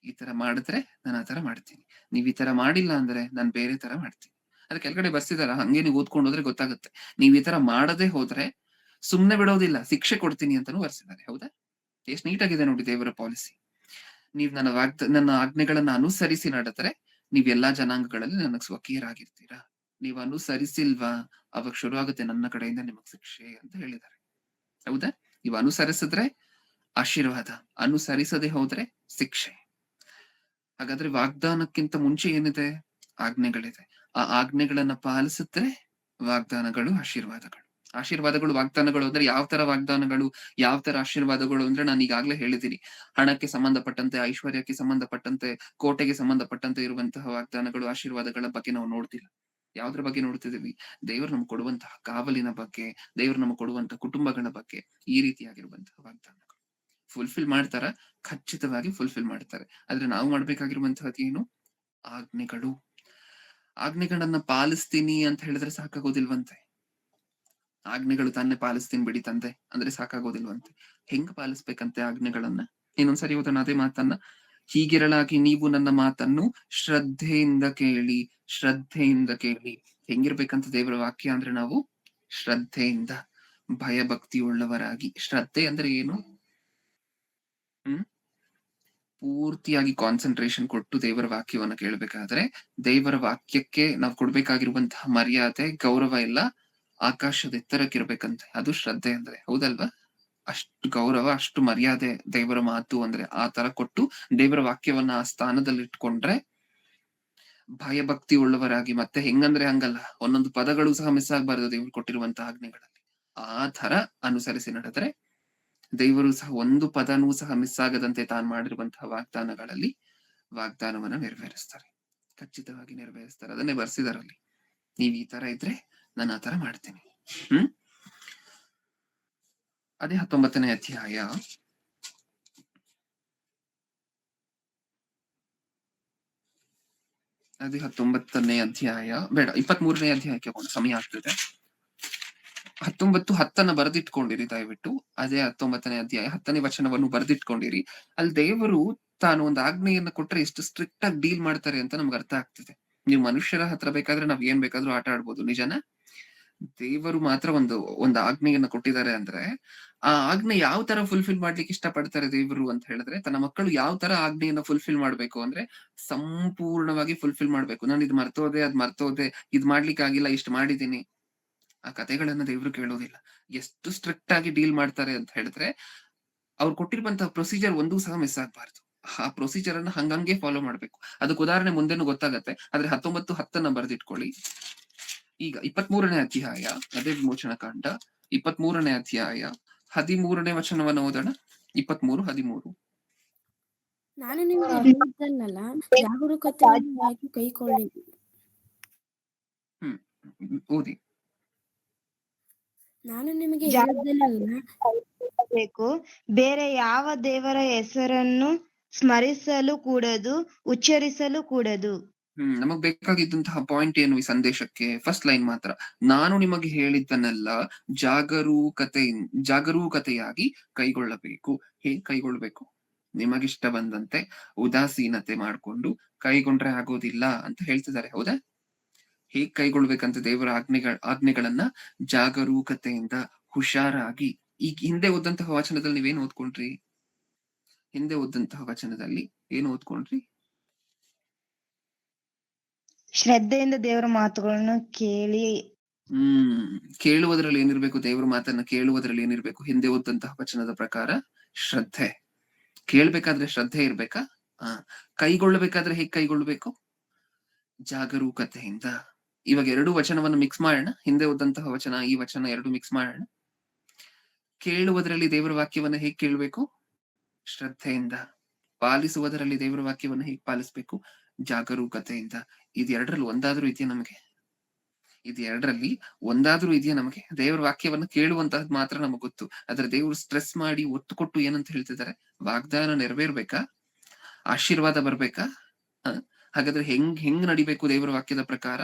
ಈ ತರ ಮಾಡಿದ್ರೆ ನಾನು ಆ ತರ ಮಾಡ್ತೀನಿ. ನೀವ್ ಈ ತರ ಮಾಡಿಲ್ಲ ಅಂದ್ರೆ ನಾನು ಬೇರೆ ತರ ಮಾಡ್ತೀನಿ. ಅದ್ ಕೆಳಗಡೆ ಬರ್ಸಿದಾರ, ಹಂಗೆ ನೀವು ಓದ್ಕೊಂಡು ಹೋದ್ರೆ ಗೊತ್ತಾಗುತ್ತೆ. ನೀವ್ ಈ ತರ ಮಾಡದೆ ಹೋದ್ರೆ ಸುಮ್ನೆ ಬಿಡೋದಿಲ್ಲ, ಶಿಕ್ಷೆ ಕೊಡ್ತೀನಿ ಅಂತಾನು ಬರ್ಸಿದ್ದಾರೆ. ಹೌದಾ? ಎಷ್ಟ್ ನೀಟಾಗಿದೆ ನೋಡಿ ದೇವರ ಪಾಲಿಸಿ. ನೀವ್ ನನ್ನ ಆಜ್ಞೆಗಳನ್ನ ಅನುಸರಿಸಿ ನಡೆದ್ರೆ ನೀವ್ ಎಲ್ಲಾ ಜನಾಂಗಗಳಲ್ಲಿ ನನಗ್ ಸ್ವಕೀಯರಾಗಿರ್ತೀರಾ. ನೀವ್ ಅನುಸರಿಸಿಲ್ವಾ, ಅವಾಗ ಶುರು ಆಗುತ್ತೆ ನನ್ನ ಕಡೆಯಿಂದ ನಿಮಗ್ ಶಿಕ್ಷೆ ಅಂತ ಹೇಳಿದ್ದಾರೆ. ಹೌದಾ? ನೀವ್ ಅನುಸರಿಸಿದ್ರೆ ಆಶೀರ್ವಾದ, ಅನುಸರಿಸದೆ ಹೋದ್ರೆ ಶಿಕ್ಷೆ. ಹಾಗಾದ್ರೆ ವಾಗ್ದಾನಕ್ಕಿಂತ ಮುಂಚೆ ಏನಿದೆ? ಆಜ್ಞೆಗಳಿದೆ. ಆ ಆಜ್ಞೆಗಳನ್ನ ಪಾಲಿಸಿದ್ರೆ ವಾಗ್ದಾನಗಳು, ಆಶೀರ್ವಾದಗಳು ವಾಗ್ದಾನಗಳು ಅಂದ್ರೆ ಯಾವ ತರ ವಾಗ್ದಾನಗಳು, ಯಾವ ತರ ಆಶೀರ್ವಾದಗಳು ಅಂದ್ರೆ ನಾನು ಈಗಾಗ್ಲೇ ಹೇಳಿದ್ದೀನಿ. ಹಣಕ್ಕೆ ಸಂಬಂಧಪಟ್ಟಂತೆ, ಐಶ್ವರ್ಯಕ್ಕೆ ಸಂಬಂಧಪಟ್ಟಂತೆ, ಕೋಟೆಗೆ ಸಂಬಂಧಪಟ್ಟಂತೆ ಇರುವಂತಹ ವಾಗ್ದಾನಗಳು, ಆಶೀರ್ವಾದಗಳ ಬಗ್ಗೆ ನಾವು ನೋಡ್ತಿಲ್ಲ. ಯಾವ್ದ್ರ ಬಗ್ಗೆ ನೋಡ್ತಿದೀವಿ? ದೇವರು ನಮ್ಗೆ ಕೊಡುವಂತಹ ಕಾವಲಿನ ಬಗ್ಗೆ, ದೇವರು ನಮ್ಗೆ ಕೊಡುವಂತಹ ಕುಟುಂಬಗಳ ಬಗ್ಗೆ, ಈ ರೀತಿಯಾಗಿರುವಂತಹ ವಾಗ್ದಾನಗಳು ಫುಲ್ಫಿಲ್ ಮಾಡ್ತಾರ, ಖಚಿತವಾಗಿ ಫುಲ್ಫಿಲ್ ಮಾಡ್ತಾರೆ. ಆದ್ರೆ ನಾವು ಮಾಡ್ಬೇಕಾಗಿರುವಂತಹದ್ದು ಏನು? ಆಜ್ಞೆಗಳನ್ನ ಪಾಲಿಸ್ತೀನಿ ಅಂತ ಹೇಳಿದ್ರೆ ಸಾಕಾಗೋದಿಲ್ವಂತೆ. ಆಜ್ಞೆಗಳು ತಾನೇ ಪಾಲಿಸ್ತೀನಿ ಬಿಡಿ ತಂದೆ ಅಂದ್ರೆ ಸಾಕಾಗೋದಿಲ್ವಂತೆ. ಹೆಂಗ್ ಪಾಲಿಸ್ಬೇಕಂತೆ ಆಜ್ಞೆಗಳನ್ನ? ಇನ್ನೊಂದ್ಸರಿ ಓದೋಣ ಅದೇ ಮಾತನ್ನ. ಹೀಗಿರಲಾಗಿ ನೀವು ನನ್ನ ಮಾತನ್ನು ಶ್ರದ್ಧೆಯಿಂದ ಕೇಳಿ. ಹೆಂಗಿರ್ಬೇಕಂತ ದೇವರ ವಾಕ್ಯ ಅಂದ್ರೆ ನಾವು ಶ್ರದ್ಧೆಯಿಂದ, ಭಯಭಕ್ತಿ ಉಳ್ಳವರಾಗಿ. ಶ್ರದ್ಧೆ ಅಂದ್ರೆ ಏನು? ಪೂರ್ತಿಯಾಗಿ ಕಾನ್ಸಂಟ್ರೇಷನ್ ಕೊಟ್ಟು ದೇವರ ವಾಕ್ಯವನ್ನ ಕೇಳ್ಬೇಕಾದ್ರೆ, ದೇವರ ವಾಕ್ಯಕ್ಕೆ ನಾವು ಕೊಡ್ಬೇಕಾಗಿರುವಂತಹ ಮರ್ಯಾದೆ, ಗೌರವ ಎಲ್ಲ ಆಕಾಶದ ಎತ್ತರಕ್ಕಿರ್ಬೇಕಂತೆ. ಅದು ಶ್ರದ್ಧೆ ಅಂದ್ರೆ. ಹೌದಲ್ವಾ? ಅಷ್ಟು ಗೌರವ, ಅಷ್ಟು ಮರ್ಯಾದೆ ದೇವರ ಮಾತು ಅಂದ್ರೆ. ಆ ತರ ಕೊಟ್ಟು ದೇವರ ವಾಕ್ಯವನ್ನ ಆ ಸ್ಥಾನದಲ್ಲಿ ಇಟ್ಕೊಂಡ್ರೆ ಭಯಭಕ್ತಿ ಉಳ್ಳವರಾಗಿ. ಮತ್ತೆ ಹೆಂಗಂದ್ರೆ ಹಂಗಲ್ಲ, ಒಂದೊಂದು ಪದಗಳು ಸಹ ಮಿಸ್ ಆಗ್ಬಾರ್ದು ದೇವ್ರು ಕೊಟ್ಟಿರುವಂತಹ ಆಜ್ಞೆಗಳಲ್ಲಿ. ಆ ತರ ಅನುಸರಿಸಿ ನಡೆದ್ರೆ ದೇವರು ಸಹ ಒಂದು ಪದನೂ ಸಹ ಮಿಸ್ ಆಗದಂತೆ ತಾನು ಮಾಡಿರುವಂತಹ ವಾಗ್ದಾನಗಳಲ್ಲಿ ವಾಗ್ದಾನವನ್ನ ನೆರವೇರಿಸ್ತಾರೆ, ಖಚಿತವಾಗಿ ನೆರವೇರಿಸ್ತಾರೆ. ಅದನ್ನೇ ಬರ್ಸಿದಾರಲ್ಲಿ. ನೀವ್ ಈ ತರ ಇದ್ರೆ ನಾನು ಆ ತರ ಮಾಡ್ತೀನಿ. ಅದೇ 19ನೇ ಅಧ್ಯಾಯ, ಅದೇ 19ನೇ ಅಧ್ಯಾಯ ಬೇಡ, 23ನೇ ಅಧ್ಯಾಯಕ್ಕೆ ಹೋಗೋಣ, ಸಮಯ ಆಗ್ತದೆ. 19:10 ಬರೆದಿಟ್ಕೊಂಡಿರಿ ದಯವಿಟ್ಟು. ಅದೇ 19ನೇ ಅಧ್ಯಾಯ 10ನೇ ವಚನವನ್ನು ಬರೆದಿಟ್ಕೊಂಡಿರಿ. ಅಲ್ಲಿ ದೇವರು ತಾನು ಒಂದು ಆಜ್ಞೆಯನ್ನ ಕೊಟ್ರೆ ಎಷ್ಟು ಸ್ಟ್ರಿಕ್ಟ್ ಆಗಿ ಡೀಲ್ ಮಾಡ್ತಾರೆ ಅಂತ ನಮ್ಗೆ ಅರ್ಥ ಆಗ್ತಿದೆ. ನೀವು ಮನುಷ್ಯರ ಹತ್ರ ಬೇಕಾದ್ರೆ ನಾವ್ ಏನ್ ಬೇಕಾದ್ರೂ ಆಟ ಆಡ್ಬೋದು, ನಿಜನಾ? ದೇವರು ಮಾತ್ರ ಒಂದು ಆಜ್ಞೆಯನ್ನ ಕೊಟ್ಟಿದ್ದಾರೆ ಅಂದ್ರೆ ಆ ಆಜ್ಞೆ ಯಾವ ತರ ಫುಲ್ಫಿಲ್ ಮಾಡ್ಲಿಕ್ಕೆ ಇಷ್ಟಪಡ್ತಾರೆ ದೇವರು ಅಂತ ಹೇಳಿದ್ರೆ, ತನ್ನ ಮಕ್ಕಳು ಯಾವ ತರ ಆಜ್ಞೆಯನ್ನ ಫುಲ್ಫಿಲ್ ಮಾಡ್ಬೇಕು ಅಂದ್ರೆ ಸಂಪೂರ್ಣವಾಗಿ ಫುಲ್ಫಿಲ್ ಮಾಡ್ಬೇಕು. ನಾನು ಇದ್ ಮರ್ತೋದೆ, ಅದ್ ಮರ್ತೋದೆ, ಇದ್ ಮಾಡ್ಲಿಕ್ಕೆ ಆಗಿಲ್ಲ, ಇಷ್ಟು ಮಾಡಿದೀನಿ, ಆ ಕಥೆಗಳನ್ನ ದೇವ್ರು ಕೇಳೋದಿಲ್ಲ. ಎಷ್ಟು ಸ್ಟ್ರಿಕ್ಟ್ ಆಗಿ ಡೀಲ್ ಮಾಡ್ತಾರೆ ಅಂತ ಹೇಳಿದ್ರೆ, ಅವ್ರು ಕೊಟ್ಟಿರುವಂತಹ ಪ್ರೊಸೀಜರ್ ಒಂದೂ ಸಹ ಮಿಸ್ ಆಗ್ಬಾರ್ದು. ಆ ಪ್ರೊಸೀಜರ್ ಅನ್ನ ಹಂಗಂಗೆ ಫಾಲೋ ಮಾಡ್ಬೇಕು. ಅದಕ್ಕೆ ಉದಾಹರಣೆ ಮುಂದೆನೂ ಗೊತ್ತಾಗತ್ತೆ. ಆದ್ರೆ 19:10 ಬರೆದಿಟ್ಕೊಳ್ಳಿ. ಈಗ 23ನೇ ಅಧ್ಯಾಯ, ಅದೇ ವಿಮೋಚನಾ ಕಾಂಡ 23ನೇ ಅಧ್ಯಾಯ 13ನೇ ವಚನವನ್ನ ಓದೋಣ. 23:13. ನಾನು ನಿಮಗೆ ಹೇಳಿದ್ದನ್ನೆಲ್ಲ ಜಾಗರೂಕತೆಯಾಗಿ ಕೈಕೊಳ್ಳಿ. ಓದಿ. ನಾನು ನಿಮಗೆ ಹೇಳಿದ್ದನ್ನೆಲ್ಲ ಬೇಕು, ಬೇರೆ ಯಾವ ದೇವರ ಹೆಸರನ್ನು ಸ್ಮರಿಸಲು ಕೂಡದು, ಉಚ್ಚರಿಸಲು ಕೂಡದು. ನಮಗ್ ಬೇಕಾಗಿದ್ದಂತಹ ಪಾಯಿಂಟ್ ಏನು ಈ ಸಂದೇಶಕ್ಕೆ? ಫಸ್ಟ್ ಲೈನ್ ಮಾತ್ರ. ನಾನು ನಿಮಗೆ ಹೇಳಿದ್ದನ್ನೆಲ್ಲ ಜಾಗರೂಕತೆಯಾಗಿ ಕೈಗೊಳ್ಳಬೇಕು. ಹೇಗ್ ಕೈಗೊಳ್ಬೇಕು? ನಿಮಗಿಷ್ಟ ಬಂದಂತೆ ಉದಾಸೀನತೆ ಮಾಡ್ಕೊಂಡು ಕೈಗೊಂಡ್ರೆ ಆಗೋದಿಲ್ಲ ಅಂತ ಹೇಳ್ತಿದ್ದಾರೆ. ಹೌದಾ? ಹೇಗ್ ಕೈಗೊಳ್ಬೇಕಂತ ದೇವರ ಆಜ್ಞೆಗಳನ್ನ ಜಾಗರೂಕತೆಯಿಂದ, ಹುಷಾರಾಗಿ. ಈಗ ಹಿಂದೆ ಓದಂತಹ ವಚನದಲ್ಲಿ ನೀವೇನ್ ಓದ್ಕೊಂಡ್ರಿ? ಹಿಂದೆ ಓದಂತಹ ವಚನದಲ್ಲಿ ಏನು ಓದ್ಕೊಂಡ್ರಿ? ಶ್ರದ್ಧೆಯಿಂದ ದೇವರ ಮಾತುಗಳನ್ನು ಕೇಳಿ. ಕೇಳುವುದರಲ್ಲಿ ಏನಿರ್ಬೇಕು? ದೇವರ ಮಾತನ್ನ ಕೇಳುವುದರಲ್ಲಿ ಏನಿರ್ಬೇಕು? ಹಿಂದೆ ಓದಂತಹ ವಚನದ ಪ್ರಕಾರ ಶ್ರದ್ಧೆ. ಕೇಳ್ಬೇಕಾದ್ರೆ ಶ್ರದ್ಧೆ ಇರ್ಬೇಕಾ? ಕೈಗೊಳ್ಳಬೇಕಾದ್ರೆ ಹೇಗ್ ಕೈಗೊಳ್ಬೇಕು? ಜಾಗರೂಕತೆಯಿಂದ. ಇವಾಗ ಎರಡು ವಚನವನ್ನು ಮಿಕ್ಸ್ ಮಾಡೋಣ. ಹಿಂದೆ ಓದಂತಹ ವಚನ, ಈ ವಚನ ಎರಡು ಮಿಕ್ಸ್ ಮಾಡೋಣ. ಕೇಳುವುದರಲ್ಲಿ ದೇವರ ವಾಕ್ಯವನ್ನ ಹೇಗ್ ಕೇಳ್ಬೇಕು? ಶ್ರದ್ಧೆಯಿಂದ. ಪಾಲಿಸುವುದರಲ್ಲಿ ದೇವರ ವಾಕ್ಯವನ್ನು ಹೇಗೆ ಪಾಲಿಸ್ಬೇಕು? ಜಾಗರೂಕತೆಯಿಂದ. ಇದೆರಡರಲ್ಲಿ ಒಂದಾದ್ರೂ ಇದೆಯಾ ನಮಗೆ? ಇದೆರಡರಲ್ಲಿ ಒಂದಾದ್ರೂ ಇದೆಯಾ ನಮಗೆ? ದೇವರ ವಾಕ್ಯವನ್ನು ಕೇಳುವಂತಹದ್ದು ಮಾತ್ರ ನಮಗ್ ಗೊತ್ತು. ಆದ್ರೆ ದೇವರು ಸ್ಟ್ರೆಸ್ ಮಾಡಿ ಒತ್ತು ಕೊಟ್ಟು ಏನಂತ ಹೇಳ್ತಿದ್ದಾರೆ? ವಾಗ್ದಾನ ನೆರವೇರ್ಬೇಕಾ? ಆಶೀರ್ವಾದ ಬರ್ಬೇಕಾ? ಹಾಗಾದ್ರೆ ಹೆಂಗ್ ನಡಿಬೇಕು ದೇವರ ವಾಕ್ಯದ ಪ್ರಕಾರ?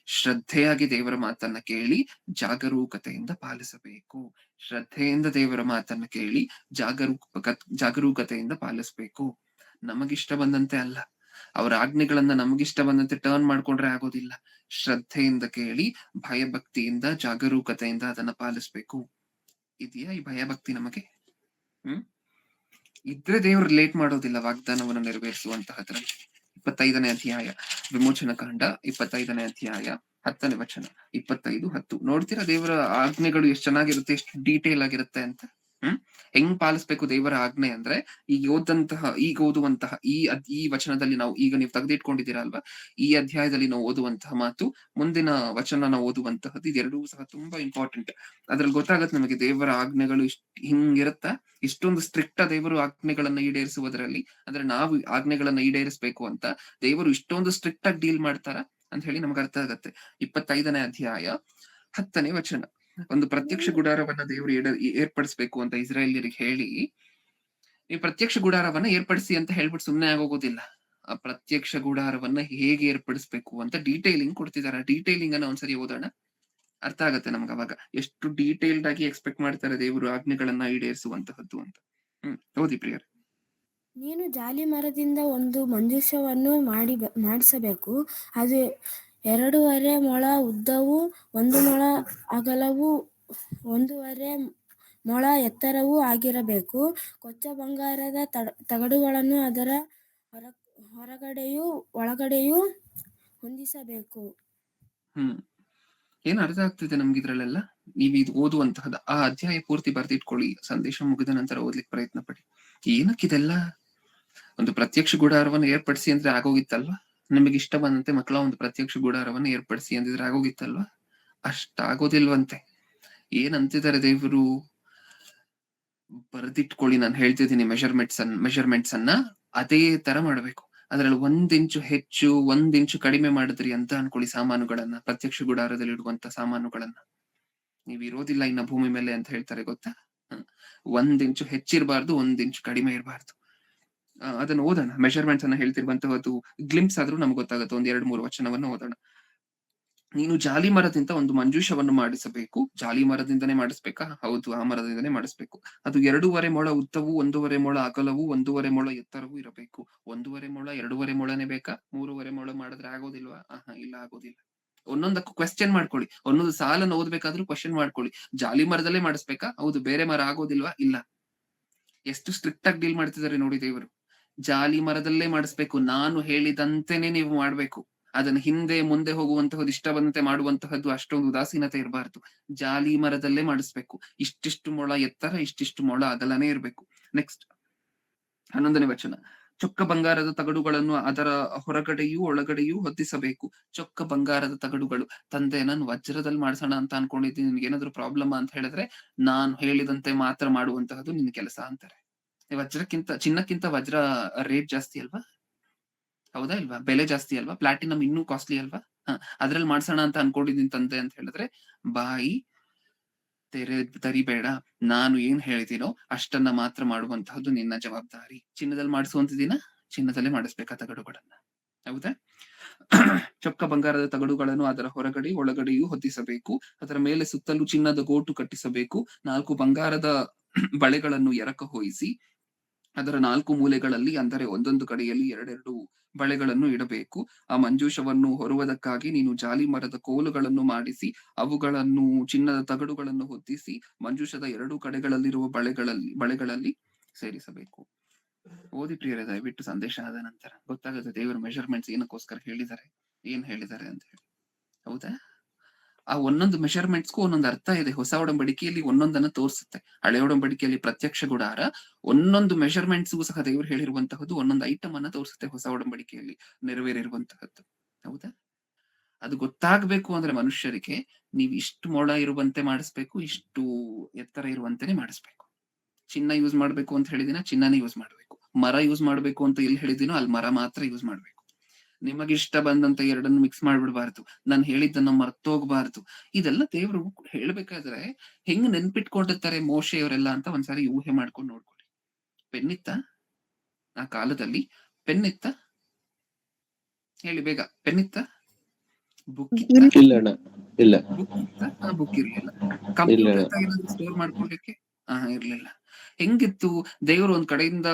ಶ್ರದ್ಧೆಯಾಗಿ ದೇವರ ಮಾತನ್ನ ಕೇಳಿ ಜಾಗರೂಕತೆಯಿಂದ ಪಾಲಿಸಬೇಕು. ಶ್ರದ್ಧೆಯಿಂದ ದೇವರ ಮಾತನ್ನ ಕೇಳಿ ಜಾಗರೂಕತೆಯಿಂದ ಪಾಲಿಸ್ಬೇಕು. ನಮಗಿಷ್ಟ ಬಂದಂತೆ ಅಲ್ಲ. ಅವರ ಆಜ್ಞೆಗಳನ್ನ ನಮಗಿಷ್ಟ ಬಂದಂತೆ ಟರ್ನ್ ಮಾಡ್ಕೊಂಡ್ರೆ ಆಗೋದಿಲ್ಲ. ಶ್ರದ್ಧೆಯಿಂದ ಕೇಳಿ ಭಯಭಕ್ತಿಯಿಂದ ಜಾಗರೂಕತೆಯಿಂದ ಅದನ್ನ ಪಾಲಿಸ್ಬೇಕು. ಇದೆಯಾ ಈ ಭಯಭಕ್ತಿ ನಮಗೆ? ಇದ್ರೆ ದೇವ್ರು ಲೇಟ್ ಮಾಡೋದಿಲ್ಲ ವಾಗ್ದಾನವನ್ನು ನೆರವೇರಿಸುವಂತಹದ್ರಲ್ಲಿ. 25ನೇ ಅಧ್ಯಾಯ ವಿಮೋಚನ ಕಾಂಡ 25ನೇ ಅಧ್ಯಾಯ 10ನೇ ವಚನ. 25:10 ನೋಡ್ತೀರಾ ದೇವರ ಆಜ್ಞೆಗಳು ಎಷ್ಟು ಚೆನ್ನಾಗಿರುತ್ತೆ, ಎಷ್ಟು ಡೀಟೇಲ್ ಆಗಿರುತ್ತೆ ಅಂತ. ಹೆಂಗ್ ಪಾಲಿಸ್ಬೇಕು ದೇವರ ಆಜ್ಞೆ ಅಂದ್ರೆ, ಈಗ ಓದುವಂತಹ ಈ ವಚನದಲ್ಲಿ ನಾವು ಈಗ ನೀವು ತೆಗೆದಿಟ್ಕೊಂಡಿದ್ದೀರಾ ಅಲ್ವಾ, ಈ ಅಧ್ಯಾಯದಲ್ಲಿ ನಾವು ಓದುವಂತಹ ಮಾತು, ಮುಂದಿನ ವಚನ ನಾವು ಓದುವಂತಹದ್ದು, ಇದೆರಡೂ ಸಹ ತುಂಬಾ ಇಂಪಾರ್ಟೆಂಟ್. ಅದ್ರಲ್ಲಿ ಗೊತ್ತಾಗತ್ತೆ ನಮಗೆ ದೇವರ ಆಜ್ಞೆಗಳು ಹಿಂಗಿರುತ್ತ. ಇಷ್ಟೊಂದು ಸ್ಟ್ರಿಕ್ಟ್ ದೇವರು ಆಜ್ಞೆಗಳನ್ನ ಈಡೇರಿಸುವುದರಲ್ಲಿ, ಅಂದ್ರೆ ನಾವು ಆಜ್ಞೆಗಳನ್ನ ಈಡೇರಿಸಬೇಕು ಅಂತ ದೇವರು ಇಷ್ಟೊಂದು ಸ್ಟ್ರಿಕ್ಟ್ ಆಗಿ ಡೀಲ್ ಮಾಡ್ತಾರ ಅಂತ ಹೇಳಿ ನಮ್ಗೆ ಅರ್ಥ ಆಗತ್ತೆ. 25ನೇ ಅಧ್ಯಾಯ 10ನೇ ವಚನ. ಒಂದು ಪ್ರತ್ಯಕ್ಷ ಗುಡಾರವನ್ನ ದೇವರು ಏರ್ಪಡಿಸ್ಬೇಕು ಅಂತ ಇಸ್ರಾಯೇಲ್ಯರಿಗೆ ಹೇಳಿ, ಈ ಪ್ರತ್ಯಕ್ಷ ಗುಡಾರವನ್ನ ಏರ್ಪಡಿಸಿ ಅಂತ ಹೇಳ್ಬಿಟ್ಟು ಸುಮ್ನೆ ಆಗೋಗೋದಿಲ್ಲ. ಆ ಪ್ರತ್ಯಕ್ಷ ಗುಡಾರವನ್ನ ಹೇಗೆ ಏರ್ಪಡಿಸ್ಬೇಕು ಅಂತ ಡೀಟೇಲಿಂಗ್ ಕೊಡ್ತಿದಾರೆ. ಡೀಟೇಲಿಂಗ್ ಅನ್ನ ಒಂದ್ಸರಿ ಓದೋಣ, ಅರ್ಥ ಆಗತ್ತೆ ನಮ್ಗೆ ಅವಾಗ ಎಷ್ಟು ಡೀಟೇಲ್ಡ್ ಆಗಿ ಎಕ್ಸ್ಪೆಕ್ಟ್ ಮಾಡ್ತಾರೆ ದೇವರು ಆಜ್ಞೆಗಳನ್ನ ಈಡೇರಿಸುವಂತಹದ್ದು ಅಂತ. ಓದಿ ಪ್ರಿಯರ್. ನೀನು ಜಾಲಿ ಮರದಿಂದ ಒಂದು ಮಂಜೂಷವನ್ನು ಮಾಡಿಸಬೇಕು. ಅದು 2.5 ಮೊಳ ಉದ್ದವೂ 1 ಮೊಳ ಅಗಲವೂ 1.5 ಮೊಳ ಎತ್ತರವೂ ಆಗಿರಬೇಕು. ಕೊಚ್ಚ ಬಂಗಾರದ ತಗಡುಗಳನ್ನು ಅದರ ಹೊರಗಡೆಯೂ ಒಳಗಡೆಯೂ ಹೊಂದಿಸಬೇಕು. ಏನ್ ಅರ್ಥ ಆಗ್ತಿದೆ ನಮ್ಗೆ ಇದ್ರಲ್ಲೆಲ್ಲ? ನೀವು ಇದು ಓದುವಂತಹದ್ದು ಆ ಅಧ್ಯಾಯ ಪೂರ್ತಿ ಬರ್ದಿಟ್ಕೊಳ್ಳಿ. ಸಂದೇಶ ಮುಗಿದ ನಂತರ ಓದ್ಲಿಕ್ಕೆ ಪ್ರಯತ್ನ ಪಡಿ. ಏನಕ್ಕಿದೆಲ್ಲ? ಒಂದು ಪ್ರತ್ಯಕ್ಷ ಗುಡಾರವನ್ನು ಏರ್ಪಡಿಸಿ ಅಂದ್ರೆ ಆಗೋಗಿತ್ತಲ್ವಾ? ನಿಮಗೆ ಇಷ್ಟ ಬಂದಂತೆ ಮಕ್ಕಳ ಒಂದು ಪ್ರತ್ಯಕ್ಷ ಗುಡಾರವನ್ನು ಏರ್ಪಡಿಸಿ ಅಂದಿದ್ರೆ ಆಗೋಗಿತ್ತಲ್ವಾ? ಅಷ್ಟಾಗೋದಿಲ್ವಂತೆ. ಏನಂತಿದ್ದಾರೆ ದೇವರು? ಬರ್ದಿಟ್ಕೊಳ್ಳಿ, ನಾನು ಹೇಳ್ತಿದ್ದೀನಿ ಮೆಷರ್ಮೆಂಟ್ಸ್ ಅನ್ನ ಅದೇ ತರ ಮಾಡ್ಬೇಕು. ಅದ್ರಲ್ಲಿ 1 ಇಂಚು ಹೆಚ್ಚು 1 ಇಂಚು ಕಡಿಮೆ ಮಾಡಿದ್ರಿ ಅಂತ ಅನ್ಕೊಳ್ಳಿ ಸಾಮಾನುಗಳನ್ನ, ಪ್ರತ್ಯಕ್ಷ ಗುಡಾರದಲ್ಲಿ ಇಡುವಂತ ಸಾಮಾನುಗಳನ್ನ. ನೀವ್ ಇರೋದಿಲ್ಲ ಇನ್ನ ಭೂಮಿ ಮೇಲೆ ಅಂತ ಹೇಳ್ತಾರೆ ಗೊತ್ತಾ? 1 ಇಂಚು ಹೆಚ್ಚಿರಬಾರ್ದು, 1 ಇಂಚು ಕಡಿಮೆ ಇರಬಾರ್ದು. ಅದನ್ನ ಓದೋಣ. ಮೆಷರ್ಮೆಂಟ್ಸ್ ಅನ್ನ ಹೇಳ್ತಿರುವಂತಹದ್ದು ಗ್ಲಿಂಪ್ಸ್ ಆದ್ರೂ ನಮ್ಗೆ ಗೊತ್ತಾಗುತ್ತೆ. 1-2-3 ವಚನವನ್ನು ಓದೋಣ. ನೀನು ಜಾಲಿ ಮರದಿಂದ ಒಂದು ಮಂಜೂಷವನ್ನು ಮಾಡಿಸಬೇಕು. ಜಾಲಿ ಮರದಿಂದನೇ ಮಾಡಿಸ್ಬೇಕಾ? ಹೌದು, ಆ ಮರದಿಂದನೇ ಮಾಡಿಸ್ಬೇಕು. ಅದು 2.5 ಮೊಳ ಉದ್ದವು 1.5 ಮೊಳ ಅಗಲವು 1.5 ಮೊಳ ಎತ್ತರವೂ ಇರಬೇಕು. 1.5 ಮೊಳ 2.5 ಮೊಳನೇ ಬೇಕಾ? 3.5 ಮೊಳ ಮಾಡಿದ್ರೆ ಆಗೋದಿಲ್ವಾ? ಇಲ್ಲ, ಆಗೋದಿಲ್ಲ. ಒಂದೊಂದಕ್ಕೂ ಕ್ವೆಶ್ಚನ್ ಮಾಡ್ಕೊಳ್ಳಿ. ಒಂದೊಂದು ಸಾಲನ್ನು ಓದ್ಬೇಕಾದ್ರೂ ಕ್ವೆಶ್ಚನ್ ಮಾಡ್ಕೊಳ್ಳಿ. ಜಾಲಿ ಮರದಲ್ಲೇ ಮಾಡಿಸ್ಬೇಕಾ? ಹೌದು. ಬೇರೆ ಮರ ಆಗೋದಿಲ್ವಾ? ಇಲ್ಲ. ಎಷ್ಟು ಸ್ಟ್ರಿಕ್ಟ್ ಆಗಿ ಡೀಲ್ ಮಾಡ್ತಿದ್ದಾರೆ ನೋಡಿ ದೇವರು. ಜಾಲಿ ಮರದಲ್ಲೇ ಮಾಡಿಸ್ಬೇಕು, ನಾನು ಹೇಳಿದಂತೆನೆ ನೀವು ಮಾಡ್ಬೇಕು. ಅದನ್ನ ಹಿಂದೆ ಮುಂದೆ ಹೋಗುವಂತಹದ್ದು, ಇಷ್ಟ ಬಂದಂತೆ ಮಾಡುವಂತಹದ್ದು ಅಷ್ಟೊಂದು ಉದಾಸೀನತೆ ಇರಬಾರ್ದು. ಜಾಲಿ ಮರದಲ್ಲೇ ಮಾಡಿಸ್ಬೇಕು. ಇಷ್ಟಿಷ್ಟು ಮೊಳ ಎತ್ತರ, ಇಷ್ಟಿಷ್ಟು ಮೊಳ ಅಗಲನೇ ಇರ್ಬೇಕು. ನೆಕ್ಸ್ಟ್ 11ನೇ ವಚನ. ಚೊಕ್ಕ ಬಂಗಾರದ ತಗಡುಗಳನ್ನು ಅದರ ಹೊರಗಡೆಯೂ ಒಳಗಡೆಯೂ ಹೊತ್ತಿಸಬೇಕು. ಚೊಕ್ಕ ಬಂಗಾರದ ತಗಡುಗಳು. ತಂದೆ, ನಾನು ವಜ್ರದಲ್ಲಿ ಮಾಡ್ಸೋಣ ಅಂತ ಅನ್ಕೊಂಡಿದ್ದೀನಿ, ನಿನ್ಗೇನಾದ್ರು ಪ್ರಾಬ್ಲಮ್ ಅಂತ ಹೇಳಿದ್ರೆ ನಾನು ಹೇಳಿದಂತೆ ಮಾತ್ರ ಮಾಡುವಂತಹದ್ದು ನಿನ್ ಕೆಲಸ ಅಂತಾರೆ. ಚಿನ್ನಕ್ಕಿಂತ ವಜ್ರ ರೇಟ್ ಜಾಸ್ತಿ ಅಲ್ವಾ? ಹೌದಾ ಇಲ್ವಾ? ಬೆಲೆ ಜಾಸ್ತಿ ಅಲ್ವಾ? ಪ್ಲಾಟಿನಮ್ ಇನ್ನೂ ಕಾಸ್ಟ್ಲಿ ಅಲ್ವಾ? ಅದ್ರಲ್ಲಿ ಮಾಡ್ಸೋಣ ಅಂತ ಅನ್ಕೊಂಡಿದ್ದೀನಿ ತಂದೆ ಅಂತ ಹೇಳಿದ್ರೆ ಬಾಯಿ ತರಿಬೇಡ. ನಾನು ಏನ್ ಹೇಳ್ತೀನೋ ಅಷ್ಟನ್ನ ಮಾತ್ರ ಮಾಡುವಂತಹದ್ದು ನಿನ್ನ ಜವಾಬ್ದಾರಿ. ಚಿನ್ನದಲ್ಲಿ ಮಾಡಿಸುವಂತಿದ್ದೀನ, ಚಿನ್ನದಲ್ಲೇ ಮಾಡಿಸ್ಬೇಕಾ ತಗಡುಗಳನ್ನ? ಹೌದಾ? ಚೊಕ್ಕ ಬಂಗಾರದ ತಗಡುಗಳನ್ನು ಅದರ ಹೊರಗಡೆ ಒಳಗಡೆಯೂ ಹೊತ್ತಿಸಬೇಕು. ಅದರ ಮೇಲೆ ಸುತ್ತಲೂ ಚಿನ್ನದ ಗೋಟು ಕಟ್ಟಿಸಬೇಕು. 4 ಬಂಗಾರದ ಬಳೆಗಳನ್ನು ಎರಕ ಹೊಯಿಸಿ ಅದರ 4 ಮೂಲೆಗಳಲ್ಲಿ, ಅಂದರೆ ಒಂದೊಂದು ಕಡೆಯಲ್ಲಿ 2 ಬಳೆಗಳನ್ನು ಇಡಬೇಕು. ಆ ಮಂಜೂಷವನ್ನು ಹೊರುವುದಕ್ಕಾಗಿ ನೀನು ಜಾಲಿ ಮರದ ಕೋಲುಗಳನ್ನು ಮಾಡಿಸಿ ಅವುಗಳನ್ನು ಚಿನ್ನದ ತಗಡುಗಳನ್ನು ಹೊತ್ತಿಸಿ ಮಂಜೂಷದ 2 ಕಡೆಗಳಲ್ಲಿರುವ ಬಳೆಗಳಲ್ಲಿ ಸೇರಿಸಬೇಕು. ಓದಿ ಪ್ರಿಯರೇ, ದಯವಿಟ್ಟು ಸಂದೇಶ ಆದ ನಂತರ ಗೊತ್ತಾಗುತ್ತೆ ದೇವರ ಮೆಷರ್ಮೆಂಟ್ಸ್ ಏನಕ್ಕೋಸ್ಕರ ಏನ್ ಹೇಳಿದ್ದಾರೆ ಅಂತ ಹೇಳಿ. ಹೌದಾ? ಆ ಒಂದೊಂದು ಮೆಷರ್ಮೆಂಟ್ಸ್ಗೂ ಒಂದೊಂದು ಅರ್ಥ ಇದೆ. ಹೊಸ ಒಡಂಬಡಿಕೆಯಲ್ಲಿ ಒಂದೊಂದನ್ನ ತೋರಿಸುತ್ತೆ. ಹಳೆ ಒಡಂಬಡಿಕೆಯಲ್ಲಿ ಪ್ರತ್ಯಕ್ಷ ಗುಡಾರ, ಒಂದೊಂದು ಮೆಷರ್ಮೆಂಟ್ಸ್ಗೂ ಸಹ ದೇವರು ಹೇಳಿರುವಂತಹದ್ದು ಒಂದೊಂದು ಐಟಮ್ ಅನ್ನ ತೋರಿಸುತ್ತೆ ಹೊಸ ಒಡಂಬಡಿಕೆಯಲ್ಲಿ ನೆರವೇರಿರುವಂತಹದ್ದು. ಹೌದಾ? ಅದು ಗೊತ್ತಾಗ್ಬೇಕು ಅಂದ್ರೆ ಮನುಷ್ಯರಿಗೆ ನೀವು ಇಷ್ಟು ಮೊಳ ಇರುವಂತೆ ಮಾಡಿಸ್ಬೇಕು, ಇಷ್ಟು ಎತ್ತರ ಇರುವಂತೆನೆ ಮಾಡಿಸ್ಬೇಕು. ಚಿನ್ನ ಯೂಸ್ ಮಾಡ್ಬೇಕು ಅಂತ ಹೇಳಿದಿನ ಚಿನ್ನನೇ ಯೂಸ್ ಮಾಡ್ಬೇಕು. ಮರ ಯೂಸ್ ಮಾಡ್ಬೇಕು ಅಂತ ಎಲ್ಲಿ ಹೇಳಿದಿನೋ ಅಲ್ಲಿ ಮರ ಮಾತ್ರ ಯೂಸ್ ಮಾಡ್ಬೇಕು. ನಿಮಗೆ ಇಷ್ಟ ಬಂದಂತ ಎರಡನ್ನು ಮಿಕ್ಸ್ ಮಾಡ್ಬಿಡ್ಬಾರ್ದು. ನಾನು ಹೇಳಿದ್ದನ್ನ ಮರ್ತೋಗ್ಬಾರ್ದು. ಇದೆಲ್ಲ ದೇವ್ರು ಹೇಳ್ಬೇಕಾದ್ರೆ ಹೆಂಗ್ ನೆನ್ಪಿಟ್ಕೊಂಡಿರ್ತಾರೆ ಮೋಶೆಯವರೆಲ್ಲ ಅಂತ ಒಂದ್ಸಾರಿ ಊಹೆ ಮಾಡ್ಕೊಂಡು ನೋಡ್ಕೊಳ್ಳಿ. ಪೆನ್ನಿತ್ತ ಆ ಕಾಲದಲ್ಲಿ? ಪೆನ್ನಿತ್ತ? ಹೇಳಿ ಬೇಗ. ಪೆನ್ನಿತ್ತ? ಬುಕ್ ಇತ್ತ? ಇಲ್ಲ ಅಣ್ಣ, ಇಲ್ಲ ಬುಕ್ ಇತ್ತ? ಬುಕ್ ಇರ್ಲಿಲ್ಲ. ಇಲ್ಲ ಕಂಪ್ಯೂಟರ್ ಅಣ್ಣ. ಏನಾದ್ರು ಸ್ಟೋರ್ ಮಾಡ್ಕೊಳ್ಳಿಕ್ಕೆ ಇರ್ಲಿಲ್ಲ. ಹೆಂಗಿತ್ತು? ದೇವರು ಒಂದ್ ಕಡೆಯಿಂದ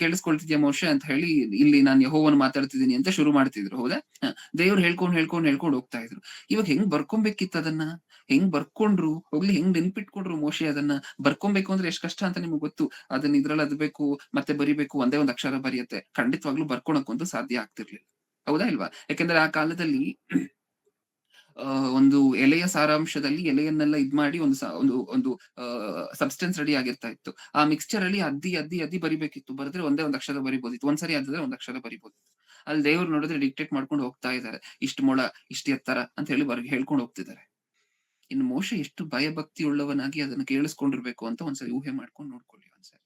ಕೇಳಿಸ್ಕೊಳ್ತಿದ್ಯಾ ಮೋಶೆ ಅಂತ ಹೇಳಿ, ಇಲ್ಲಿ ನಾನು ಯೆಹೋವನು ಮಾತಾಡ್ತಿದ್ದೀನಿ ಅಂತ ಶುರು ಮಾಡ್ತಿದ್ರು. ಹೌದಾ? ದೇವ್ರು ಹೇಳ್ಕೊಂಡ್ ಹೋಗ್ತಾ ಇದ್ರು. ಇವಾಗ ಹೆಂಗ್ ಬರ್ಕೊಬೇಕಿತ್ತು ಅದನ್ನ? ಹೆಂಗ್ ಬರ್ಕೊಂಡ್ರು? ಹೋಗ್ಲಿ, ಹೆಂಗ್ ನೆನ್ಪಿಟ್ಕೊಂಡ್ರು ಮೋಶೆ ಅದನ್ನ? ಬರ್ಕೊಬೇಕು ಅಂದ್ರೆ ಎಷ್ಟ್ ಕಷ್ಟ ಅಂತ ನಿಮ್ಗೆ ಗೊತ್ತು. ಅದನ್ನ ಇದ್ರಲ್ಲಿ ಅದ್ಬೇಕು, ಮತ್ತೆ ಬರಿಬೇಕು, ಒಂದೇ ಒಂದ್ ಅಕ್ಷರ ಬರೆಯುತ್ತೆ. ಖಂಡಿತವಾಗ್ಲೂ ಬರ್ಕೊಳಕ್ಕಂತೂ ಸಾಧ್ಯ ಆಗ್ತಿರ್ಲಿಲ್ಲ. ಹೌದಾ ಇಲ್ವಾ? ಯಾಕಂದ್ರೆ ಆ ಕಾಲದಲ್ಲಿ ಒಂದು ಎಲೆಯ ಸಾರಾಂಶದಲ್ಲಿ ಎಲೆಯನ್ನೆಲ್ಲ ಇದ್ ಮಾಡಿ ಒಂದು ಸಬ್ಸ್ಟೆನ್ಸ್ ರೆಡಿ ಆಗಿರ್ತಾ ಇತ್ತು. ಆ ಮಿಕ್ಸ್ಚರ್ ಅಲ್ಲಿ ಅದ್ದಿ ಬರಿಬೇಕಿತ್ತು. ಬರೆದ್ರೆ ಒಂದೇ ಒಂದ್ ಅಕ್ಷರ ಬರಿಬೋದಿತ್ತು. ಒಂದ್ಸರಿ ಆದ್ರೆ ಒಂದ್ ಅಕ್ಷರ ಬರಿಬೋದಿತ್ತು. ಅಲ್ಲಿ ದೇವ್ರು ನೋಡಿದ್ರೆ ಡಿಕ್ಟೇಟ್ ಮಾಡ್ಕೊಂಡು ಹೋಗ್ತಾ ಇದ್ದಾರೆ. ಇಷ್ಟು ಮೊಳ, ಇಷ್ಟು ಎತ್ತರ ಅಂತ ಹೇಳಿ ಹೇಳ್ಕೊಂಡು ಹೋಗ್ತಿದ್ದಾರೆ. ಇನ್ನು ಮೋಶೆ ಎಷ್ಟು ಭಯಭಕ್ತಿ ಉಳ್ಳವನಾಗಿ ಅದನ್ನ ಕೇಳಿಸ್ಕೊಂಡಿರ್ಬೇಕು ಅಂತ ಒಂದ್ಸರಿ ಊಹೆ ಮಾಡ್ಕೊಂಡು ನೋಡ್ಕೊಳ್ಳಿ ಒಂದ್ಸರಿ.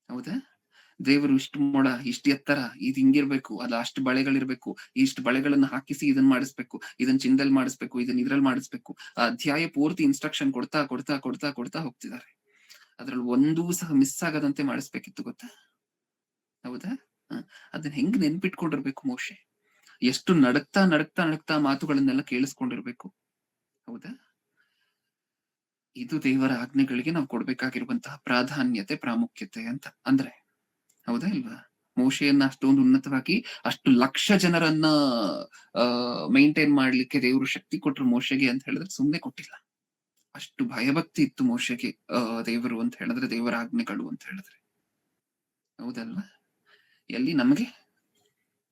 ಹೌದಾ? ದೇವರು ಇಷ್ಟು ಮೊಳ, ಇಷ್ಟು ಎತ್ತರ, ಇದು ಹಿಂಗಿರ್ಬೇಕು, ಅದು ಅಷ್ಟು ಬಳೆಗಳಿರ್ಬೇಕು, ಇಷ್ಟು ಬಳೆಗಳನ್ನ ಹಾಕಿಸಿ ಇದನ್ನ ಮಾಡಿಸ್ಬೇಕು, ಇದನ್ನ ಚಿನ್ನದಲ್ಲಿ ಮಾಡಿಸ್ಬೇಕು, ಇದನ್ನ ಇದ್ರಲ್ಲಿ ಮಾಡಿಸ್ಬೇಕು. ಆ ಅಧ್ಯಾಯ ಪೂರ್ತಿ ಇನ್ಸ್ಟ್ರಕ್ಷನ್ ಕೊಡ್ತಾ ಹೋಗ್ತಿದ್ದಾರೆ. ಅದ್ರಲ್ಲಿ ಒಂದೂ ಸಹ ಮಿಸ್ ಆಗದಂತೆ ಮಾಡಿಸ್ಬೇಕಿತ್ತು, ಗೊತ್ತಾ? ಹೌದಾ? ಅದನ್ನ ಹೆಂಗ್ ನೆನ್ಪಿಟ್ಕೊಂಡಿರ್ಬೇಕು ಮೋಶೆ? ಎಷ್ಟು ನಡಕ್ತಾ ಮಾತುಗಳನ್ನೆಲ್ಲ ಕೇಳಿಸ್ಕೊಂಡಿರ್ಬೇಕು. ಹೌದಾ? ಇದು ದೇವರ ಆಜ್ಞೆಗಳಿಗೆ ನಾವು ಕೊಡ್ಬೇಕಾಗಿರುವಂತಹ ಪ್ರಾಮುಖ್ಯತೆ ಅಂತ ಅಂದ್ರೆ. ಹೌದಾ ಇಲ್ವಾ? ಮೋಶೆಯನ್ನ ಅಷ್ಟೊಂದು ಉನ್ನತವಾಗಿ ಅಷ್ಟು ಲಕ್ಷ ಜನರನ್ನ ಮೈಂಟೈನ್ ಮಾಡ್ಲಿಕ್ಕೆ ದೇವರು ಶಕ್ತಿ ಕೊಟ್ರು ಮೋಶೆಗೆ ಅಂತ ಹೇಳಿದ್ರೆ ಸುಮ್ನೆ ಕೊಟ್ಟಿಲ್ಲ. ಅಷ್ಟು ಭಯಭಕ್ತಿ ಇತ್ತು ಮೋಶೆಗೆ ದೇವರು ಅಂತ ಹೇಳಿದ್ರೆ, ದೇವರ ಆಜ್ಞೆಗಳು ಅಂತ ಹೇಳಿದ್ರೆ. ಹೌದಲ್ವಾ? ಎಲ್ಲಿ ನಮ್ಗೆ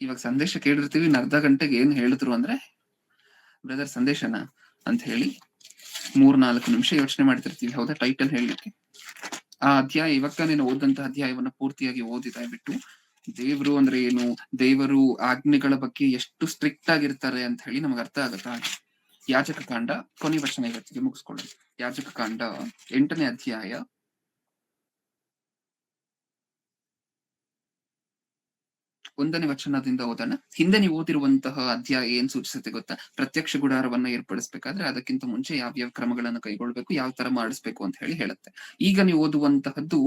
ಇವಾಗ ಸಂದೇಶ ಕೇಳಿರ್ತೀವಿ, ಅರ್ಧ ಗಂಟೆಗೆ ಏನ್ ಹೇಳಿದ್ರು ಅಂದ್ರೆ, ಬ್ರದರ್ ಸಂದೇಶನ ಅಂತ ಹೇಳಿ 3-4 ನಿಮಿಷ ಯೋಚನೆ ಮಾಡ್ತಿರ್ತೀವಿ. ಹೌದಾ? ಟೈಟಲ್ ಹೇಳಲಿಕ್ಕೆ. ಆ ಅಧ್ಯಾಯ ಇವಾಗ ನೀನು ಓದಂತ ಅಧ್ಯಾಯವನ್ನ ಪೂರ್ತಿಯಾಗಿ ಓದಿದ ಬಿಟ್ಟು ದೇವರು ಅಂದ್ರೆ ಏನು, ದೇವರು ಆಜ್ಞೆಗಳ ಬಗ್ಗೆ ಎಷ್ಟು ಸ್ಟ್ರಿಕ್ಟ್ ಆಗಿರ್ತಾರೆ ಅಂತ ಹೇಳಿ ನಮ್ಗೆ ಅರ್ಥ ಆಗತ್ತಾ? ಯಾಜಕ ಕಾಂಡ ಕೊನೆ ವಚನ ಇವತ್ತಿಗೆ ಮುಗಿಸ್ಕೊಳ್ಳಿ. ಯಾಜಕ ಕಾಂಡ 8ನೇ ಅಧ್ಯಾಯ 1ನೇ ವಚನದಿಂದ ಓದೋಣ. ಹಿಂದೆ ನೀವು ಓದಿರುವಂತಹ ಅಧ್ಯಾಯ ಏನ್ ಸೂಚಿಸುತ್ತೆ ಗೊತ್ತಾ? ಪ್ರತ್ಯಕ್ಷ ಗುಡಾರವನ್ನ ಏರ್ಪಡಿಸ್ಬೇಕಾದ್ರೆ ಅದಕ್ಕಿಂತ ಮುಂಚೆ ಯಾವ್ಯಾವ ಕ್ರಮಗಳನ್ನ ಕೈಗೊಳ್ಬೇಕು, ಯಾವ ತರ ಮಾಡಿಸ್ಬೇಕು ಅಂತ ಹೇಳಿ ಹೇಳುತ್ತೆ. ಈಗ ನೀವು ಓದುವಂತಹದ್ದು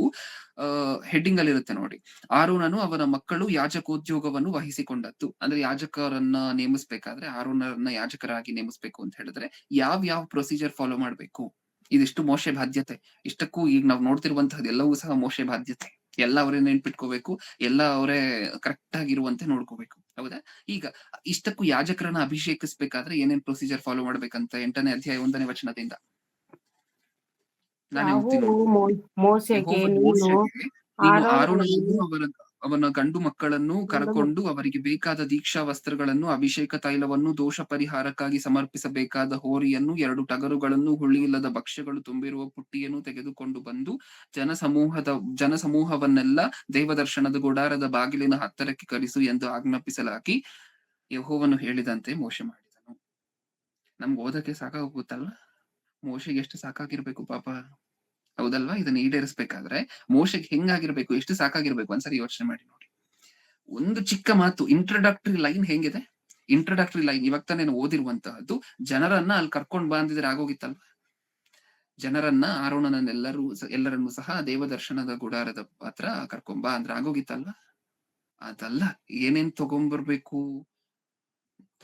ಹೆಡ್ಡಿಂಗ್ ಅಲ್ಲಿ ಇರುತ್ತೆ ನೋಡಿ. ಆರೋನನು ಅವನ ಮಕ್ಕಳು ಯಾಜಕೋದ್ಯೋಗವನ್ನು ವಹಿಸಿಕೊಂಡದ್ದು. ಅಂದ್ರೆ ಯಾಜಕರನ್ನ ನೇಮಿಸ್ಬೇಕಾದ್ರೆ, ಆರೋನರನ್ನ ಯಾಜಕರಾಗಿ ನೇಮಿಸ್ಬೇಕು ಅಂತ ಹೇಳಿದ್ರೆ ಯಾವ ಪ್ರೊಸೀಜರ್ ಫಾಲೋ ಮಾಡ್ಬೇಕು, ಇದಿಷ್ಟು ಮೋಶೆ ಬಾಧ್ಯತೆ. ಇಷ್ಟಕ್ಕೂ ಈಗ ನಾವು ನೋಡ್ತಿರುವಂತಹದ್ದು ಎಲ್ಲವೂ ಸಹ ಮೋಶೆ ಬಾಧ್ಯತೆ. ಎಲ್ಲ ಅವರೇ ನೆನ್ಪಿಟ್ಕೋಬೇಕು, ಎಲ್ಲ ಅವರೇ ಕರೆಕ್ಟ್ ಆಗಿರುವಂತೆ ನೋಡ್ಕೋಬೇಕು. ಹೌದಾ? ಈಗ ಇಷ್ಟಕ್ಕೂ ಯಾಜಕರನ್ನ ಅಭಿಷೇಕಿಸ್ಬೇಕಾದ್ರೆ ಏನೇನ್ ಪ್ರೊಸೀಜರ್ ಫಾಲೋ ಮಾಡ್ಬೇಕಂತ 8ನೇ ಅಧ್ಯಾಯ 1ನೇ ವಚನದಿಂದ ನಾನೇ ಓದ್ತೀನಿ ನೋಡಿ. ಮೋಶೆಗೆ ನೀನು ಆರೋನನನ್ನು ಅವನ ಗಂಡು ಮಕ್ಕಳನ್ನು ಕರಕೊಂಡು ಅವರಿಗೆ ಬೇಕಾದ ದೀಕ್ಷಾ ವಸ್ತ್ರಗಳನ್ನು, ಅಭಿಷೇಕ ತೈಲವನ್ನು, ದೋಷ ಪರಿಹಾರಕ್ಕಾಗಿ ಸಮರ್ಪಿಸಬೇಕಾದ ಹೋರಿಯನ್ನು, 2 ಟಗರುಗಳನ್ನು, ಹುಳಿಯಿಲ್ಲದ ಭಕ್ಷ್ಯಗಳು ತುಂಬಿರುವ ಪುಟ್ಟಿಯನ್ನು ತೆಗೆದುಕೊಂಡು ಬಂದು ಜನಸಮೂಹವನ್ನೆಲ್ಲ ದೇವದರ್ಶನದ ಗುಡಾರದ ಬಾಗಿಲಿನ ಹತ್ತರಕ್ಕೆ ಕರೆಸು ಎಂದು ಆಜ್ಞಾಪಿಸಲಾಗಿ ಯೆಹೋವನು ಹೇಳಿದಂತೆ ಮೋಶೆ ಮಾಡಿದನು. ನಮ್ಗೆ ಓದಕ್ಕೆ ಸಾಕಾಗೋಗುತ್ತಲ್ವಾ? ಮೋಶೆಗೆ ಎಷ್ಟು ಸಾಕಾಗಿರ್ಬೇಕು ಪಾಪ. ಹೌದಲ್ವಾ? ಇದನ್ನ ಈಡೇರಿಸ್ಬೇಕಾದ್ರೆ ಮೋಶೆಗೆ ಹೆಂಗಾಗಿರ್ಬೇಕು, ಎಷ್ಟು ಸಾಕಾಗಿರ್ಬೇಕು ಒಂದ್ಸರಿ ಯೋಚನೆ ಮಾಡಿ ನೋಡಿ. ಒಂದು ಚಿಕ್ಕ ಮಾತು, ಇಂಟ್ರಡಕ್ಟರಿ ಲೈನ್ ಹೆಂಗಿದೆ? ಇಂಟ್ರಡಕ್ಟರಿ ಲೈನ್ ಇವಾಗ ತಾನೇ ಓದಿರುವಂತಹದ್ದು. ಜನರನ್ನ ಅಲ್ಲಿ ಕರ್ಕೊಂಡ್ ಬಂದಿದ್ರೆ ಆಗೋಗಿತ್ತಲ್ವಾ? ಜನರನ್ನ, ಎಲ್ಲರನ್ನೂ ಸಹ ದೇವದರ್ಶನದ ಗುಡಾರದ ಹತ್ರ ಕರ್ಕೊಂಬ ಅಂದ್ರೆ ಆಗೋಗಿತ್ತಲ್ವಾ? ಅದಲ್ಲ, ಏನೇನ್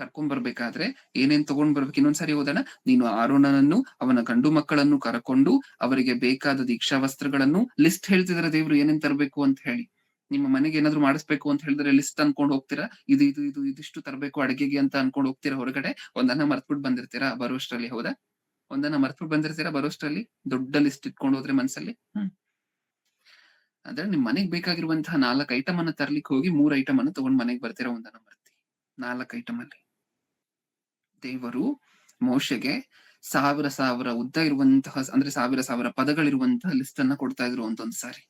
ಕರ್ಕೊಂಡ್ಬರ್ಬೇಕಾದ್ರೆ ಏನೇನ್ ತಗೊಂಡ್ ಬರ್ಬೇಕು ಇನ್ನೊಂದ್ಸರಿ ಓದೋಣ. ನೀನು ಆರೋನನನ್ನು ಅವನ ಗಂಡು ಮಕ್ಕಳನ್ನು ಕರಕೊಂಡು ಅವರಿಗೆ ಬೇಕಾದ ದೀಕ್ಷಾ ವಸ್ತ್ರಗಳನ್ನು, ಲಿಸ್ಟ್ ಹೇಳ್ತಿದಾರೆ ದೇವ್ರು ಏನೇನ್ ತರಬೇಕು ಅಂತ ಹೇಳಿ. ನಿಮ್ಮ ಮನೆಗೆ ಏನಾದ್ರು ಮಾಡಿಸ್ಬೇಕು ಅಂತ ಹೇಳಿದ್ರೆ ಲಿಸ್ಟ್ ಅನ್ಕೊಂಡ್ ಹೋಗ್ತೀರಾ, ಇದಿಷ್ಟು ತರಬೇಕು ಅಡಿಗೆಗೆ ಅಂತ ಅನ್ಕೊಂಡ್ ಹೋಗ್ತೀರಾ ಹೊರಗಡೆ. ಒಂದನ್ನ ಮರ್ತ್ಬಿಟ್ಟು ಬಂದಿರ್ತೀರಾ ಬರೋಷ್ಟ್ರಲ್ಲಿ. ಹೌದಾ? ಒಂದನ್ನ ಮರ್ತ್ಬಿಟ್ಟು ಬಂದಿರ್ತೀರಾ ಬರೋಷ್ಟ್ರಲ್ಲಿ, ದೊಡ್ಡ ಲಿಸ್ಟ್ ಇಟ್ಕೊಂಡು ಹೋದ್ರೆ ಮನ್ಸಲ್ಲಿ. ಅಂದ್ರೆ ನಿಮ್ ಮನೆಗ್ ಬೇಕಾಗಿರುವಂತಹ 4 ಐಟಮ್ ಅನ್ನ ತರ್ಲಿಕ್ಕೆ ಹೋಗಿ 3 ಐಟಮ್ ಅನ್ನ ತಗೊಂಡ್ ಮನೆಗ್ ಬರ್ತೀರಾ, ಒಂದನ್ನ ಮರ್ತಿ 4 ಐಟಮ್ ಅಲ್ಲಿ. ದೇವರು ಮೋಶೆಗೆ 1000 ಉದ್ದ ಇರುವಂತಹ, ಅಂದ್ರೆ 1000 ಪದಗಳಿರುವಂತಹ ಲಿಸ್ಟ್ ಅನ್ನ ಕೊಡ್ತಾ ಇದ್ರು ಒಂದೊಂದ್ ಸಾರಿ.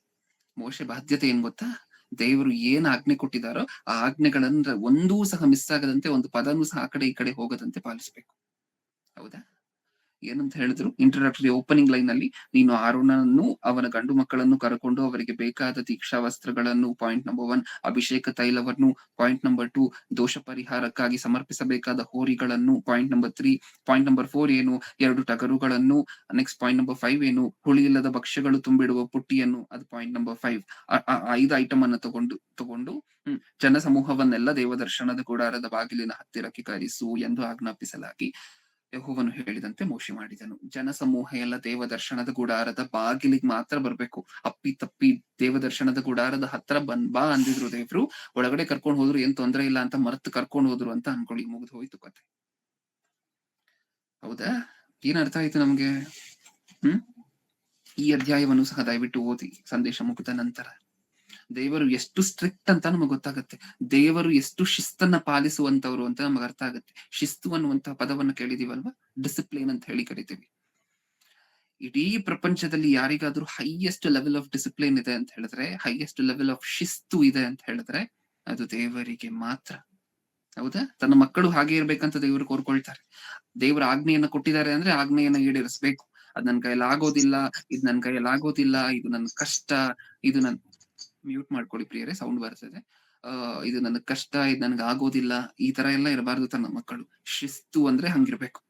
ಮೋಶೆ ಬಾಧ್ಯತೆ ಏನ್ ಗೊತ್ತಾ? ದೇವರು ಏನ್ ಆಜ್ಞೆ ಕೊಟ್ಟಿದಾರೋ ಆ ಆಜ್ಞೆಗಳನ್ನ ಒಂದೂ ಸಹ ಮಿಸ್ ಆಗದಂತೆ, ಒಂದು ಪದನೂ ಸಹ ಆ ಕಡೆ ಈ ಕಡೆ ಹೋಗದಂತೆ ಪಾಲಿಸ್ಬೇಕು. ಹೌದಾ? ಏನಂತ ಹೇಳಿದ್ರು ಇಂಟ್ರಡಕ್ಟರಿ ಓಪನಿಂಗ್ ಲೈನ್ ಅಲ್ಲಿ, ನೀನು ಆರೋನನ್ನು ಅವನ ಗಂಡು ಮಕ್ಕಳನ್ನು ಕರೆಕೊಂಡು ಅವರಿಗೆ ಬೇಕಾದ ದೀಕ್ಷಾ ವಸ್ತ್ರಗಳನ್ನು, ಪಾಯಿಂಟ್ ನಂಬರ್ 1 ಅಭಿಷೇಕ ತೈಲವನ್ನು, ಪಾಯಿಂಟ್ ನಂಬರ್ 2 ದೋಷ ಪರಿಹಾರಕ್ಕಾಗಿ ಸಮರ್ಪಿಸಬೇಕಾದ ಹೋರಿಗಳನ್ನು, ಪಾಯಿಂಟ್ ನಂಬರ್ 3, ಪಾಯಿಂಟ್ ನಂಬರ್ 4 ಏನು 2 ಟಗರುಗಳನ್ನು, ನೆಕ್ಸ್ಟ್ ಪಾಯಿಂಟ್ ನಂಬರ್ 5 ಏನು ಹುಳಿ ಇಲ್ಲದ ಭಕ್ಷ್ಯಗಳು ತುಂಬಿಡುವ ಪುಟ್ಟಿಯನ್ನು, ಅದು ಪಾಯಿಂಟ್ ನಂಬರ್ 5. 5 ಐಟಮ್ ಅನ್ನು ತಗೊಂಡು ಜನ ಸಮೂಹವನ್ನೆಲ್ಲ ದೇವದರ್ಶನದ ಗುಡಾರದ ಬಾಗಿಲಿನ ಹತ್ತಿರಕ್ಕೆ ಕರೆಸು ಎಂದು ಆಜ್ಞಾಪಿಸಲಾಗಿ ಯೆಹೋವನು ಹೇಳಿದಂತೆ ಮೋಶೆ ಮಾಡಿದನು. ಜನಸಮೂಹ ಎಲ್ಲ ದೇವದರ್ಶನದ ಗುಡಾರದ ಬಾಗಿಲಿಗೆ ಮಾತ್ರ ಬರ್ಬೇಕು. ಅಪ್ಪಿ ತಪ್ಪಿ ದೇವದರ್ಶನದ ಗುಡಾರದ ಹತ್ರ ಬಾ ಅಂದಿದ್ರು ದೇವ್ರು, ಒಳಗಡೆ ಕರ್ಕೊಂಡು ಹೋದ್ರು ಏನ್ ತೊಂದ್ರೆ ಇಲ್ಲ ಅಂತ ಮರ್ತು ಕರ್ಕೊಂಡು ಹೋದ್ರು ಅಂತ ಅನ್ಕೊಳ್ಳಿ, ಮುಗಿದು ಹೋಯ್ತು ಕತೆ. ಹೌದಾ? ಏನ್ ಅರ್ಥ ಆಯ್ತು ನಮ್ಗೆ? ಈ ಅಧ್ಯಾಯವನ್ನು ಸಹ ದಯವಿಟ್ಟು ಓದಿ ಸಂದೇಶ ಮುಗಿದ ನಂತರ. ದೇವರು ಎಷ್ಟು ಸ್ಟ್ರಿಕ್ಟ್ ಅಂತ ನಮಗ್ ಗೊತ್ತಾಗತ್ತೆ. ದೇವರು ಎಷ್ಟು ಶಿಸ್ತನ್ನ ಪಾಲಿಸುವಂತವ್ರು ಅಂತ ನಮಗ್ ಅರ್ಥ ಆಗುತ್ತೆ. ಶಿಸ್ತು ಅನ್ನುವಂತಹ ಪದವನ್ನು ಕೇಳಿದೀವಲ್ವಾ, ಡಿಸಿಪ್ಲಿನ್ ಅಂತ ಹೇಳಿ ಕರಿತೀವಿ. ಇಡೀ ಪ್ರಪಂಚದಲ್ಲಿ ಯಾರಿಗಾದ್ರೂ ಹೈಯೆಸ್ಟ್ ಲೆವೆಲ್ ಆಫ್ ಡಿಸಿಪ್ಲಿನ್ ಇದೆ ಅಂತ ಹೇಳಿದ್ರೆ, ಹೈಯೆಸ್ಟ್ ಲೆವೆಲ್ ಆಫ್ ಶಿಸ್ತು ಇದೆ ಅಂತ ಹೇಳಿದ್ರೆ ಅದು ದೇವರಿಗೆ ಮಾತ್ರ. ಹೌದಾ? ತನ್ನ ಮಕ್ಕಳು ಹಾಗೆ ಇರ್ಬೇಕಂತ ದೇವರು ಕೋರ್ಕೊಳ್ತಾರೆ. ದೇವರ ಆಜ್ಞೆಯನ್ನ ಕೊಟ್ಟಿದ್ದಾರೆ ಅಂದ್ರೆ ಆಜ್ಞೆಯನ್ನ ಈಡೇರಿಸ್ಬೇಕು. ಅದ್ ನನ್ ಕೈಯಲ್ಲಿ ಆಗೋದಿಲ್ಲ, ಇದ್ ನನ್ ಕೈಯಲ್ಲಿ ಆಗೋದಿಲ್ಲ, ಇದು ನನ್ ಕಷ್ಟ, ಇದು ನನ್ ಮ್ಯೂಟ್ ಮಾಡ್ಕೊಳ್ಳಿ ಪ್ರಿಯರೇ, ಸೌಂಡ್ ಬರ್ತದೆ. ಇದು ನನ್ ಕಷ್ಟ, ಇದು ನನ್ಗೆ ಆಗೋದಿಲ್ಲ, ಈ ತರ ಎಲ್ಲ ಇರಬಾರ್ದು ತನ್ನ ಮಕ್ಕಳು. ಶಿಸ್ತು ಅಂದ್ರೆ ಹಂಗಿರ್ಬೇಕು.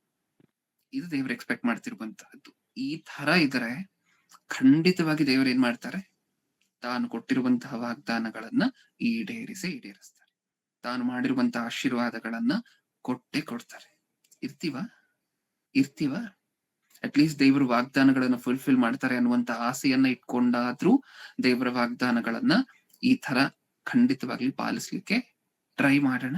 ಇದು ದೇವ್ರು ಎಕ್ಸ್ಪೆಕ್ಟ್ ಮಾಡ್ತಿರುವಂತಹದ್ದು. ಈ ತರ ಇದ್ರೆ ಖಂಡಿತವಾಗಿ ದೇವರು ಏನ್ ಮಾಡ್ತಾರೆ? ತಾನು ಕೊಟ್ಟಿರುವಂತಹ ವಾಗ್ದಾನಗಳನ್ನ ಈಡೇರಿಸ್ತಾರೆ. ತಾನು ಮಾಡಿರುವಂತಹ ಆಶೀರ್ವಾದಗಳನ್ನ ಕೊಡ್ತಾರೆ. ಇರ್ತೀವ ಅಟ್ಲೀಸ್ಟ್ ದೇವರು ವಾಗ್ದಾನಗಳನ್ನ ಫುಲ್ಫಿಲ್ ಮಾಡ್ತಾರೆ ಅನ್ನುವಂತ ಆಸೆಯನ್ನ ಇಟ್ಕೊಂಡಾದ್ರೂ ದೇವರ ವಾಗ್ದಾನಗಳನ್ನ ಈ ತರ ಖಂಡಿತವಾಗ್ಲಿ ಪಾಲಿಸ್ಲಿಕ್ಕೆ ಟ್ರೈ ಮಾಡೋಣ.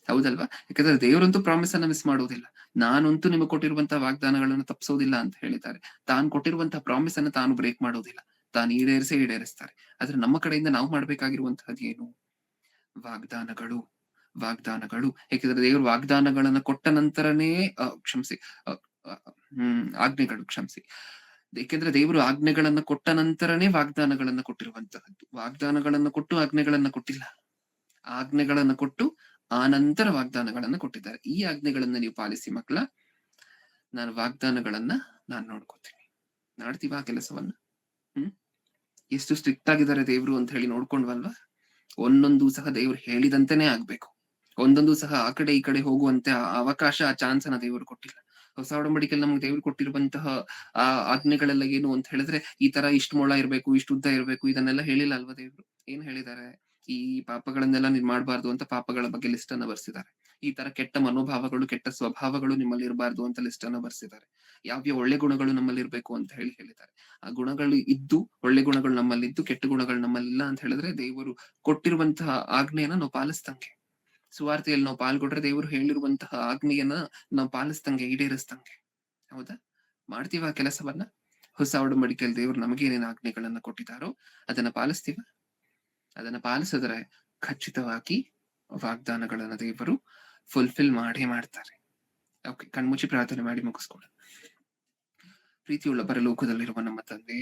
ಹೌದಲ್ವಾ? ಯಾಕಂದ್ರೆ ದೇವರಂತೂ ಪ್ರಾಮಿಸ್ ಅನ್ನ ಮಿಸ್ ಮಾಡೋದಿಲ್ಲ. ನಾನಂತೂ ನಿಮಗೆ ಕೊಟ್ಟಿರುವಂತಹ ವಾಗ್ದಾನಗಳನ್ನ ತಪ್ಪಿಸೋದಿಲ್ಲ ಅಂತ ಹೇಳಿದ್ದಾರೆ. ತಾನು ಕೊಟ್ಟಿರುವಂತಹ ಪ್ರಾಮಿಸ್ ಅನ್ನ ತಾನು ಬ್ರೇಕ್ ಮಾಡೋದಿಲ್ಲ, ತಾನು ಈಡೇರಿಸ್ತಾರೆ. ಆದ್ರೆ ನಮ್ಮ ಕಡೆಯಿಂದ ನಾವು ಮಾಡ್ಬೇಕಾಗಿರುವಂತಹದ್ದು ಏನು? ವಾಗ್ದಾನಗಳು. ಯಾಕಂದ್ರೆ ದೇವರು ವಾಗ್ದಾನಗಳನ್ನ ಕೊಟ್ಟ ನಂತರನೇ ಏಕೆಂದ್ರೆ ದೇವರು ಆಜ್ಞೆಗಳನ್ನ ಕೊಟ್ಟ ನಂತರನೇ ವಾಗ್ದಾನಗಳನ್ನ ಕೊಟ್ಟಿರುವಂತಹದ್ದು. ವಾಗ್ದಾನಗಳನ್ನ ಕೊಟ್ಟು ಆಜ್ಞೆಗಳನ್ನ ಕೊಟ್ಟಿಲ್ಲ. ಆಜ್ಞೆಗಳನ್ನ ಕೊಟ್ಟು ಆ ನಂತರ ವಾಗ್ದಾನಗಳನ್ನ ಕೊಟ್ಟಿದ್ದಾರೆ. ಈ ಆಜ್ಞೆಗಳನ್ನ ನೀವು ಪಾಲಿಸಿ ಮಕ್ಕಳ, ನಾನು ವಾಗ್ದಾನಗಳನ್ನ ನಾನ್ ನೋಡ್ಕೋತೀನಿ. ಮಾಡ್ತೀವ ಆ ಕೆಲಸವನ್ನ? ಎಷ್ಟು ಸ್ಟ್ರಿಕ್ಟ್ ಆಗಿದ್ದಾರೆ ದೇವ್ರು ಅಂತ ಹೇಳಿ ನೋಡ್ಕೊಂಡ್ವಲ್ವಾ? ಒಂದೊಂದು ಸಹ ದೇವ್ರು ಹೇಳಿದಂತೆನೇ ಆಗ್ಬೇಕು. ಒಂದೊಂದು ಸಹ ಆ ಕಡೆ ಈ ಕಡೆ ಹೋಗುವಂತೆ ಅವಕಾಶ, ಆ ಚಾನ್ಸ್ ಅನ್ನ ದೇವರು ಕೊಟ್ಟಿಲ್ಲ. ಹೊಸ ಒಡಂಬಡಿಕೆಯಲ್ಲಿ ನಮ್ಗೆ ದೇವ್ರು ಕೊಟ್ಟಿರುವಂತಹ ಆ ಆಜ್ಞೆಗಳೆಲ್ಲ ಏನು ಅಂತ ಹೇಳಿದ್ರೆ, ಈ ತರ ಇಷ್ಟು ಮೊಳ ಇರ್ಬೇಕು, ಇಷ್ಟು ಉದ್ದ ಇರ್ಬೇಕು, ಇದನ್ನೆಲ್ಲ ಹೇಳಿಲ್ಲ ಅಲ್ವಾ ದೇವ್ರು? ಏನ್ ಹೇಳಿದ್ದಾರೆ? ಈ ಪಾಪಗಳನ್ನೆಲ್ಲ ನೀನ್ ಮಾಡ್ಬಾರ್ದು ಅಂತ ಪಾಪಗಳ ಬಗ್ಗೆ ಲಿಸ್ಟ್ ಅನ್ನ ಬರ್ಸಿದ್ದಾರೆ. ಈ ತರ ಕೆಟ್ಟ ಮನೋಭಾವಗಳು, ಕೆಟ್ಟ ಸ್ವಭಾವಗಳು ನಿಮ್ಮಲ್ಲಿ ಇರಬಾರ್ದು ಅಂತ ಲಿಸ್ಟ್ ಅನ್ನ ಬರ್ಸಿದ್ದಾರೆ. ಯಾವ್ಯಾವ ಒಳ್ಳೆ ಗುಣಗಳು ನಮ್ಮಲ್ಲಿ ಇರ್ಬೇಕು ಅಂತ ಹೇಳಿದ್ದಾರೆ. ಆ ಗುಣಗಳು ಇದ್ದು, ಒಳ್ಳೆ ಗುಣಗಳು ನಮ್ಮಲ್ಲಿ ಇದ್ದು, ಕೆಟ್ಟ ಗುಣಗಳು ನಮ್ಮಲ್ಲಿ ಇಲ್ಲ ಅಂತ ಹೇಳಿದ್ರೆ ದೇವರು ಕೊಟ್ಟಿರುವಂತಹ ಆಜ್ಞೆಯನ್ನ ನಾವು ಪಾಲಿಸ್ದಂಗೆ. ಸುವಾರ್ತೆಯಲ್ಲಿ ನಾವು ಪಾಲ್ಗೊಂಡ್ರೆ ದೇವರು ಹೇಳಿರುವಂತಹ ಆಜ್ಞೆಯನ್ನ ನಾವು ಪಾಲಿಸ್ದಂಗೆ, ಈಡೇರಿಸ್ದಂಗೆ. ಹೌದಾ? ಮಾಡ್ತೀವ ಆ ಕೆಲಸವನ್ನ? ಹೊಸ ಒಡಂಬಡಿಕೆಯಲ್ಲಿ ದೇವರು ನಮಗೇನೇನು ಆಜ್ಞೆಗಳನ್ನ ಕೊಟ್ಟಿದ್ದಾರೋ ಅದನ್ನ ಪಾಲಿಸ್ತೀವ? ಅದನ್ನ ಪಾಲಿಸಿದ್ರೆ ಖಚಿತವಾಗಿ ವಾಗ್ದಾನಗಳನ್ನ ದೇವರು ಫುಲ್ಫಿಲ್ ಮಾಡ್ತಾರೆ. ಓಕೆ, ಕಣ್ಮುಚ್ಚಿ ಪ್ರಾರ್ಥನೆ ಮಾಡಿ ಮುಗಿಸ್ಕೊಳ್ಳ. ಪ್ರೀತಿಯುಳ್ಳ ಪರಲೋಕದಲ್ಲಿರುವ ನಮ್ಮ ತಂದೆ,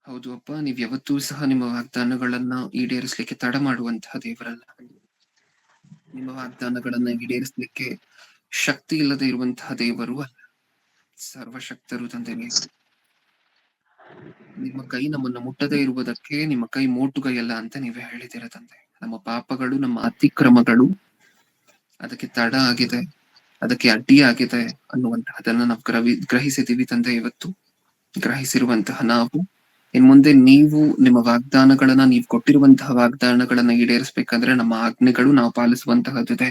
ಹೌದು ಅಪ್ಪ, ನೀವ್ ಯಾವತ್ತೂ ಸಹ ನಿಮ್ಮ ವಾಗ್ದಾನಗಳನ್ನ ಈಡೇರಿಸ್ಲಿಕ್ಕೆ ತಡ ಮಾಡುವಂತಹ ದೇವರಲ್ಲ. ನಿಮ್ಮ ವಾಗ್ದಾನಗಳನ್ನ ಈಡೇರಿಸ್ಲಿಕ್ಕೆ ಶಕ್ತಿ ಇಲ್ಲದೆ ಇರುವಂತಹ ದೇವರು ಅಲ್ಲ. ಸರ್ವಶಕ್ತರು ತಂದೆ ನೀವು. ನಿಮ್ಮ ಕೈ ನಮ್ಮನ್ನ ಮುಟ್ಟದೇ ಇರುವುದಕ್ಕೆ ನಿಮ್ಮ ಕೈ ಮೋಟುಗೈಯಲ್ಲ ಅಂತ ನೀವೇ ಹೇಳಿದಿರ ತಂದೆ. ನಮ್ಮ ಪಾಪಗಳು, ನಮ್ಮ ಅತಿಕ್ರಮಗಳು ಅದಕ್ಕೆ ತಡ ಆಗಿದೆ, ಅದಕ್ಕೆ ಅಡ್ಡಿ ಆಗಿದೆ ಅನ್ನುವಂತಹದನ್ನ ನಾವು ಗ್ರಹಿಸಿದೀವಿ ತಂದೆ. ಇವತ್ತು ಗ್ರಹಿಸಿರುವಂತಹ ನಾವು ಇನ್ ಮುಂದೆ ನೀವು ನಿಮ್ಮ ವಾಗ್ದಾನಗಳನ್ನ, ನೀವು ಕೊಟ್ಟಿರುವಂತಹ ವಾಗ್ದಾನಗಳನ್ನ ಈಡೇರಿಸ್ಬೇಕಂದ್ರೆ ನಮ್ಮ ಆಜ್ಞೆಗಳು ನಾವು ಪಾಲಿಸುವಂತಹದ್ದಿದೆ,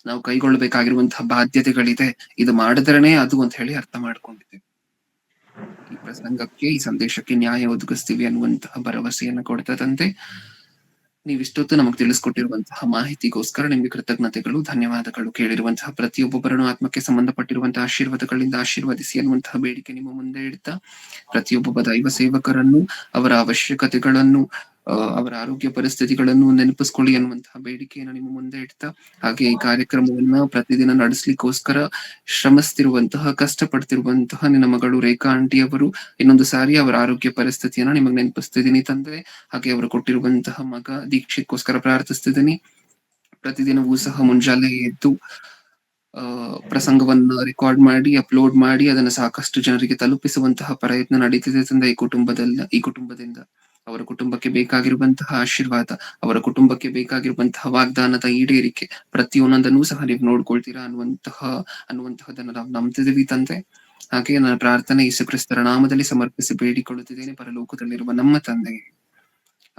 ನಾವು ಕೈಗೊಳ್ಳಬೇಕಾಗಿರುವಂತಹ ಬಾಧ್ಯತೆಗಳಿದೆ. ಇದು ಮಾಡಿದ್ರೇನೆ ಅದು ಅಂತ ಹೇಳಿ ಅರ್ಥ ಮಾಡ್ಕೊಂಡಿದ್ದೇವೆ. ಈ ಪ್ರಸಂಗಕ್ಕೆ, ಈ ಸಂದೇಶಕ್ಕೆ ನ್ಯಾಯ ಒದಗಿಸ್ತೀವಿ ಅನ್ನುವಂತಹ ಭರವಸೆಯನ್ನು ಕೊಡ್ತದಂತೆ ನೀವಿಷ್ಟೊತ್ತು ನಮಗೆ ತಿಳಿಸ್ಕೊಟ್ಟಿರುವಂತಹ ಮಾಹಿತಿಗೋಸ್ಕರ ನಿಮ್ಗೆ ಕೃತಜ್ಞತೆಗಳು, ಧನ್ಯವಾದಗಳು. ಕೇಳಿರುವಂತಹ ಪ್ರತಿಯೊಬ್ಬೊಬ್ಬರನ್ನು ಆತ್ಮಕ್ಕೆ ಸಂಬಂಧಪಟ್ಟಿರುವಂತಹ ಆಶೀರ್ವಾದಗಳಿಂದ ಆಶೀರ್ವದಿಸಿ ಅನ್ನುವಂತಹ ಬೇಡಿಕೆ ನಿಮ್ಮ ಮುಂದೆ ಇಡ್ತಾ, ಪ್ರತಿಯೊಬ್ಬೊಬ್ಬ ದೈವ ಸೇವಕರನ್ನು, ಅವರ ಅವಶ್ಯಕತೆಗಳನ್ನು, ಅವರ ಆರೋಗ್ಯ ಪರಿಸ್ಥಿತಿಗಳನ್ನು ನೆನಪಿಸ್ಕೊಳ್ಳಿ ಅನ್ನುವಂತಹ ಬೇಡಿಕೆಯನ್ನು ನಿಮ್ಮ ಮುಂದೆ ಇಡ್ತಾ, ಹಾಗೆ ಈ ಕಾರ್ಯಕ್ರಮವನ್ನ ಪ್ರತಿದಿನ ನಡೆಸ್ಲಿಕ್ಕೋಸ್ಕರ ಶ್ರಮಿಸ್ತಿರುವಂತಹ, ಕಷ್ಟಪಡ್ತಿರುವಂತಹ ನಿನ್ನ ಮಗಳು ರೇಖಾ ಆಂಟಿ ಅವರು ಇನ್ನೊಂದು ಸಾರಿ ಅವರ ಆರೋಗ್ಯ ಪರಿಸ್ಥಿತಿಯನ್ನ ನಿಮಗೆ ನೆನಪಿಸ್ತಿದ್ದೀನಿ ತಂದೆ. ಹಾಗೆ ಅವರು ಕೊಟ್ಟಿರುವಂತಹ ಮಗ ದೀಕ್ಷೆಗೋಸ್ಕರ ಪ್ರಾರ್ಥಿಸ್ತಿದ್ದೀನಿ. ಪ್ರತಿದಿನವೂ ಸಹ ಮುಂಜಾನೆ ಎದ್ದು ಪ್ರಸಂಗವನ್ನ ರೆಕಾರ್ಡ್ ಮಾಡಿ ಅಪ್ಲೋಡ್ ಮಾಡಿ ಅದನ್ನ ಸಾಕಷ್ಟು ಜನರಿಗೆ ತಲುಪಿಸುವಂತಹ ಪ್ರಯತ್ನ ನಡೀತಿದೆ ತಂದೆ. ಈ ಕುಟುಂಬದಿಂದ ಅವರ ಕುಟುಂಬಕ್ಕೆ ಬೇಕಾಗಿರುವಂತಹ ಆಶೀರ್ವಾದ, ಅವರ ಕುಟುಂಬಕ್ಕೆ ಬೇಕಾಗಿರುವಂತಹ ವಾಗ್ದಾನದ ಈಡೇರಿಕೆ ಪ್ರತಿಯೊಂದನ್ನು ಸಹ ನೀವು ನೋಡ್ಕೊಳ್ತೀರಾ ಅನ್ನುವಂತಹದನ್ನ ನಾವು ನಂಬ್ತಿದ್ದೀವಿ ತಂದೆ. ಹಾಗೆ ನನ್ನ ಪ್ರಾರ್ಥನೆ ಯೇಸು ಕ್ರಿಸ್ತರ ನಾಮದಲ್ಲಿ ಸಮರ್ಪಿಸಿ ಬೇಡಿಕೊಳ್ಳುತ್ತಿದ್ದೇನೆ, ಪರಲೋಕದಲ್ಲಿರುವ ನಮ್ಮ ತಂದೆ.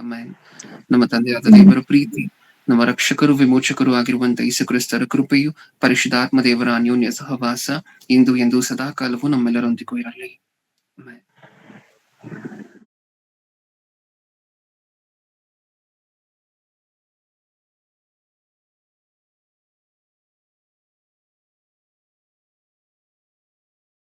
ಆಮೆನ್. ನಮ್ಮ ತಂದೆಯಾದ ದೇವರ ಪ್ರೀತಿ, ನಮ್ಮ ರಕ್ಷಕರು ವಿಮೋಚಕರು ಆಗಿರುವಂತಹ ಯೇಸು ಕ್ರಿಸ್ತರ ಕೃಪೆಯು, ಪರಿಶುದ್ಧಾತ್ಮ ದೇವರ ಅನ್ಯೋನ್ಯ ಸಹವಾಸ ಇಂದು ಎಂದು ಸದಾ ಕಾಲವು ನಮ್ಮೆಲ್ಲರೊಂದಿಗೂ ಇರಲಿ. ಆಮೆನ್.